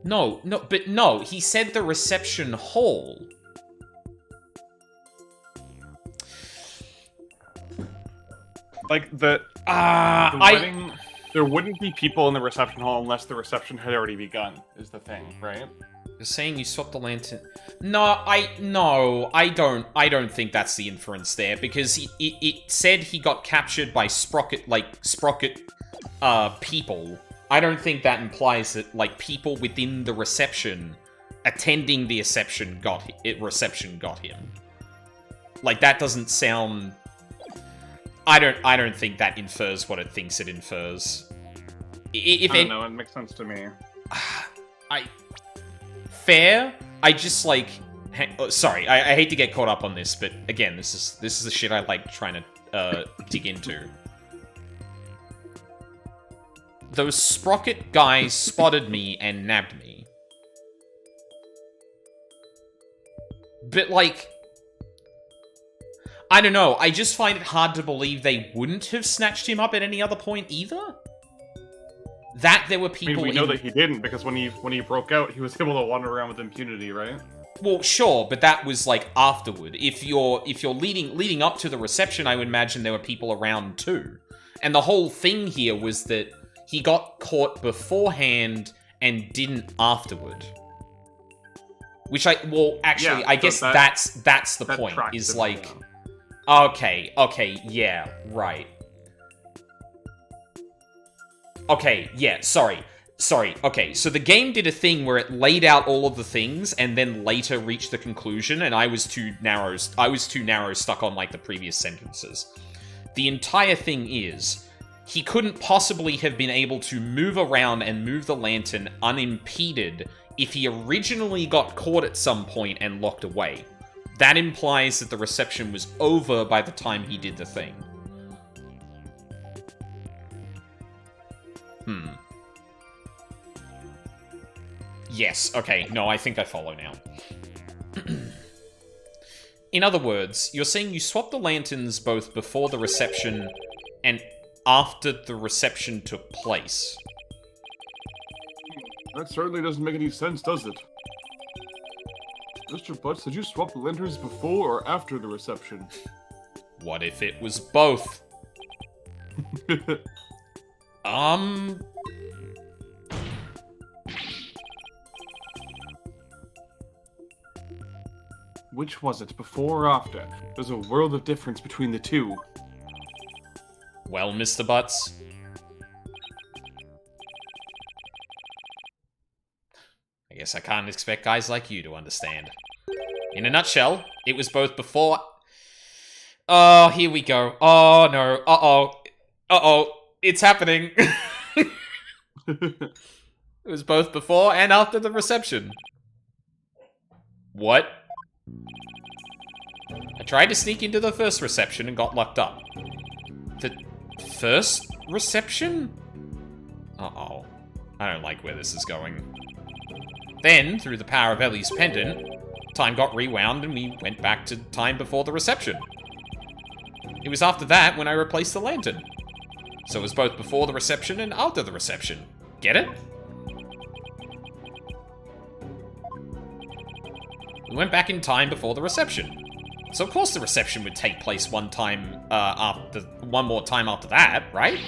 No, he said the reception hall. Like, the wedding... There wouldn't be people in the reception hall unless the reception had already begun, is the thing, right? You're saying you swapped the lantern... No, I don't think that's the inference there, because it said he got captured by Sprocket people. I don't think that implies that, like, people within the reception attending the reception got him. Like, that doesn't sound... I don't think that infers what it thinks it infers. I don't know, it makes sense to me. Fair. I just like... sorry, I hate to get caught up on this, but again, this is the shit I like trying to dig into. Those Sprocket guys spotted me and nabbed me. But like... I don't know, I just find it hard to believe they wouldn't have snatched him up at any other point either. That there were people... I mean, we know that he didn't, because when he broke out, he was able to wander around with impunity, right? Well, sure, but that was, like, afterward. If you're leading up to the reception, I would imagine there were people around, too. And the whole thing here was that he got caught beforehand and didn't afterward. Which actually, Yeah, I guess so that's the point, tracks is it, like... yeah. Okay, yeah, right. Okay, yeah, sorry, okay, so the game did a thing where it laid out all of the things and then later reached the conclusion, and I was too narrow stuck on, like, the previous sentences. The entire thing is, he couldn't possibly have been able to move around and move the lantern unimpeded if he originally got caught at some point and locked away. That implies that the reception was over by the time he did the thing. Yes, okay, no, I think I follow now. In other words, you're saying you swapped the lanterns both before the reception and after the reception took place. That certainly doesn't make any sense, does it? Mr. Butts, did you swap the lanterns before or after the reception? What if it was both? Which was it, before or after? There's a world of difference between the two. Well, Mr. Butts. I guess I can't expect guys like you to understand. In a nutshell, it was both before... Oh, here we go. Oh, no. Uh-oh. Uh-oh. It's happening. It was both before and after the reception. What? I tried to sneak into the first reception and got locked up. The first reception? Uh-oh. I don't like where this is going. Then, through the power of Ellie's pendant, time got rewound and we went back to time before the reception. It was after that when I replaced the lantern. So it was both before the reception and after the reception. Get it? We went back in time before the reception. So of course the reception would take place one more time after that, right?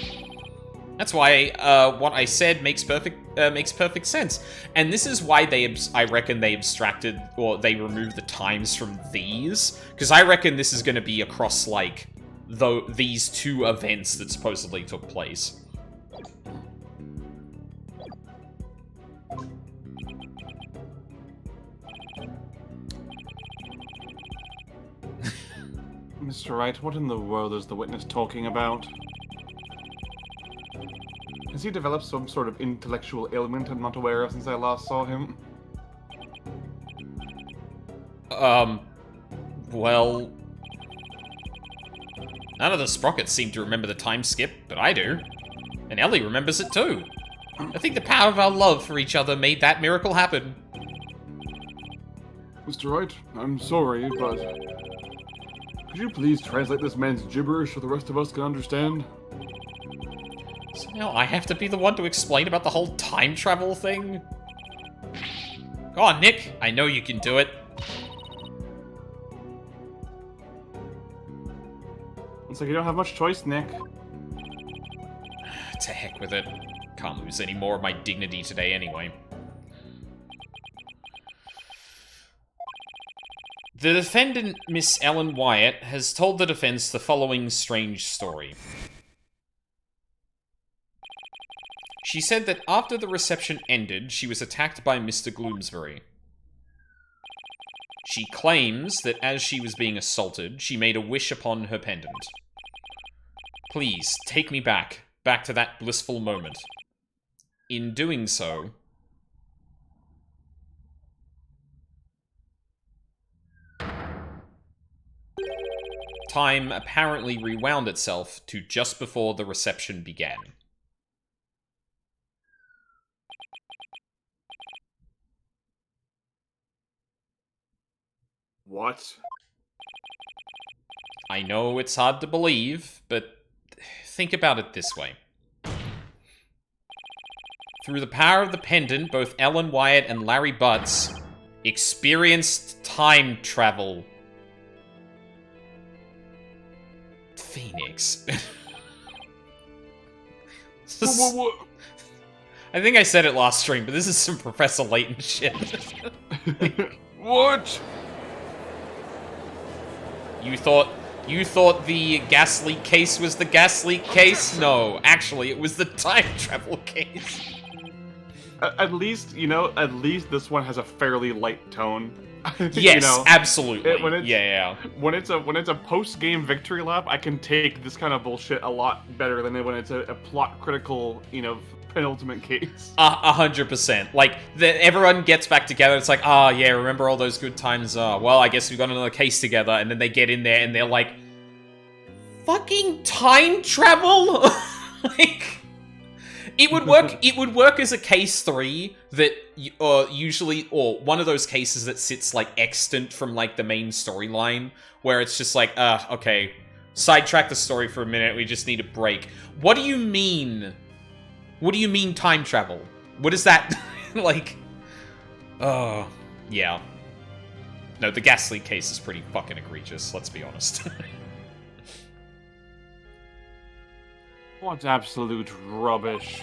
That's why what I said makes perfect sense. And this is why I reckon they abstracted, or they removed the times from these. Because I reckon this is going to be across, like, these two events that supposedly took place. Mr. Wright, what in the world is the witness talking about? Has he developed some sort of intellectual ailment I'm not aware of since I last saw him? Well... None of the Sprockets seem to remember the time skip, but I do. And Ellie remembers it too. I think the power of our love for each other made that miracle happen. Mr. Wright, I'm sorry, but... could you please translate this man's gibberish so the rest of us can understand? So now I have to be the one to explain about the whole time travel thing? Go on, Nick. I know you can do it. Looks like you don't have much choice, Nick. To heck with it. Can't lose any more of my dignity today anyway. The defendant, Miss Ellen Wyatt, has told the defense the following strange story. She said that after the reception ended, she was attacked by Mr. Gloomsbury. She claims that as she was being assaulted, she made a wish upon her pendant. Please, take me back to that blissful moment. In doing so... time apparently rewound itself to just before the reception began. What? I know it's hard to believe, but think about it this way. Through the power of the pendant, both Ellen Wyatt and Larry Butts experienced time travel. Phoenix. What? I think I said it last stream, but this is some Professor Layton shit. What? You thought the gas leak case was the gas leak case? No, actually, it was the time travel case. At least this one has a fairly light tone. Yes, absolutely. When it's a post-game victory lap, I can take this kind of bullshit a lot better than when it's a plot-critical, penultimate case. 100%. Like, everyone gets back together, it's like, yeah, remember all those good times? Well, I guess we've got another case together, and then they get in there and they're like, fucking time travel? Like... It would work as a case 3 that usually, or one of those cases that sits like extant from like the main storyline, where it's just like, okay, sidetrack the story for a minute. We just need a break. What do you mean? What do you mean time travel? What is that like? Oh, yeah. No, the gas leak case is pretty fucking egregious. Let's be honest. What absolute rubbish.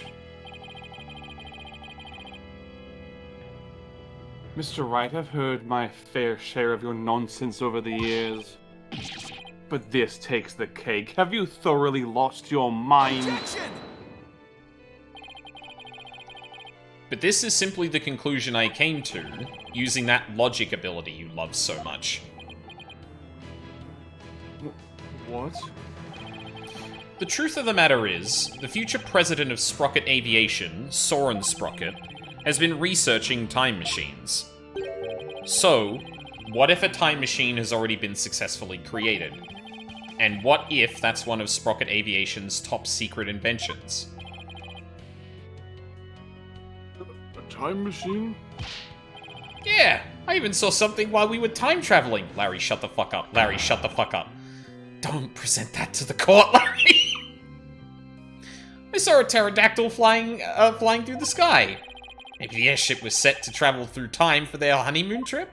Mr. Wright, I've heard my fair share of your nonsense over the years. But this takes the cake. Have you thoroughly lost your mind? Objection! But this is simply the conclusion I came to, using that logic ability you love so much. What? The truth of the matter is, the future president of Sprocket Aviation, Soren Sprocket, has been researching time machines. So, what if a time machine has already been successfully created? And what if that's one of Sprocket Aviation's top secret inventions? A time machine? Yeah, I even saw something while we were time traveling. Larry, shut the fuck up. Larry, shut the fuck up. Don't present that to the court, Larry. I saw a pterodactyl flying through the sky. Maybe the airship was set to travel through time for their honeymoon trip?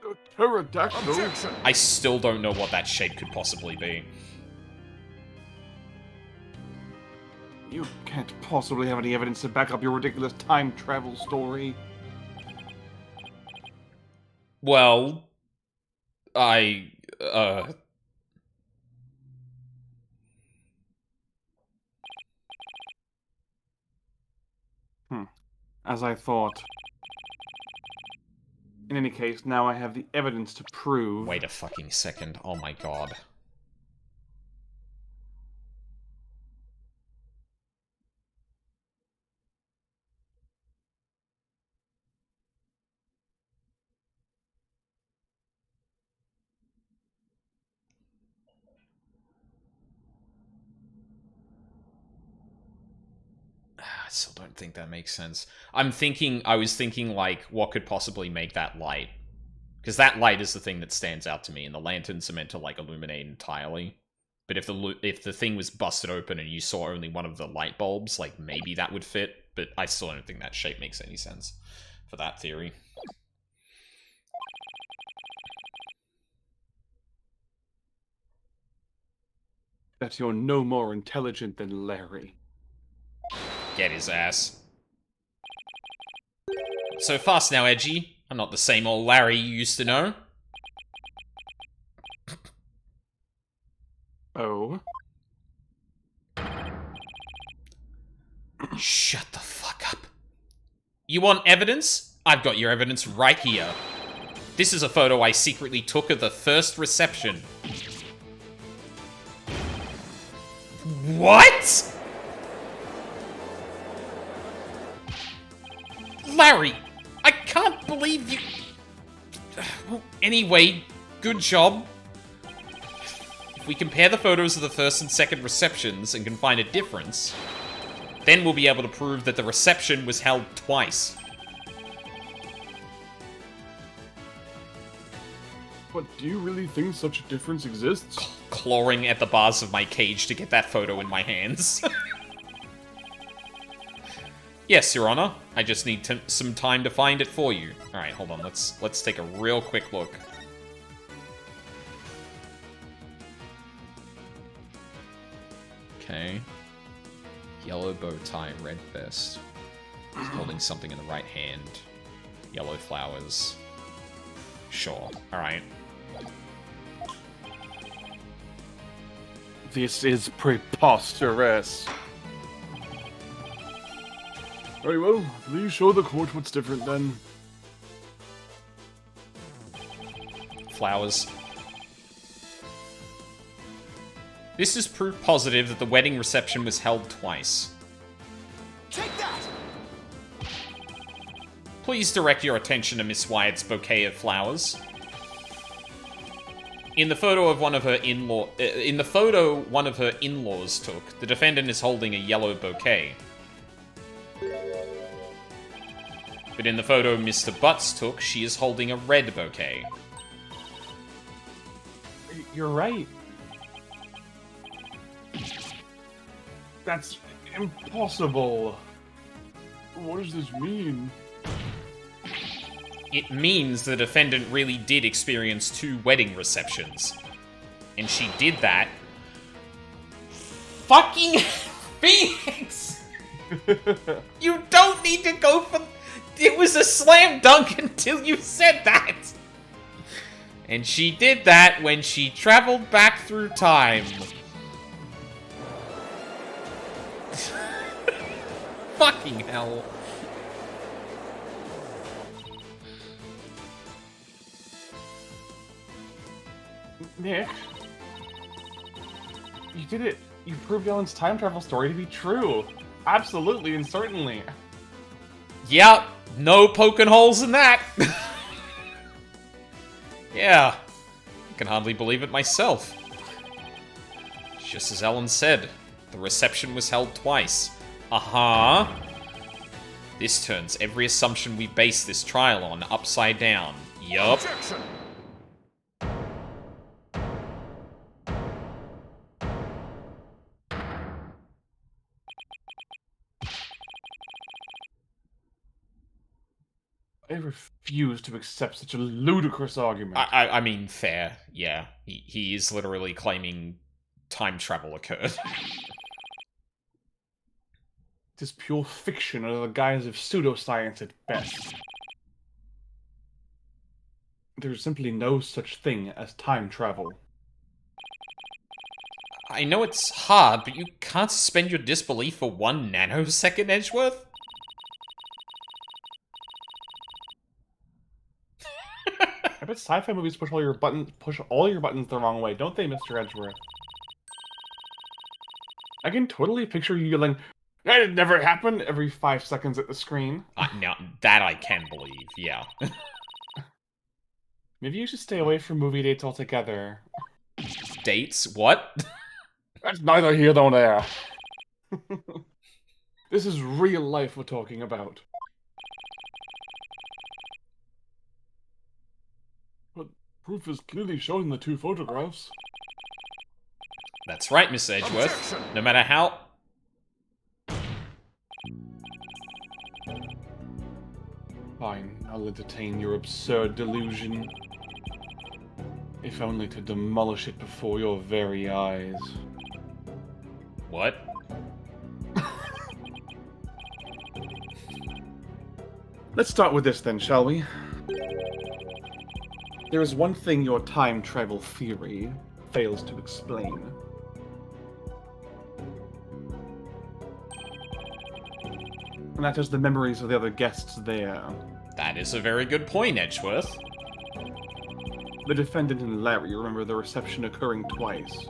A pterodactyl? Objection! I still don't know what that shape could possibly be. You can't possibly have any evidence to back up your ridiculous time travel story. Well, As I thought. In any case, now I have the evidence to prove... Wait a fucking second. Oh my god. I still don't think that makes sense. I was thinking, like, what could possibly make that light? Because that light is the thing that stands out to me, and the lanterns are meant to, like, illuminate entirely. But if the thing was busted open and you saw only one of the light bulbs, like, maybe that would fit, but I still don't think that shape makes any sense for that theory. That you're no more intelligent than Larry. Get his ass. So fast now, Edgy. I'm not the same old Larry you used to know. Oh? Shut the fuck up. You want evidence? I've got your evidence right here. This is a photo I secretly took of the first reception. What? Larry, I can't believe you... Well, anyway, good job. If we compare the photos of the first and second receptions and can find a difference, then we'll be able to prove that the reception was held twice. But do you really think such a difference exists? Clawing at the bars of my cage to get that photo in my hands. Yes, Your Honor. I just need some time to find it for you. Alright, hold on. Let's take a real quick look. Okay. Yellow bow tie, red vest. He's holding something in the right hand. Yellow flowers. Sure. Alright. This is preposterous. Very well, please show the court what's different then. Flowers. This is proof positive that the wedding reception was held twice. Take that! Please direct your attention to Miss Wyatt's bouquet of flowers. In the photo one of her in-laws took, the defendant is holding a yellow bouquet. But in the photo Mr. Butts took, she is holding a red bouquet. You're right. That's impossible. What does this mean? It means the defendant really did experience 2 wedding receptions. And she did that... Fucking Phoenix! You don't need to go for... It was a slam dunk until you said that! And she did that when she traveled back through time. Fucking hell. Nick, you did it. You proved Ellen's time travel story to be true. Absolutely and certainly. Yeah, no poking holes in that. Yeah, I can hardly believe it myself. Just as Ellen said, the reception was held twice. Uh-huh. This turns every assumption we base this trial on upside down. Yup. Objection! I refuse to accept such a ludicrous argument. I mean, fair. Yeah, he is literally claiming time travel occurred. It is pure fiction under the guise of pseudoscience at best. There is simply no such thing as time travel. I know it's hard, but you can't suspend your disbelief for 1 nanosecond, Edgeworth? I bet sci-fi movies push all your buttons the wrong way, don't they, Mr. Edgeworth? I can totally picture you yelling, "That never happened!" every 5 seconds at the screen. Now, that I can believe, yeah. Maybe you should stay away from movie dates altogether. Dates? What? That's neither here nor there. This is real life we're talking about. But proof is clearly shown in the 2 photographs. That's right, Miss Edgeworth. Objection! No matter how... Fine, I'll entertain your absurd delusion. If only to demolish it before your very eyes. What? Let's start with this then, shall we? There is one thing your time travel theory fails to explain. And that is the memories of the other guests there. That is a very good point, Edgeworth. The defendant and Larry remember the reception occurring twice.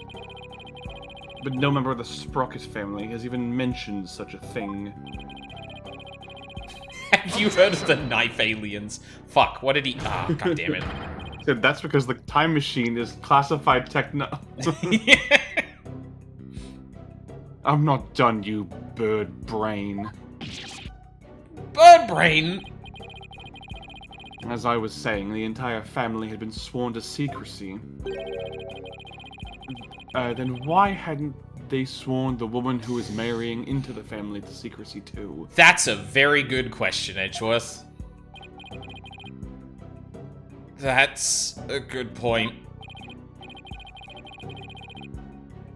But no member of the Sprocket family has even mentioned such a thing. Have you heard of the knife aliens? Fuck, what did he... Ah, goddammit. So that's because the time machine is classified techno... I'm not done, you bird brain. Bird brain? As I was saying, the entire family had been sworn to secrecy. Then why hadn't they sworn the woman who was marrying into the family to secrecy too? That's a very good question, Edgeworth. That's a good point.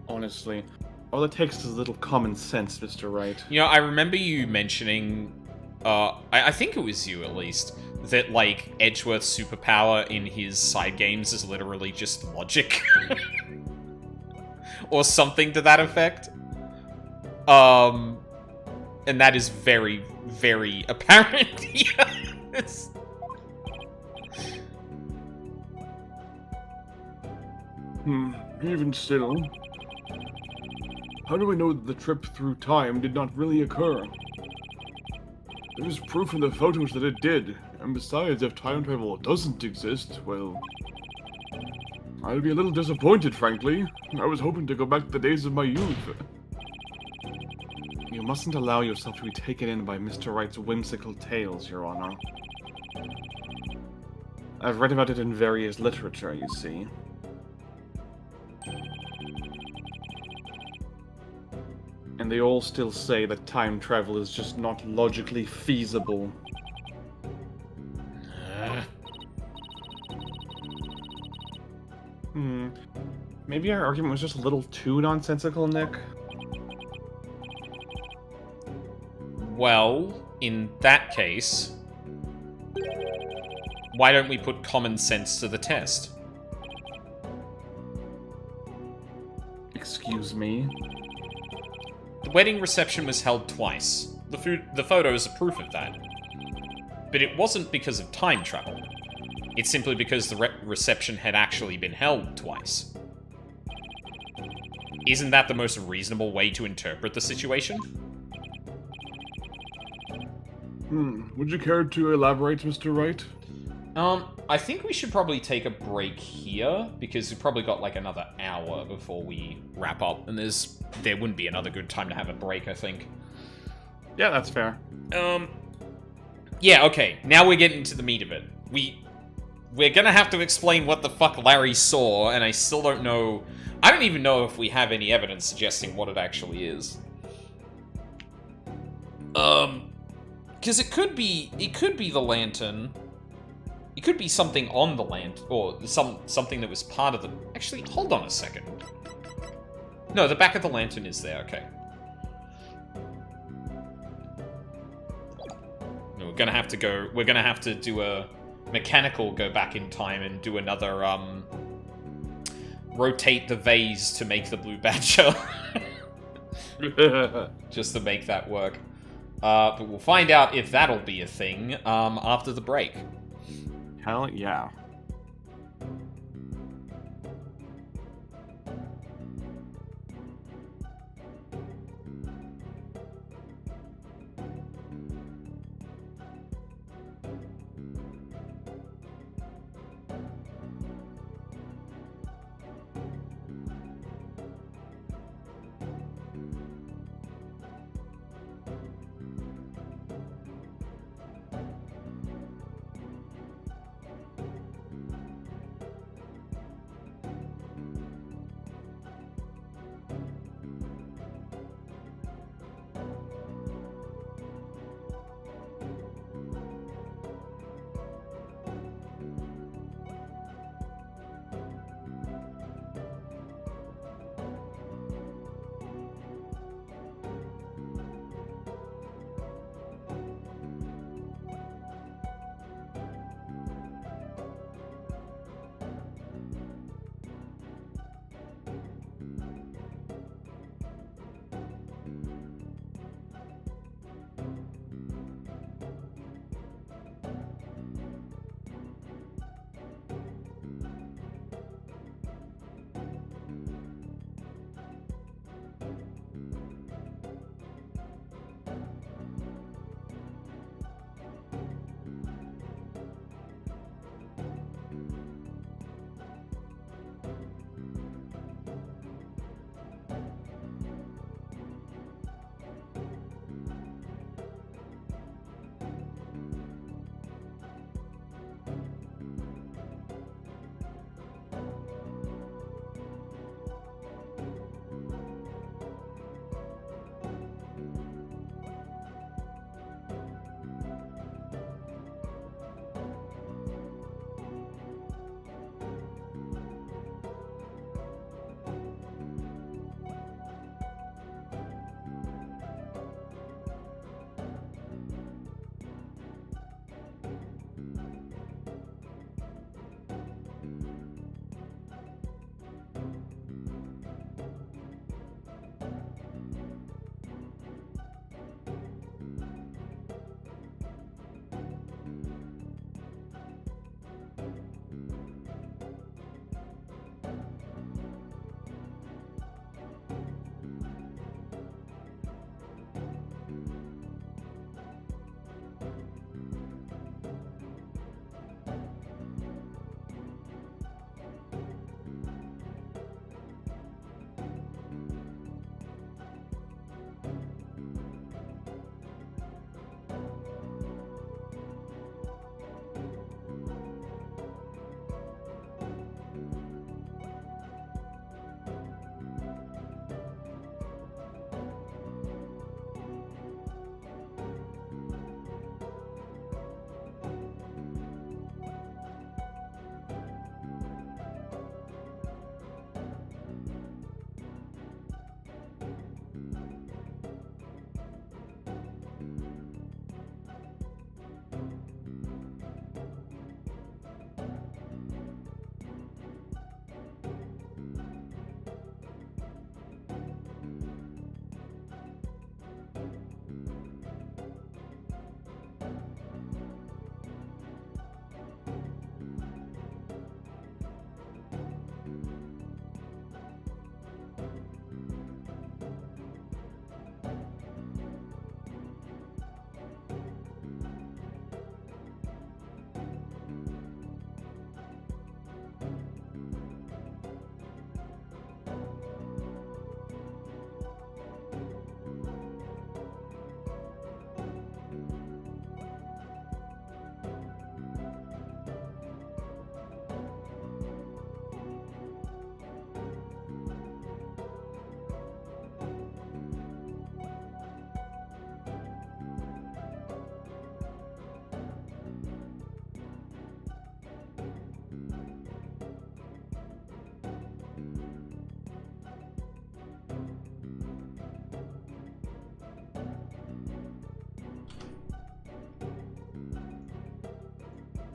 Honestly, all it takes is a little common sense, Mr. Wright. You know, I remember you mentioning, I think it was you at least, that, like, Edgeworth's superpower in his side games is literally just logic. Or something to that effect. And that is very, very apparent. Yes. Even still, how do we know that the trip through time did not really occur? There is proof in the photos that it did, and besides, if time travel doesn't exist, well... I'll be a little disappointed, frankly. I was hoping to go back to the days of my youth. You mustn't allow yourself to be taken in by Mr. Wright's whimsical tales, Your Honor. I've read about it in various literature, you see. And they all still say that time travel is just not logically feasible. Maybe our argument was just a little too nonsensical, Nick? Well, in that case, why don't we put common sense to the test? Excuse me? The wedding reception was held twice. The photos are proof of that. But it wasn't because of time travel. It's simply because the reception had actually been held twice. Isn't that the most reasonable way to interpret the situation? Would you care to elaborate, Mr. Wright? I think we should probably take a break here, because we've probably got like another hour before we wrap up, and there wouldn't be another good time to have a break, I think. Yeah, that's fair. Yeah, okay, now we're getting to the meat of it. We're gonna have to explain what the fuck Larry saw, and I still don't know... I don't even know if we have any evidence suggesting what it actually is. Because it could be the lantern. It could be something on the lantern, or something that was part of the... Actually, hold on a second. No, the back of the lantern is there, okay. No, we're gonna have to do a mechanical go back in time and do another, rotate the vase to make the blue badger. Just to make that work. But we'll find out if that'll be a thing, after the break. Hell yeah.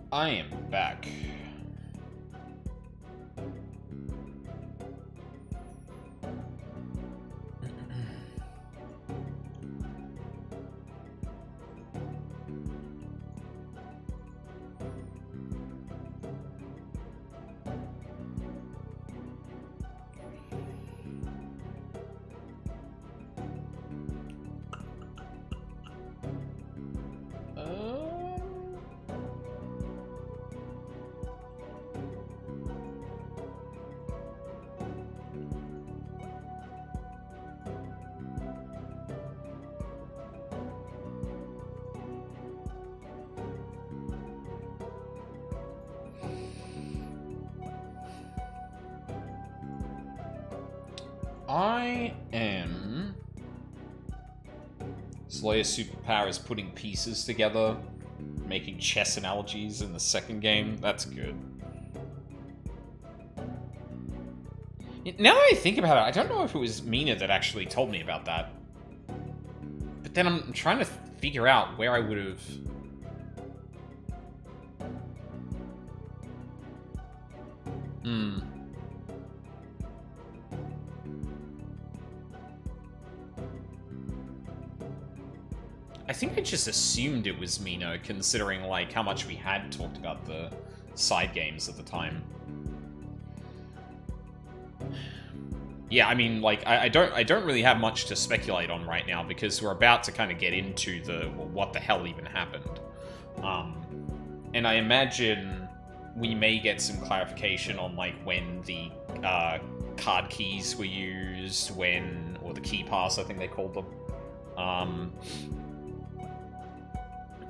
I am back. I am... Slayer's superpower is putting pieces together, making chess analogies in the second game. That's good. Now that I think about it, I don't know if it was Mina that actually told me about that. But then I'm trying to figure out where I would have... I think I just assumed it was Mina, considering, like, how much we had talked about the side games at the time. Yeah, I mean, like, I don't really have much to speculate on right now, because we're about to kind of get into the, well, what the hell even happened. And I imagine we may get some clarification on, like, when the card keys were used, when, or the key pass, I think they called them.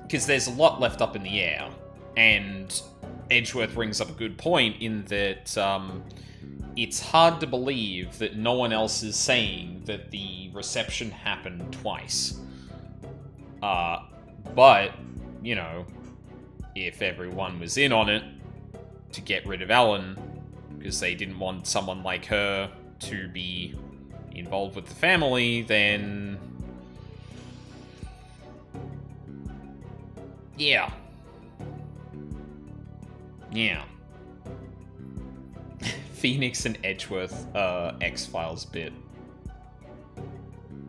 Because there's a lot left up in the air, and Edgeworth brings up a good point in that it's hard to believe that no one else is saying that the reception happened twice. But, you know, if everyone was in on it to get rid of Ellen, because they didn't want someone like her to be involved with the family, then... Yeah. Yeah. Phoenix and Edgeworth, X-Files bit.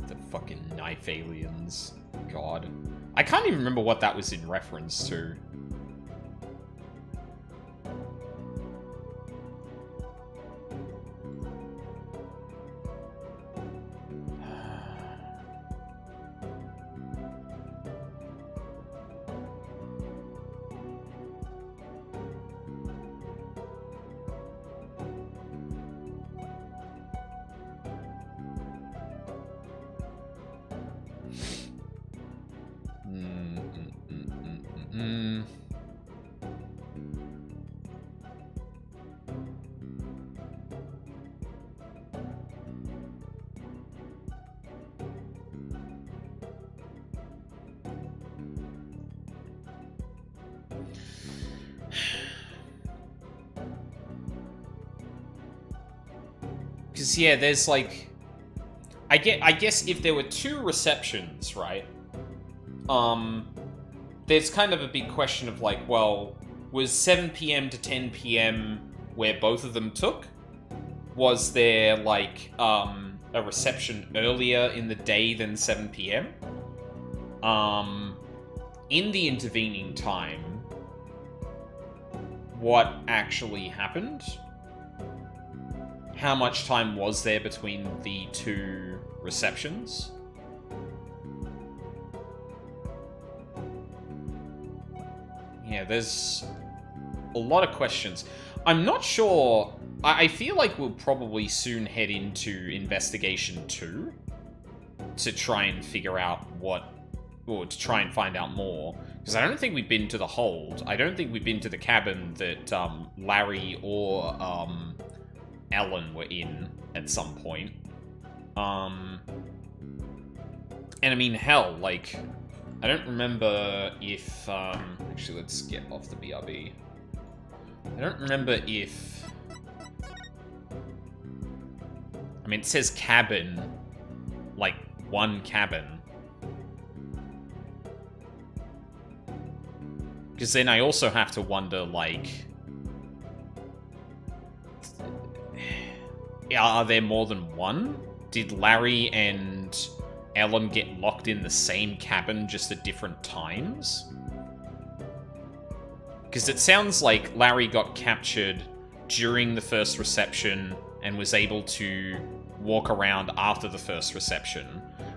The fucking knife aliens. God. I can't even remember what that was in reference to. Because, yeah, there's, like... I guess if there were two receptions, right? There's kind of a big question of, like, well, was 7 PM to 10 PM where both of them took? Was there, like, a reception earlier in the day than 7 PM? In the intervening time, what actually happened? How much time was there between the two receptions? Yeah, there's a lot of questions. I'm not sure... I feel like we'll probably soon head into Investigation 2 to try and figure out what... or to try and find out more. Because I don't think we've been to the hold. I don't think we've been to the cabin that Larry or Ellen were in at some point. And I mean, hell, like, I don't remember if, actually, let's get off the BRB. I don't remember if, I mean, it says cabin, like, one cabin. Because then I also have to wonder, like... Are there more than one? Did Larry and Ellen get locked in the same cabin just at different times? Because it sounds like Larry got captured during the first reception and was able to walk around after the first reception,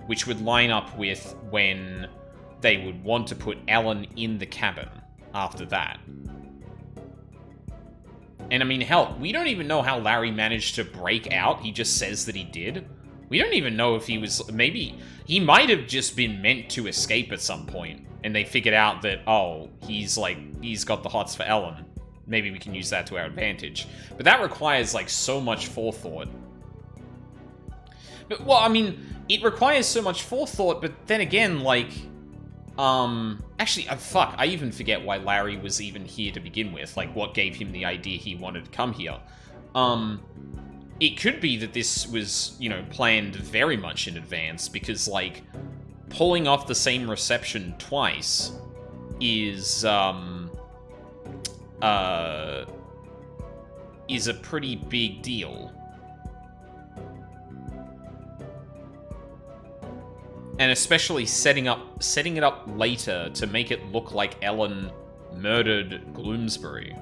which would line up with when they would want to put Ellen in the cabin after that. And I mean, hell, we don't even know how Larry managed to break out. He just says that he did. We don't even know if he was... Maybe he might have just been meant to escape at some point, and they figured out that, oh, he's got the hots for Ellen. Maybe we can use that to our advantage. But that requires, like, so much forethought. But, well, I mean, it requires so much forethought, but then again, like... Actually, fuck, I even forget why Larry was even here to begin with. Like, what gave him the idea he wanted to come here. It could be that this was, you know, planned very much in advance, because, like, pulling off the same reception twice is a pretty big deal. And especially setting it up later to make it look like Ellen murdered Gloomsbury.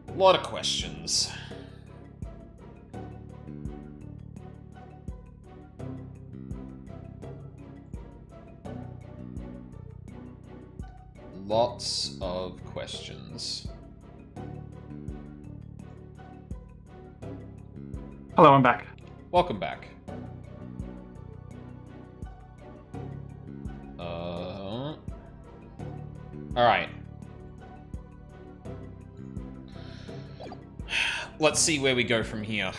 A lot of questions. Lots of questions. Hello, I'm back. Welcome back. Alright. Let's see where we go from here.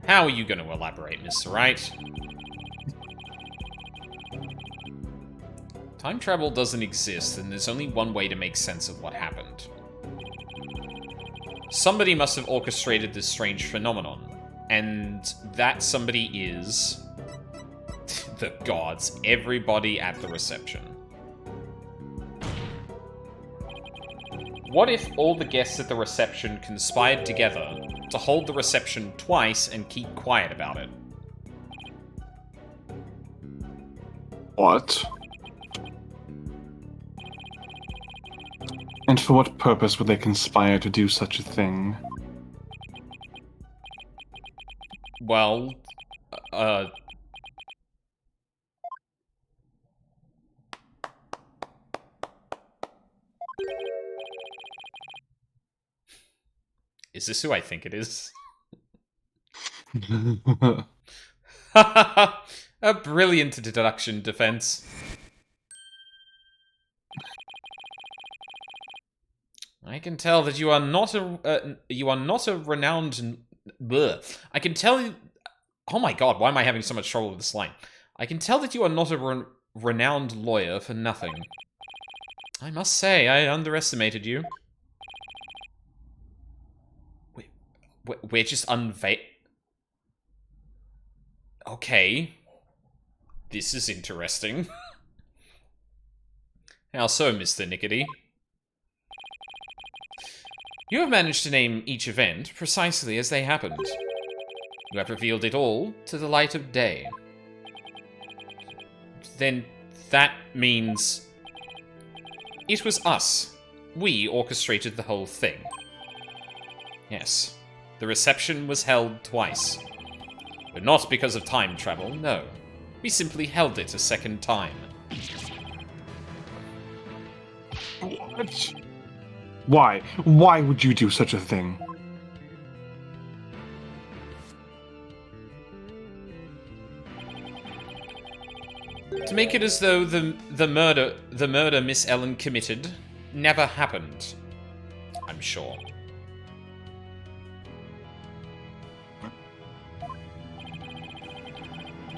How are you going to elaborate, Mr. Wright? Time travel doesn't exist, and there's only one way to make sense of what happened. Somebody must have orchestrated this strange phenomenon, and that somebody is... the gods. Everybody at the reception. What if all the guests at the reception conspired together to hold the reception twice and keep quiet about it? What? And for what purpose would they conspire to do such a thing? Well, Is this who I think it is? A brilliant deduction defense. I can tell that you are not a renowned. Bleh. I can tell you. Oh my god! Why am I having so much trouble with this line? I can tell that you are not a renowned lawyer for nothing. I must say, I underestimated you. We're just Okay. This is interesting. How so, Mr. Nickety? You have managed to name each event precisely as they happened. You have revealed it all to the light of day. Then that means... It was us. We orchestrated the whole thing. Yes. The reception was held twice. But not because of time travel, no. We simply held it a second time. What? Why? Why would you do such a thing? To make it as though the murder Miss Ellen committed never happened. I'm sure.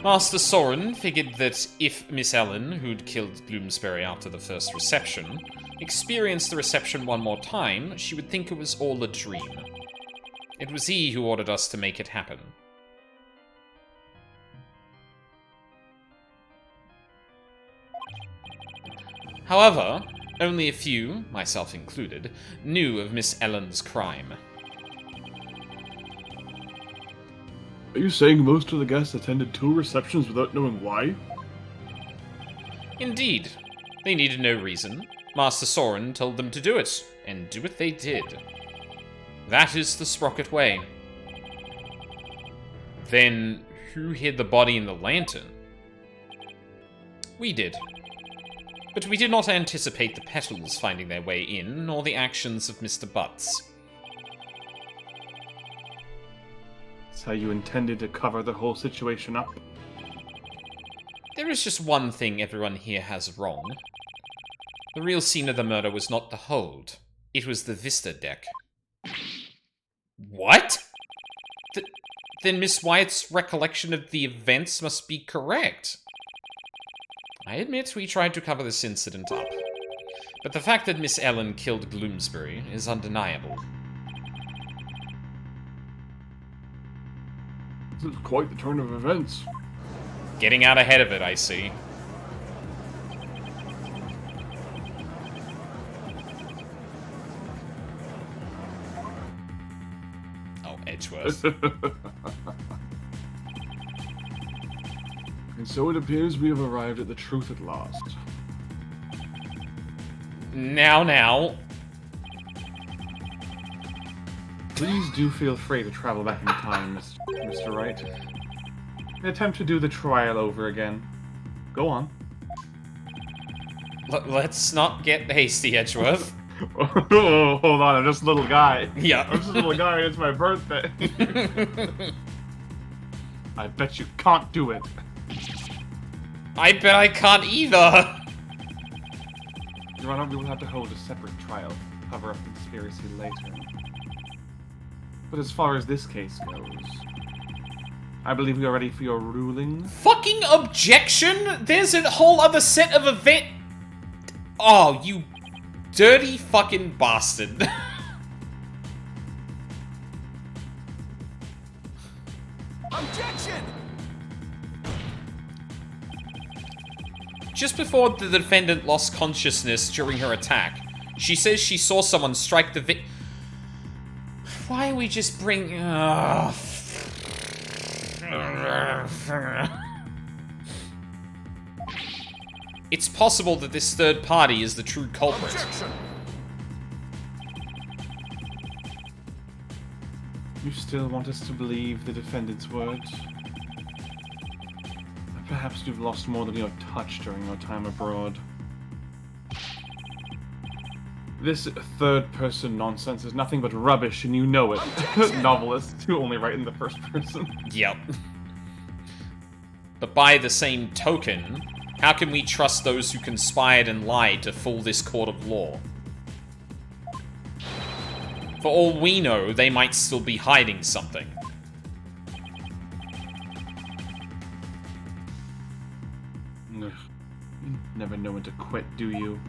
Master Soren figured that if Miss Ellen, who'd killed Gloomsbury after the first reception, experienced the reception one more time, she would think it was all a dream. It was he who ordered us to make it happen. However, only a few, myself included, knew of Miss Ellen's crime. Are you saying most of the guests attended 2 receptions without knowing why? Indeed. They needed no reason. Master Soren told them to do it, and do it they did. That is the Sprocket way. Then, who hid the body in the lantern? We did. But we did not anticipate the petals finding their way in, nor the actions of Mr. Butts. That's how you intended to cover the whole situation up? There is just one thing everyone here has wrong. The real scene of the murder was not the hold. It was the Vista deck. What? Then Miss Wyatt's recollection of the events must be correct. I admit we tried to cover this incident up. But the fact that Miss Ellen killed Gloomsbury is undeniable. This is quite the turn of events. Getting out ahead of it, I see. Oh, Edgeworth. And so it appears we have arrived at the truth at last. Now. Please do feel free to travel back in time, Mr. Wright. And attempt to do the trial over again. Go on. Let's not get hasty, Edgeworth. Oh, hold on, I'm just a little guy. Yeah. I'm just a little guy, and it's my birthday. I bet you can't do it. I bet I can't either! Your Honor, we will have to hold a separate trial to cover up the conspiracy later. But as far as this case goes, I believe we are ready for your ruling. Fucking objection? There's a whole other set of event. Oh, you dirty fucking bastard. Objection! Just before the defendant lost consciousness during her attack, she says she saw someone strike the Why are we just bring... It's possible that this third party is the true culprit. Objection! You still want us to believe the defendant's words? Perhaps you've lost more than your touch during your time abroad. This third-person nonsense is nothing but rubbish, and you know it. Novelists who only write in the first person. Yep. But by the same token, how can we trust those who conspired and lied to fool this court of law? For all we know, they might still be hiding something. Ugh. You never know when to quit, do you?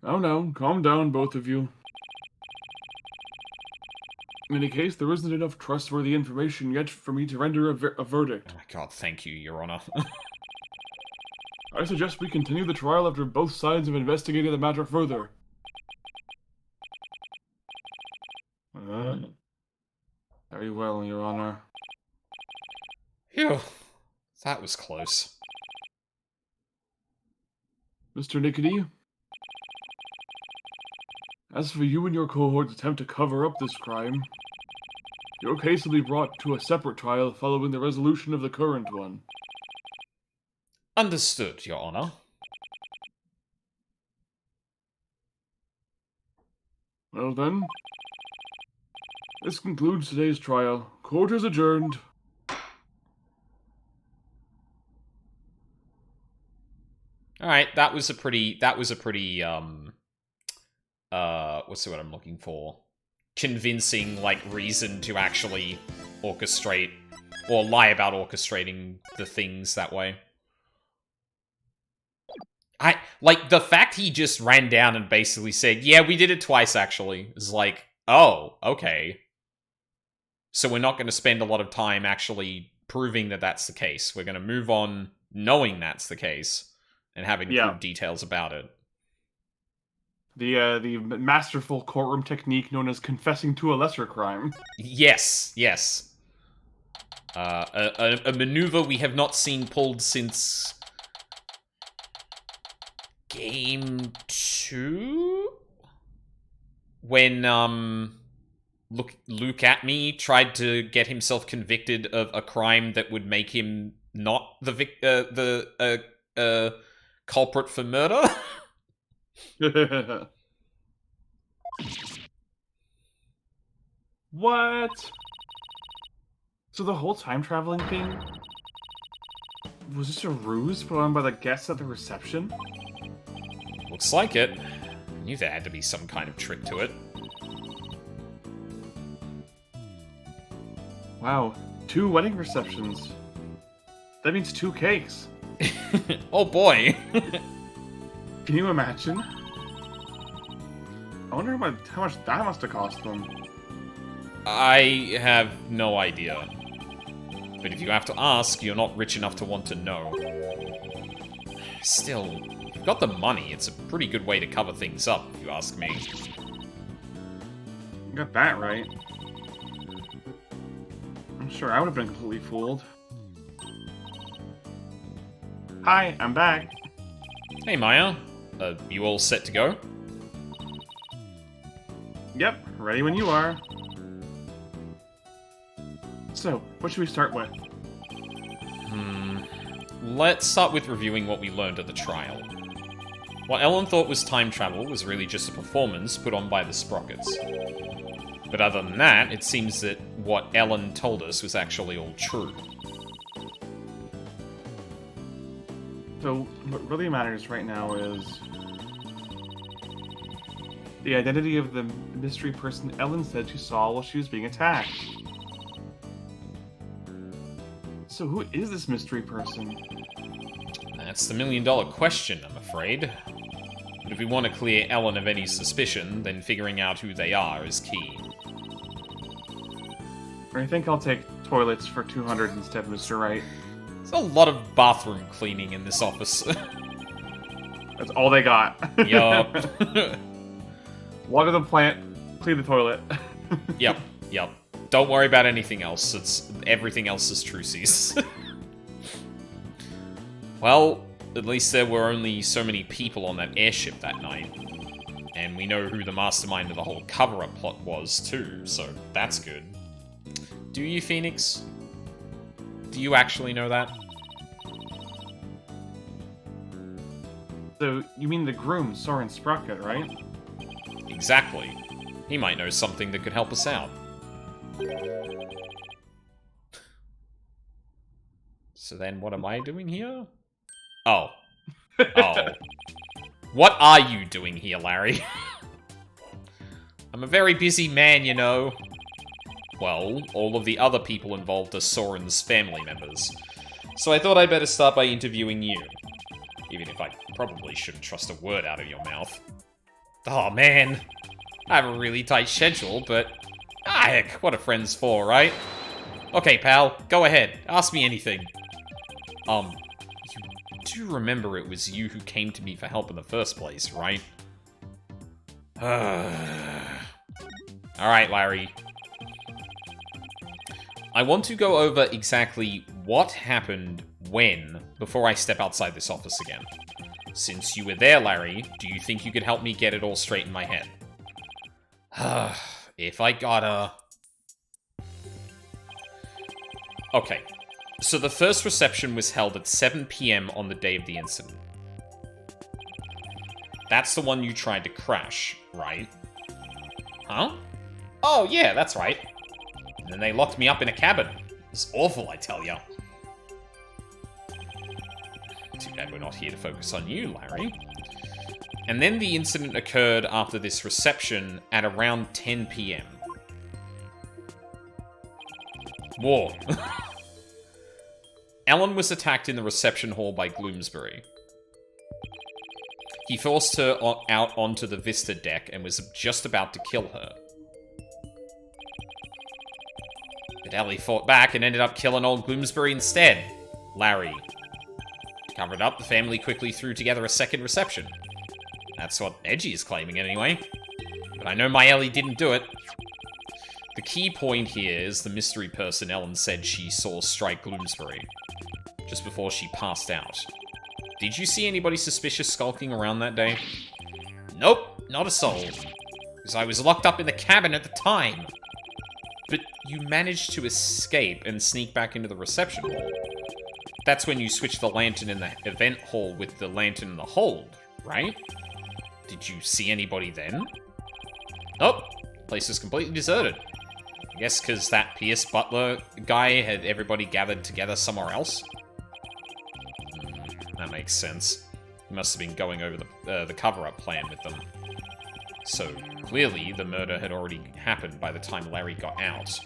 Oh no, calm down, both of you. In any case, there isn't enough trustworthy information yet for me to render a verdict. Oh my god, thank you, Your Honor. I suggest we continue the trial after both sides have investigated the matter further. Very well, Your Honor. Phew. That was close. Mr. Nickety? As for you and your cohort's attempt to cover up this crime, your case will be brought to a separate trial following the resolution of the current one. Understood, Your Honor. Well then, this concludes today's trial. Court is adjourned. Alright, that was a pretty, what's the word I'm looking for? Convincing, like, reason to actually orchestrate, or lie about orchestrating the things that way. Like, the fact he just ran down and basically said, yeah, we did it twice, actually, is like, oh, okay. So we're not going to spend a lot of time actually proving that that's the case. We're going to move on knowing that's the case and having Yeah. crude details about it. The masterful courtroom technique known as confessing to a lesser crime. Yes, yes. A maneuver we have not seen pulled since Game 2? When, Luke at me tried to get himself convicted of a crime that would make him not the culprit for murder. What? So the whole time traveling thing was just a ruse put on by the guests at the reception? Looks like it. I knew there had to be some kind of trick to it. Wow, 2 wedding receptions. That means 2 cakes. Oh boy. Can you imagine? I wonder how much that must have cost them. I have no idea. But if you have to ask, you're not rich enough to want to know. Still, if you've got the money, it's a pretty good way to cover things up, if you ask me. You got that right. I'm sure I would have been completely fooled. Hi, I'm back. Hey, Maya. You all set to go? Yep, ready when you are. So, what should we start with? Let's start with reviewing what we learned at the trial. What Ellen thought was time travel was really just a performance put on by the Sprockets. But other than that, it seems that what Ellen told us was actually all true. So, what really matters right now is the identity of the mystery person Ellen said she saw while she was being attacked. So who is this mystery person? That's the million-dollar question, I'm afraid. But if we want to clear Ellen of any suspicion, then figuring out who they are is key. I think I'll take toilets for 200 instead, Mr. Wright. There's a lot of bathroom cleaning in this office. That's all they got. Yup. Water the plant, clean the toilet. Yep. Don't worry about anything else. Everything else is truces. Well, at least there were only so many people on that airship that night. And we know who the mastermind of the whole cover-up plot was, too, so that's good. Do you, Phoenix? Do you actually know that? So, you mean the groom, Soren Sprocket, right? Exactly. He might know something that could help us out. So then what am I doing here? Oh. What are you doing here, Larry? I'm a very busy man, you know. Well, all of the other people involved are Soren's family members. So I thought I'd better start by interviewing you. Even if I probably shouldn't trust a word out of your mouth. Oh man. I have a really tight schedule, but... heck, what are friends for, right? Okay, pal, go ahead. Ask me anything. You do remember it was you who came to me for help in the first place, right? Alright, Larry. I want to go over exactly what happened when before I step outside this office again. Since you were there, Larry, do you think you could help me get it all straight in my head? If I gotta... Okay, so the first reception was held at 7 PM on the day of the incident. That's the one you tried to crash, right? Huh? Oh, yeah, that's right. And then they locked me up in a cabin. It's awful, I tell ya. Too bad we're not here to focus on you, Larry. And then the incident occurred after this reception at around 10 PM. Whoa. Ellen was attacked in the reception hall by Gloomsbury. He forced her out onto the Vista deck and was just about to kill her. But Ellie fought back and ended up killing old Gloomsbury instead. Larry. cover it up, the family quickly threw together a second reception. That's what Edgy is claiming anyway. But I know my Ellie didn't do it. The key point here is the mystery person Ellen said she saw strike Bloomsbury just before she passed out. Did you see anybody suspicious skulking around that day? Nope, not a soul. Because I was locked up in the cabin at the time. But you managed to escape and sneak back into the reception hall. That's when you switched the lantern in the event hall with the lantern in the hold, right? Did you see anybody then? Nope, place is completely deserted. I guess because that Pierce Butler guy had everybody gathered together somewhere else? That makes sense. He must have been going over the cover-up plan with them. So, clearly, the murder had already happened by the time Larry got out.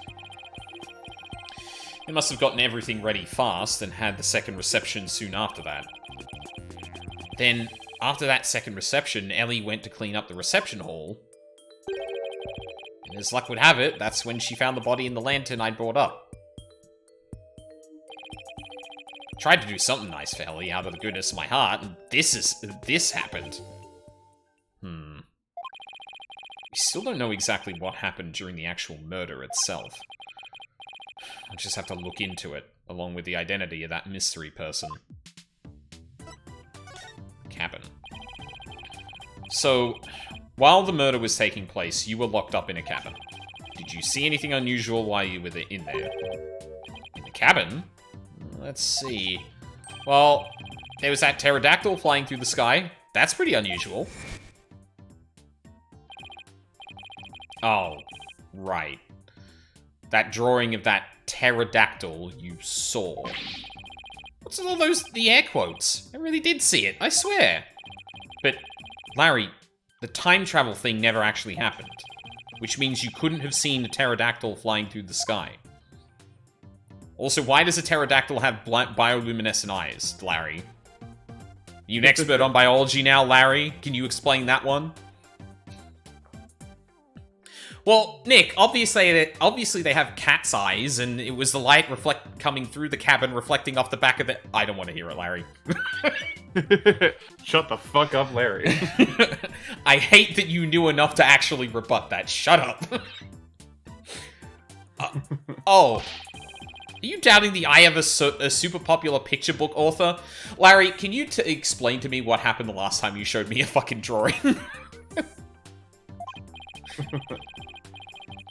They must have gotten everything ready fast and had the second reception soon after that. Then, after that second reception, Ellie went to clean up the reception hall. And as luck would have it, that's when she found the body in the lantern I brought up. Tried to do something nice for Ellie out of the goodness of my heart, and this happened. We still don't know exactly what happened during the actual murder itself. I'll just have to look into it, along with the identity of that mystery person. Cabin. So, while the murder was taking place, you were locked up in a cabin. Did you see anything unusual while you were in there? In the cabin? Let's see. Well, there was that pterodactyl flying through the sky. That's pretty unusual. Oh, right. That drawing of that pterodactyl you saw. What's all the air quotes? I really did see it, I swear. But, Larry, the time travel thing never actually happened. Which means you couldn't have seen a pterodactyl flying through the sky. Also, why does a pterodactyl have bioluminescent eyes, Larry? You an expert on biology now, Larry? Can you explain that one? Well, Nick, obviously they have cat's eyes, and it was the light coming through the cabin, reflecting off the back of the... I don't want to hear it, Larry. Shut the fuck up, Larry. I hate that you knew enough to actually rebut that. Shut up. Oh. Are you doubting the eye of a super popular picture book author? Larry, can you explain to me what happened the last time you showed me a fucking drawing?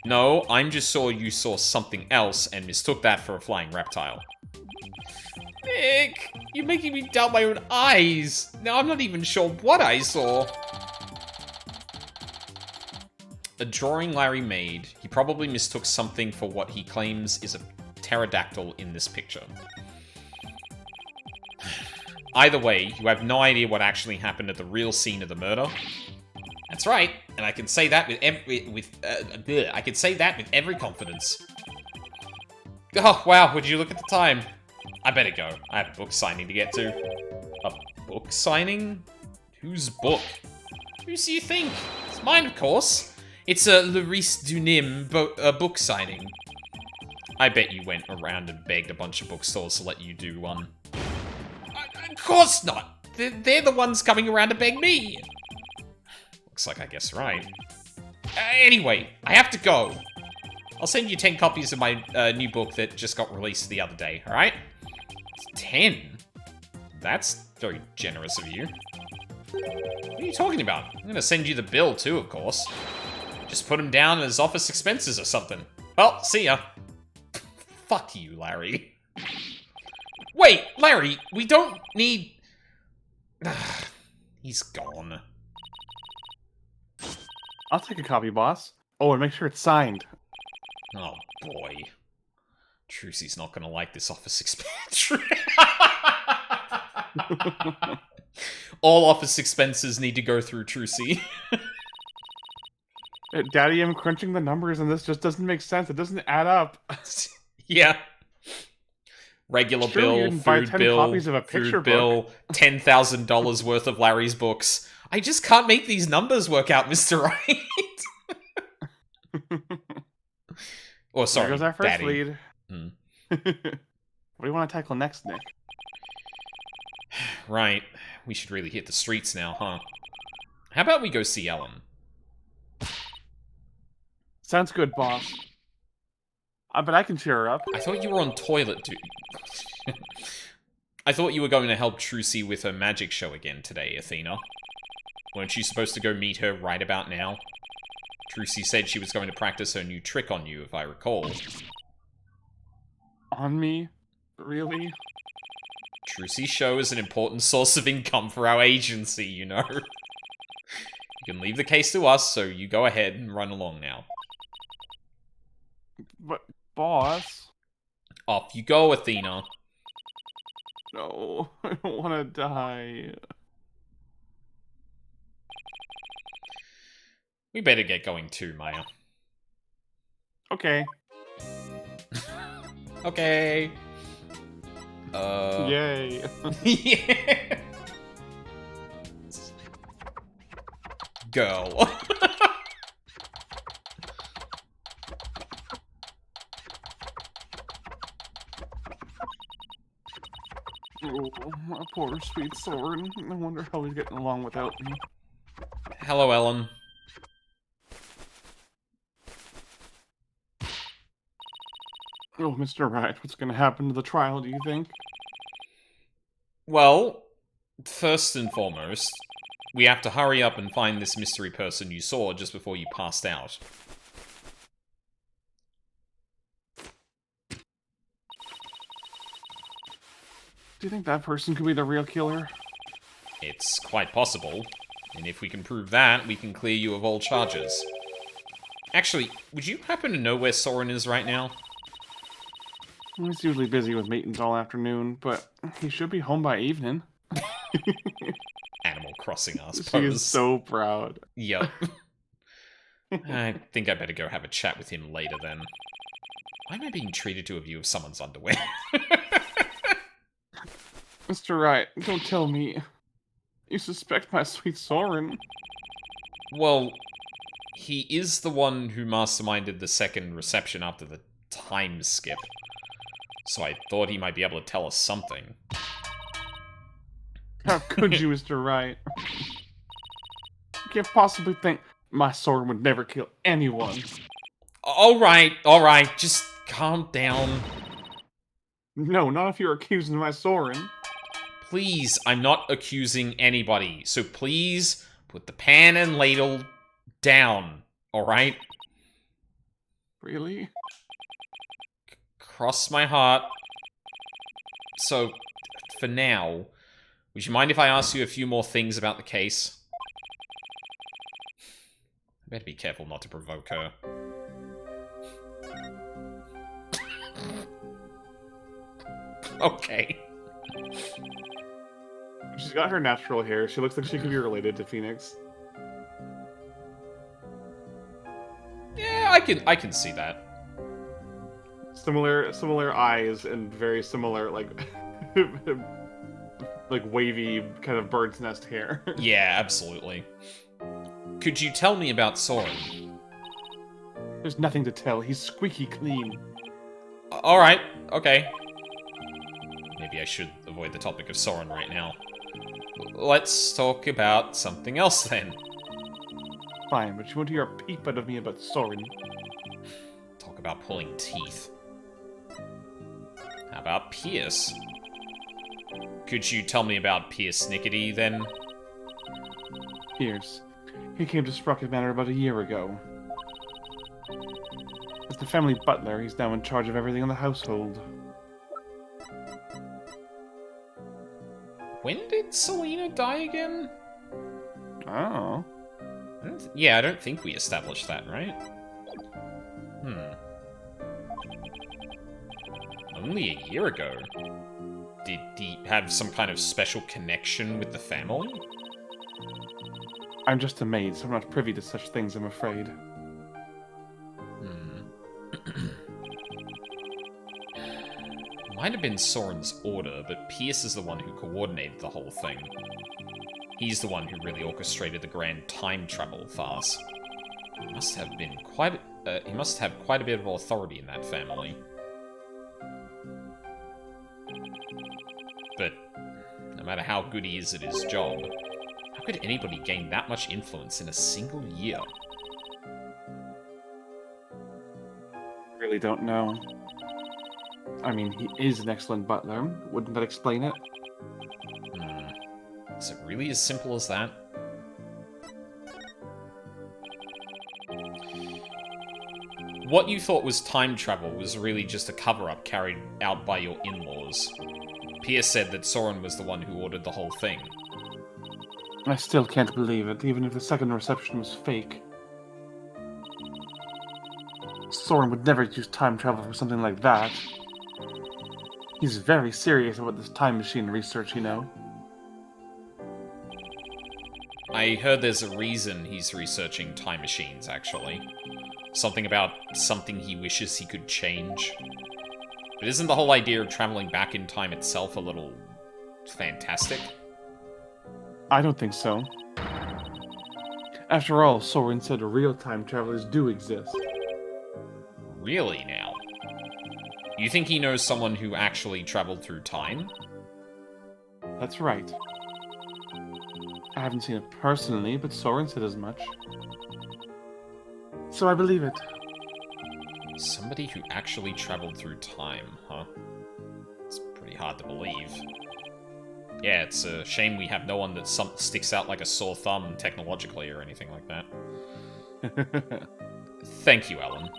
No, I'm just sure you saw something else and mistook that for a flying reptile. Nick, you're making me doubt my own eyes. Now I'm not even sure what I saw. A drawing Larry made, he probably mistook something for what he claims is a pterodactyl in this picture. Either way, you have no idea what actually happened at the real scene of the murder. That's right, and I can say that with every confidence. Oh wow, would you look at the time? I better go. I have a book signing to get to. A book signing? Whose book? Whose do you think? It's mine, of course. It's a Laurice Dunim book signing. I bet you went around and begged a bunch of bookstores to let you do one. Of course not. They're the ones coming around to beg me. Looks like I guess right. Anyway, I have to go. I'll send you 10 copies of my new book that just got released the other day, alright? 10? That's very generous of you. What are you talking about? I'm gonna send you the bill too, of course. Just put him down as office expenses or something. Well, see ya. Fuck you, Larry. Wait, Larry, we don't need... He's gone. I'll take a copy, boss. Oh, and make sure it's signed. Oh, boy. Trucy's not gonna like this office expansion. All office expenses need to go through Trucy. Daddy, I'm crunching the numbers and this just doesn't make sense. It doesn't add up. Yeah. Regular Sure, bill, you didn't buy food 10 bill, copies of a picture food bill, $10,000 worth of Larry's books. I just can't make these numbers work out, Mr. Right. Oh, sorry, There goes our first Daddy. lead. What do you want to tackle next, Nick? right. We should really hit the streets now, huh? How about we go see Ellen? Sounds good, boss. But I can cheer her up. I thought you were on toilet, dude. I thought you were going to help Trucy with her magic show again today, Athena. Weren't you supposed to go meet her right about now? Trucy said she was going to practice her new trick on you, if I recall. On me? Really? Trucy's show is an important source of income for our agency, you know. You can leave the case to us, so you go ahead and run along now. But, boss... Off you go, Athena. No, I don't want to die. We better get going too, Maya. Okay. Okay. Yay. Yeah. Go. Oh, my poor sweet Soren. I wonder how he's getting along without me. Hello, Ellen. Oh, Mr. Wright, what's going to happen to the trial, do you think? Well, first and foremost, we have to hurry up and find this mystery person you saw just before you passed out. Do you think that person could be the real killer? It's quite possible, and if we can prove that, we can clear you of all charges. Actually, would you happen to know where Soren is right now? He's usually busy with meetings all afternoon, but he should be home by evening. Animal Crossing, I She suppose. is so proud. Yep. I think I better go have a chat with him later then. Why am I being treated to a view of someone's underwear? Mr. Wright, don't tell me. You suspect my sweet Soren? Well, he is the one who masterminded the second reception after the time skip. So I thought he might be able to tell us something. How could you, Mr. Wright? You can't possibly think my Soren would never kill anyone. Alright, just calm down. No, not if you're accusing my Soren. Please, I'm not accusing anybody, so please put the pan and ladle down, alright? Really? Cross my heart. So, for now, would you mind if I ask you a few more things about the case? I better be careful not to provoke her. Okay. She's got her natural hair. She looks like she could be related to Phoenix. Yeah, I can see that. Similar eyes and very similar, like, like wavy kind of bird's nest hair. Yeah, absolutely. Could you tell me about Soren? There's nothing to tell. He's squeaky clean. Alright, okay. Maybe I should avoid the topic of Soren right now. Let's talk about something else then. Fine, but you won't hear a peep out of me about Soren. Talk about pulling teeth. How about Pierce? Could you tell me about Pierce Nickety, then? Pierce. He came to Sprocket Manor about a year ago. As the family butler, he's now in charge of everything in the household. When did Selena die again? Oh. I don't think we established that, right? Only a year ago. Did he have some kind of special connection with the family? I'm just a maid, so I'm not privy to such things, I'm afraid. Might have been Soren's order, but Pierce is the one who coordinated the whole thing. He's the one who really orchestrated the grand time travel farce. He must have quite a bit of authority in that family. But no matter how good he is at his job. How could anybody gain that much influence in a single year? Really don't know. I mean, he is an excellent butler. Wouldn't that explain it? Is it really as simple as that? What you thought was time travel was really just a cover-up carried out by your in-laws. Pierce said that Soren was the one who ordered the whole thing. I still can't believe it, even if the second reception was fake. Soren would never use time travel for something like that. He's very serious about this time machine research, you know. I heard there's a reason he's researching time machines, actually. Something about something he wishes he could change. But isn't the whole idea of traveling back in time itself a little fantastic? I don't think so. After all, Soren said real time travelers do exist. Really, now? You think he knows someone who actually traveled through time? That's right. I haven't seen it personally, but Soren said as much. So I believe it. Somebody who actually traveled through time, huh? It's pretty hard to believe. Yeah, it's a shame we have no one that sticks out like a sore thumb technologically or anything like that. Thank you, Ellen.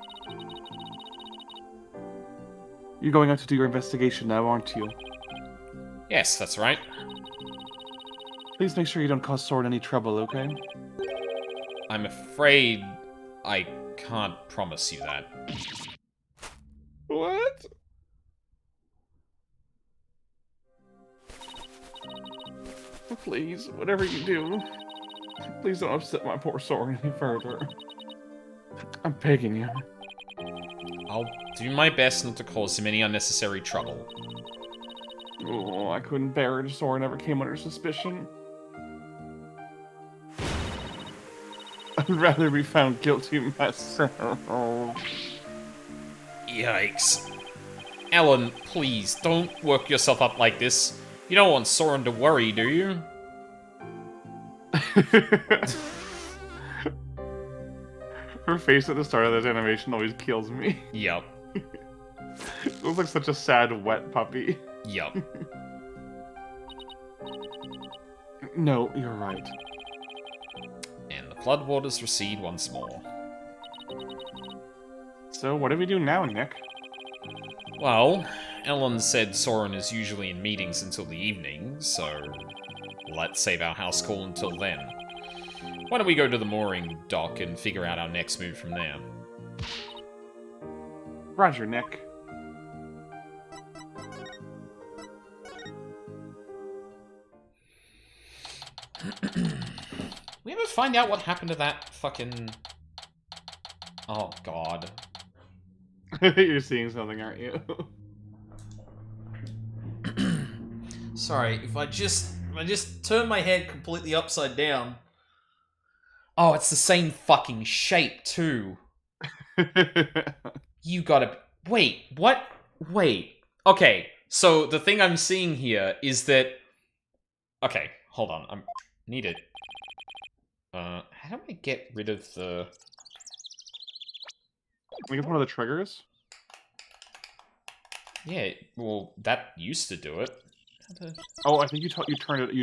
You're going out to do your investigation now, aren't you? Yes, that's right. Please make sure you don't cause Soren any trouble, okay? I'm afraid I can't promise you that. What? Please, whatever you do, please don't upset my poor Soren any further. I'm begging you. I'll do my best not to cause him any unnecessary trouble. Oh, I couldn't bear it if Soren ever came under suspicion. I'd rather be found guilty myself. Yikes. Ellen, please, don't work yourself up like this. You don't want Soren to worry, do you? Her face at the start of this animation always kills me. Yup. It looks like such a sad, wet puppy. Yup. No, you're right. And the floodwaters recede once more. So, what do we do now, Nick? Well, Ellen said Soren is usually in meetings until the evening, so let's save our house call until then. Why don't we go to the mooring dock and figure out our next move from there? Roger, Nick. We ever find out what happened to that fucking... Oh, God. You're seeing something, aren't you? Sorry, if I just turn my head completely upside down. Oh, it's the same fucking shape, too. You gotta... Wait, what? Wait. Okay, so the thing I'm seeing here is that... Okay, hold on. I need it. How do I get rid of the... We get one of the triggers? Yeah, well, that used to do it. Oh, I think you turned it.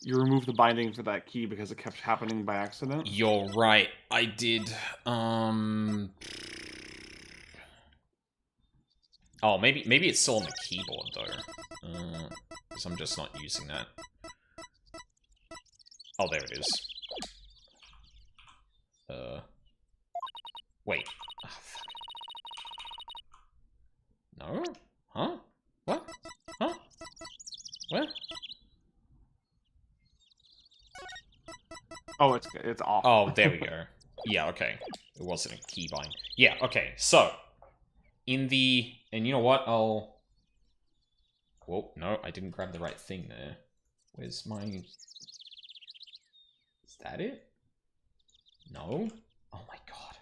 You removed the binding for that key because it kept happening by accident. You're right, I did. Oh, maybe it's still on the keyboard though. Because I'm just not using that. Oh, there it is. Wait. Oh, fuck. No? Huh? What? Huh? What? Oh, it's off. Oh, there we go. Yeah, okay. It wasn't a keybind. Yeah, okay. So, in the... And you know what? I'll... Whoa, no, I didn't grab the right thing there. Where's my... Is that it? No? Oh my god.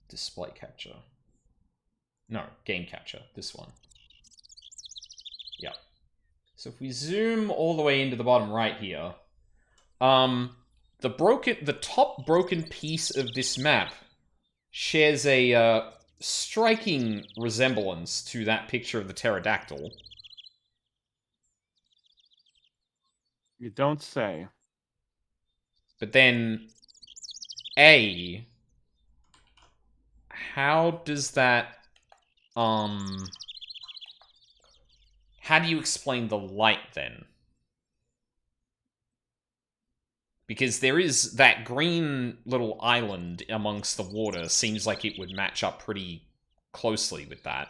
Display capture. No, Game Catcher. This one. Yep. So if we zoom all the way into the bottom right here, the top broken piece of this map shares a striking resemblance to that picture of the pterodactyl. You don't say. But then, how does that, how do you explain the light, then? Because there is that green little island amongst the water seems like it would match up pretty closely with that.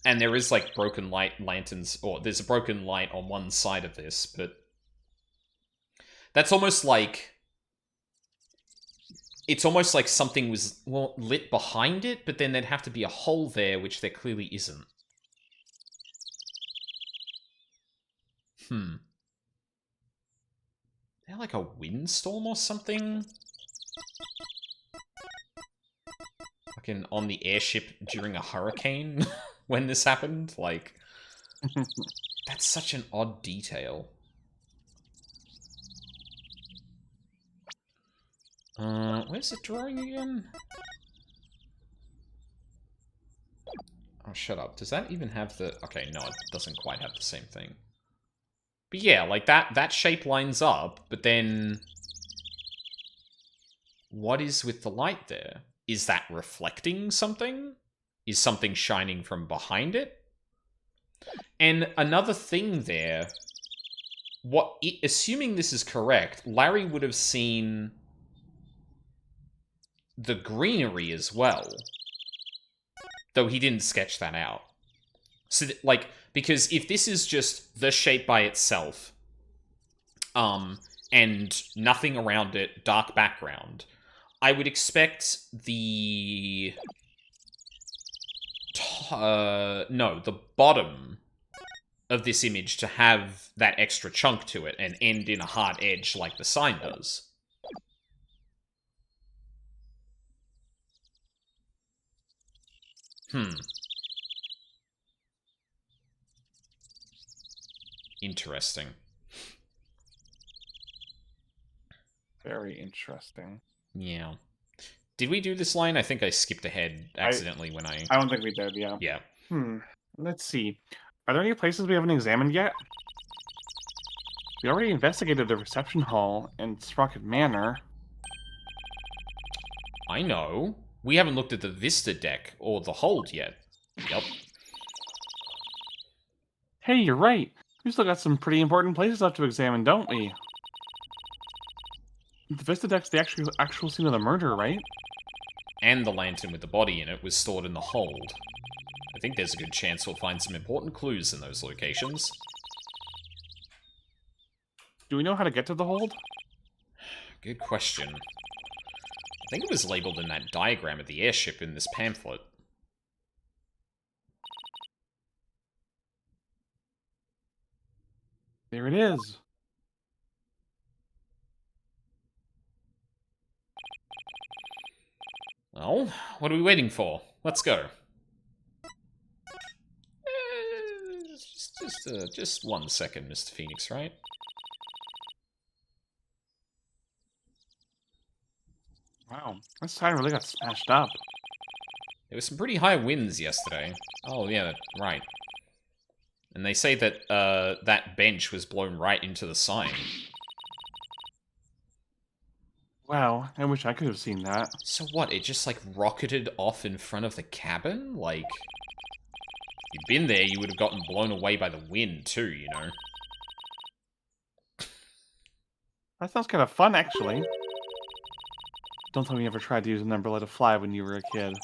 And there is, like, broken lanterns, or there's a broken light on one side of this, but that's almost like... It's almost like something was, well, lit behind it, but then there'd have to be a hole there, which there clearly isn't. They're like a windstorm or something? Fucking on the airship during a hurricane when this happened? Like, that's such an odd detail. Where's it drawing again? Oh, shut up. Does that even have the... Okay, no, it doesn't quite have the same thing. But yeah, like, that shape lines up, but then... What is with the light there? Is that reflecting something? Is something shining from behind it? And another thing there... Assuming this is correct, Larry would have seen... the greenery as well. Though he didn't sketch that out. So, like, because if this is just the shape by itself, and nothing around it, dark background, I would expect the... the bottom of this image to have that extra chunk to it and end in a hard edge like the sign does. Interesting. Very interesting. Yeah. Did we do this line? I think I skipped ahead accidentally when I... I don't think we did, yeah. Yeah. Let's see. Are there any places we haven't examined yet? We already investigated the reception hall and Sprocket Manor. I know. We haven't looked at the Vista deck or the hold yet. Yep. Hey, you're right. We still got some pretty important places left to examine, don't we? The Vista deck's the actual scene of the murder, right? And the lantern with the body in it was stored in the hold. I think there's a good chance we'll find some important clues in those locations. Do we know how to get to the hold? Good question. I think it was labeled in that diagram of the airship in this pamphlet. There it is. Well, what are we waiting for? Let's go. Just 1 second, Mr. Phoenix, right? Wow, this sign really got smashed up. There were some pretty high winds yesterday. Oh, yeah, right. And they say that that bench was blown right into the sign. Wow, I wish I could have seen that. So what, it just, like, rocketed off in front of the cabin? Like, if you'd been there, you would have gotten blown away by the wind, too, you know? That sounds kind of fun, actually. Don't tell me you ever tried to use an umbrella to fly when you were a kid.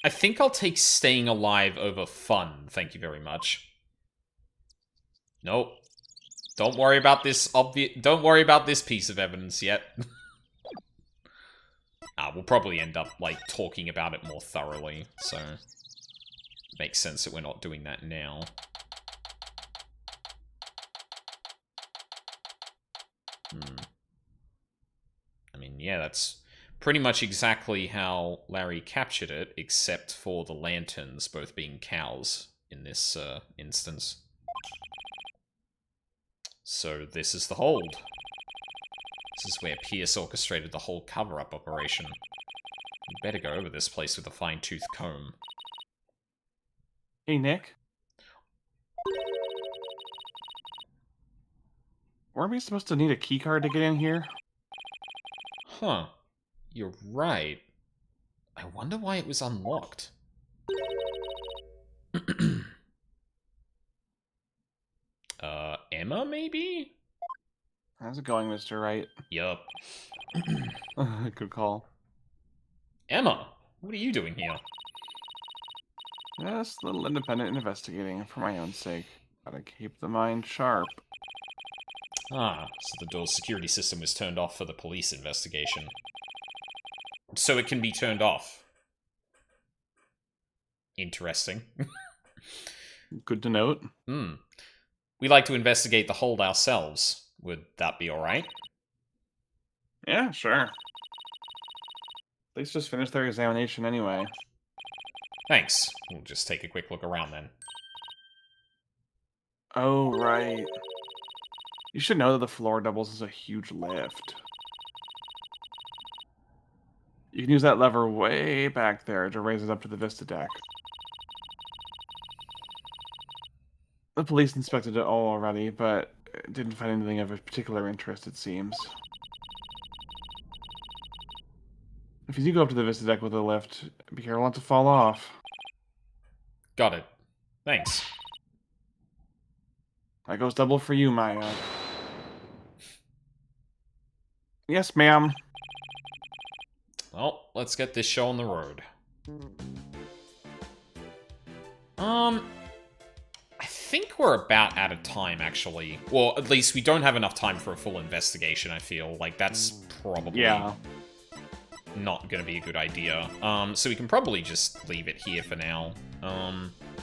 I think I'll take staying alive over fun, thank you very much. Nope. Don't worry about this don't worry about this piece of evidence yet. We'll probably end up, like, talking about it more thoroughly, so... Makes sense that we're not doing that now. I mean, yeah, that's pretty much exactly how Larry captured it, except for the lanterns both being cows in this instance. So this is the hold. This is where Pierce orchestrated the whole cover-up operation. You better go over this place with a fine-tooth comb. Hey, Nick. Weren't we supposed to need a keycard to get in here? Huh. You're right. I wonder why it was unlocked. Emma, maybe? How's it going, Mr. Wright? Yup. Good call. Emma, what are you doing here? Just a little independent investigating for my own sake. Gotta keep the mind sharp. Ah, so the door's security system was turned off for the police investigation. So it can be turned off. Interesting. Good to note. We like to investigate the hold ourselves. Would that be alright? Yeah, sure. Police just finished their examination anyway. Thanks. We'll just take a quick look around then. Oh, right. You should know that the floor doubles as a huge lift. You can use that lever way back there to raise it up to the Vista deck. The police inspected it all already, but didn't find anything of particular interest, it seems. If you do go up to the Vista deck with a lift, be careful not to fall off. Got it. Thanks. That goes double for you, Maya. Yes, ma'am. Well, let's get this show on the road. I think we're about out of time, actually. Well, at least we don't have enough time for a full investigation, I feel. Like, that's probably not gonna be a good idea. So we can probably just leave it here for now.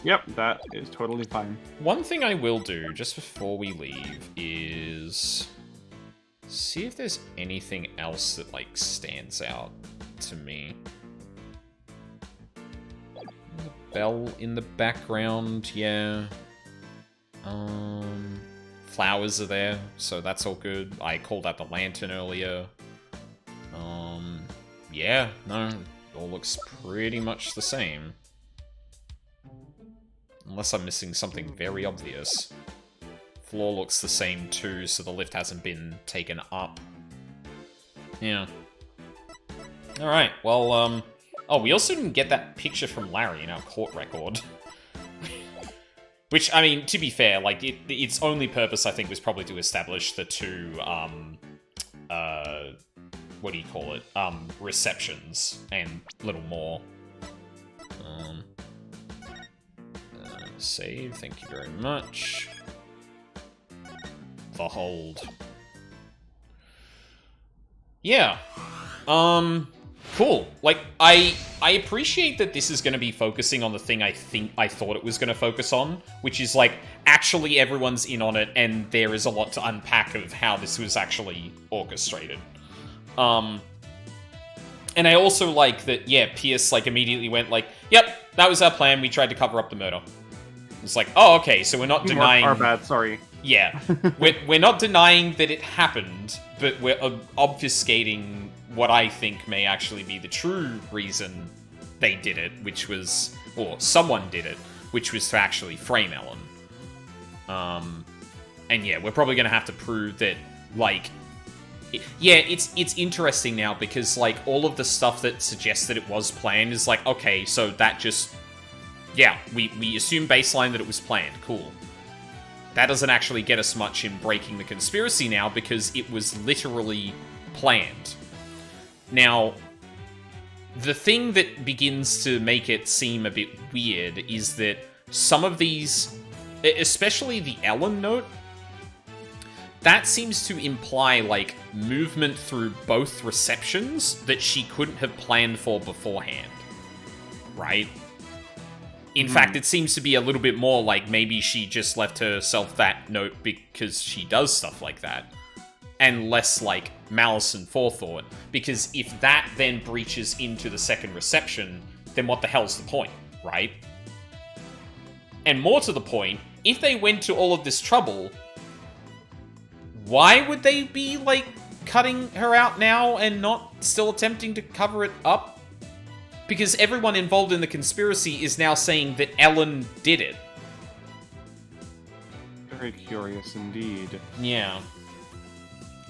Yep, that is totally fine. One thing I will do, just before we leave, is see if there's anything else that, like, stands out to me. The bell in the background, yeah. Flowers are there, so that's all good. I called out the lantern earlier. Yeah, no, it all looks pretty much the same. Unless I'm missing something very obvious. Floor looks the same too, so the lift hasn't been taken up. Yeah. Alright, well, oh, we also didn't get that picture from Larry in our court record. Which, I mean, to be fair, like, its only purpose, I think, was probably to establish the two, what do you call it? Receptions, and little more. Save, thank you very much. The hold. Yeah. Cool. Like, I appreciate that this is going to be focusing on the thing I thought it was going to focus on, which is, like, actually everyone's in on it, and there is a lot to unpack of how this was actually orchestrated. And I also like that, yeah, Pierce, like, immediately went, like, yep, that was our plan, we tried to cover up the murder. It's like, oh, okay, so we're not denying... Our bad, sorry. Yeah. we're not denying that it happened, but we're obfuscating what I think may actually be the true reason they did it, which was... or someone did it, which was to actually frame Ellen. And yeah, we're probably gonna have to prove that, like... it's interesting now, because, like, all of the stuff that suggests that it was planned is like, okay, so that just... yeah, we assume baseline that it was planned. Cool. That doesn't actually get us much in breaking the conspiracy now, because it was literally planned. Now, the thing that begins to make it seem a bit weird is that some of these, especially the Ellen note, that seems to imply, like, movement through both receptions that she couldn't have planned for beforehand. Right? In fact, it seems to be a little bit more like maybe she just left herself that note because she does stuff like that. and less like malice and forethought. Because if that then breaches into the second reception, then what the hell's the point, right? And more to the point, if they went to all of this trouble, why would they be, like, cutting her out now and not still attempting to cover it up? Because everyone involved in the conspiracy is now saying that Ellen did it. Very curious indeed. Yeah.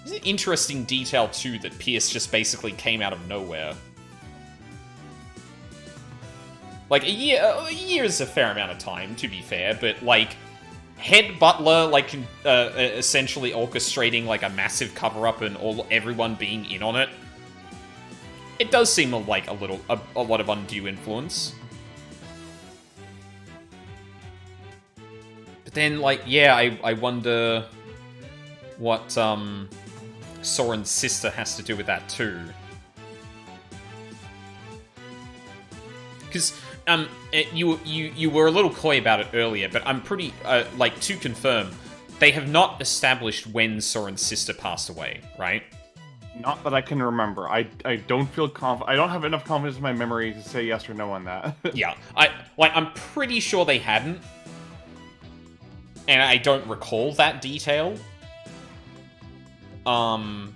It's an interesting detail, too, that Pierce just basically came out of nowhere. Like, a year is a fair amount of time, to be fair, but, like, head butler, like, essentially orchestrating, like, a massive cover-up and everyone being in on it. It does seem like a lot of undue influence. But then, like, yeah, I wonder what, Soren's sister has to do with that, too. Because, you were a little coy about it earlier, but I'm pretty, like, to confirm, they have not established when Soren's sister passed away, right? Not that I can remember. I don't feel confident. I don't have enough confidence in my memory to say yes or no on that. Yeah, I'm pretty sure they hadn't. And I don't recall that detail. And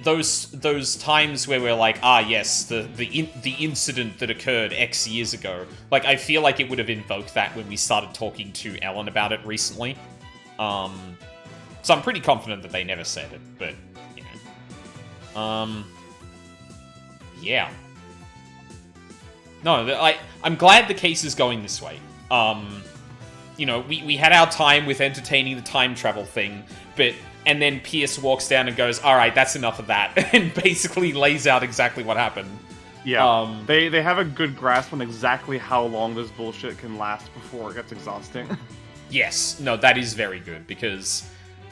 those times where we're like, yes, the incident that occurred X years ago. Like, I feel like it would have invoked that when we started talking to Ellen about it recently. So I'm pretty confident that they never said it, but, you know. Yeah. No, I'm glad the case is going this way. You know, we had our time with entertaining the time travel thing, and then Pierce walks down and goes, alright, that's enough of that, and basically lays out exactly what happened. Yeah, they have a good grasp on exactly how long this bullshit can last before it gets exhausting. Yes, no, that is very good, because,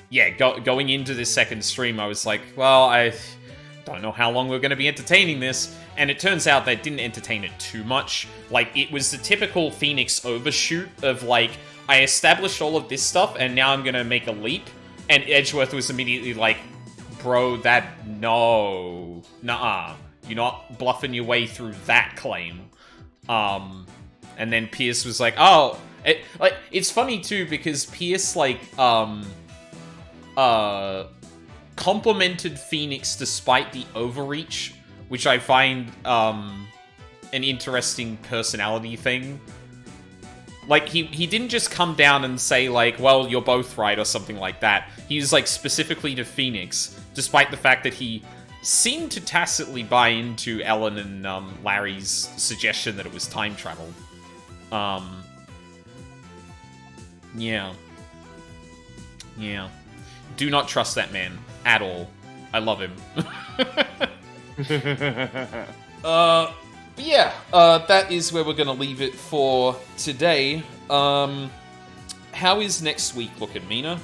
yeah, going into this second stream, I was like, well, I don't know how long we're going to be entertaining this, and it turns out they didn't entertain it too much. Like, it was the typical Phoenix overshoot of, like, I established all of this stuff, and now I'm going to make a leap, and Edgeworth was immediately like, bro, no, nuh-uh, you're not bluffing your way through that claim. And then Pierce was like, it's funny too, because Pierce, like, complimented Phoenix despite the overreach, which I find, an interesting personality thing. Like, he didn't just come down and say, like, well, you're both right, or something like that. He was, like, specifically to Phoenix, despite the fact that he seemed to tacitly buy into Ellen and, Larry's suggestion that it was time travel. Yeah. Yeah. Do not trust that man. At all. I love him. But yeah, that is where we're going to leave it for today. How is next week looking, Mina?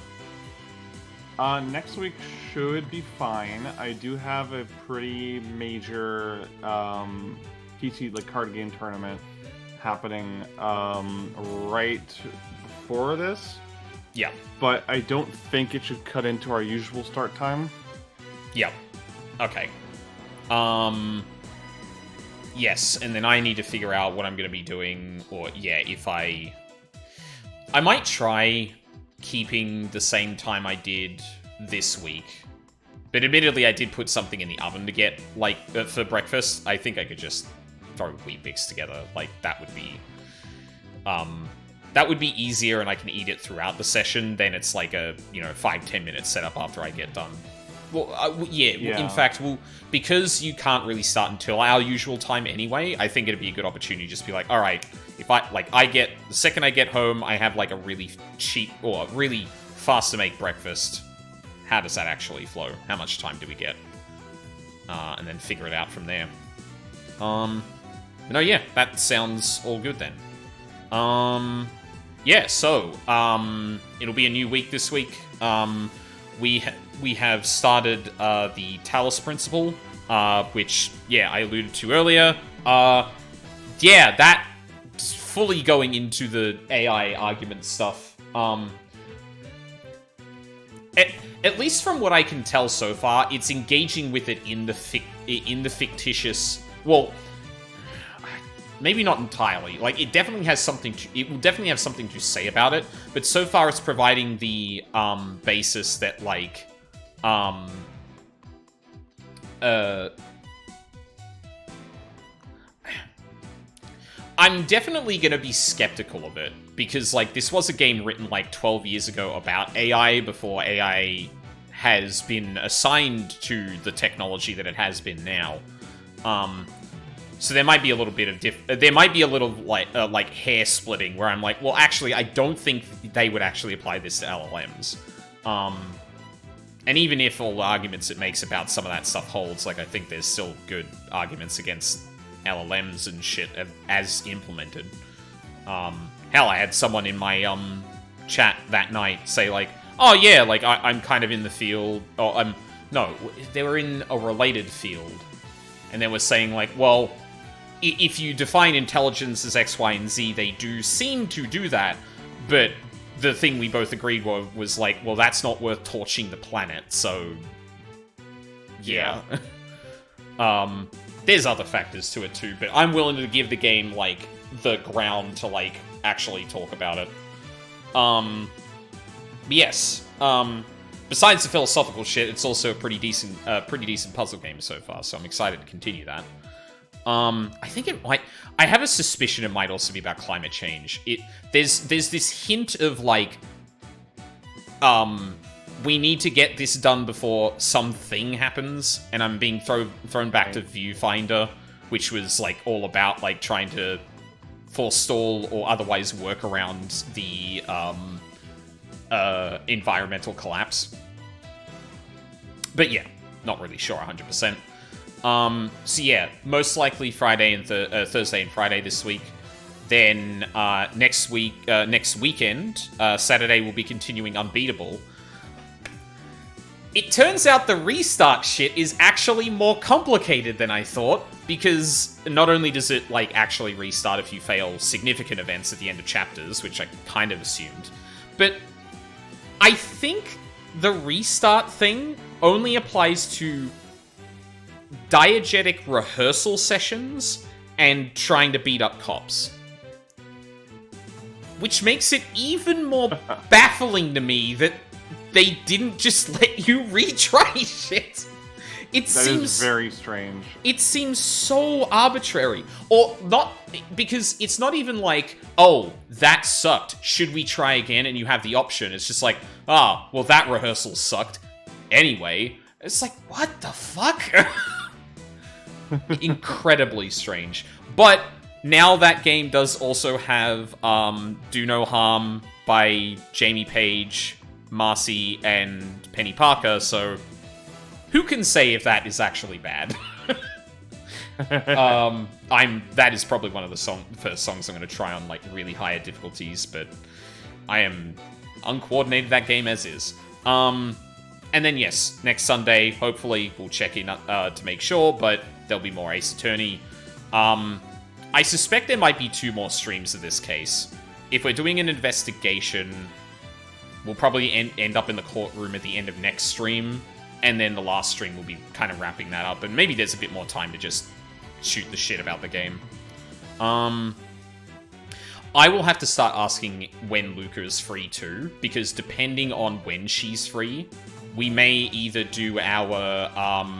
Next week should be fine. I do have a pretty major PT, like, card game tournament happening right before this. Yeah. But I don't think it should cut into our usual start time. Yeah. Okay. Yes, and then I need to figure out what I'm going to be doing, or, yeah, if I might try keeping the same time I did this week. But admittedly, I did put something in the oven to get, like, for breakfast. I think I could just throw Weet-Bix together. Like, that would be easier, and I can eat it throughout the session. Then it's like a, 5-10 minute setup after I get done. Well, yeah. In fact, because you can't really start until our usual time anyway, I think it'd be a good opportunity to just be like, all right, if the second I get home, I have, like, a really cheap, or really fast to make breakfast. How does that actually flow? How much time do we get? And then figure it out from there. No, yeah, that sounds all good then. Yeah, so, it'll be a new week this week. We have started the Talos Principle, which, yeah, I alluded to earlier. Yeah, that fully going into the AI argument stuff. at least from what I can tell so far, it's engaging with it in the fictitious. Well, maybe not entirely. Like, it definitely has something. It will definitely have something to say about it. But so far, it's providing the basis that like I'm definitely going to be skeptical of it, because, like, this was a game written, like, 12 years ago about AI, before AI has been assigned to the technology that it has been now. So there might be a little bit of there might be a little, like, hair splitting, where I'm like, well, actually, I don't think they would actually apply this to LLMs. And even if all the arguments it makes about some of that stuff holds, like, I think there's still good arguments against LLMs and shit as implemented. Hell, I had someone in my chat that night say, like, oh yeah, like, I'm kind of in the field, or no, they were in a related field, and they were saying, like, well, if you define intelligence as X, Y, and Z, they do seem to do that, but the thing we both agreed was like, well, that's not worth torching the planet, so yeah. There's other factors to it too, but I'm willing to give the game, like, the ground to, like, actually talk about it. Yes. Besides the philosophical shit, it's also a pretty decent puzzle game so far, so I'm excited to continue that. I think it might. I have a suspicion it might also be about climate change. There's this hint of, like, we need to get this done before something happens, and I'm being thrown back to Viewfinder, which was, like, all about, like, trying to forestall or otherwise work around the environmental collapse. But yeah, not really sure 100%. So yeah, most likely Friday and Thursday and Friday this week. Then next weekend, Saturday, we'll be continuing Unbeatable. It turns out the restart shit is actually more complicated than I thought, because not only does it, like, actually restart if you fail significant events at the end of chapters, which I kind of assumed, but I think the restart thing only applies to diegetic rehearsal sessions and trying to beat up cops. Which makes it even more baffling to me that they didn't just let you retry shit. That seems very strange. It seems so arbitrary. Or not, because it's not even like, oh, that sucked, should we try again? And you have the option. It's just like, well, that rehearsal sucked. Anyway, it's like, what the fuck? Incredibly strange. But now that game does also have Do No Harm by Jamie Page, Marcy, and Penny Parker, so who can say if that is actually bad? That is probably one of the first songs I'm going to try on, like, really higher difficulties, but I am uncoordinated that game as is. And then yes, next Sunday, hopefully we'll check in to make sure, but there'll be more Ace Attorney. I suspect there might be 2 more streams of this case. If we're doing an investigation, we'll probably end up in the courtroom at the end of next stream, and then the last stream will be kind of wrapping that up, and maybe there's a bit more time to just shoot the shit about the game. I will have to start asking when Luca is free too, because depending on when she's free, we may either do our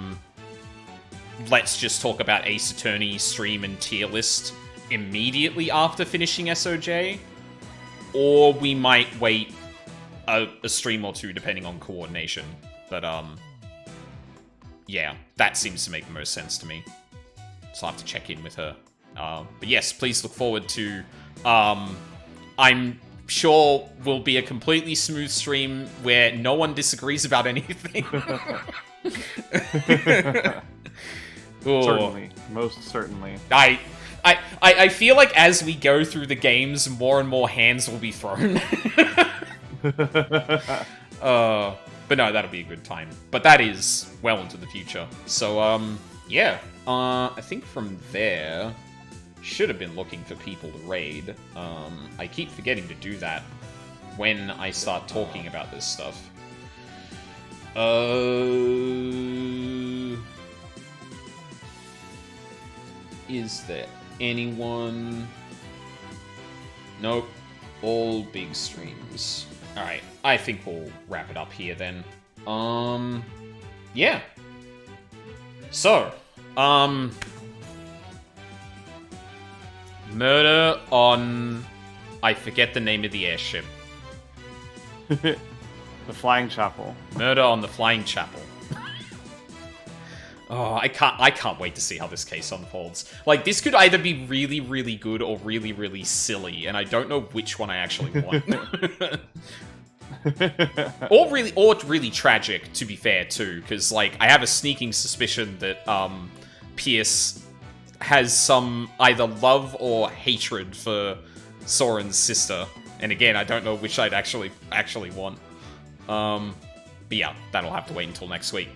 let's just talk about Ace Attorney stream and tier list immediately after finishing SOJ, or we might wait a stream or 2 depending on coordination. But yeah, that seems to make the most sense to me. So I'll have to check in with her. But yes, please look forward to I'm sure will be a completely smooth stream where no one disagrees about anything. Certainly, most certainly. I feel like as we go through the games, more and more hands will be thrown. But no, that'll be a good time. But that is well into the future. So, yeah. I think from there, should have been looking for people to raid. I keep forgetting to do that when I start talking about this stuff. Is there anyone? Nope. All big streams. Alright, I think we'll wrap it up here then. Yeah. So, murder on... I forget the name of the airship. The Flying Chapel. Murder on the Flying Chapel. Oh, I can't wait to see how this case unfolds. Like, this could either be really, really good or really, really silly, and I don't know which one I actually want. or really tragic, to be fair, too, because, like, I have a sneaking suspicion that, Pierce has some either love or hatred for Soren's sister. And again, I don't know which I'd actually want. But yeah, that'll have to wait until next week.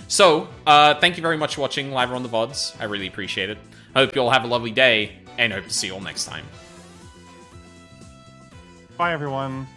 So, thank you very much for watching live or on the VODs. I really appreciate it. I hope you all have a lovely day, and hope to see you all next time. Bye, everyone.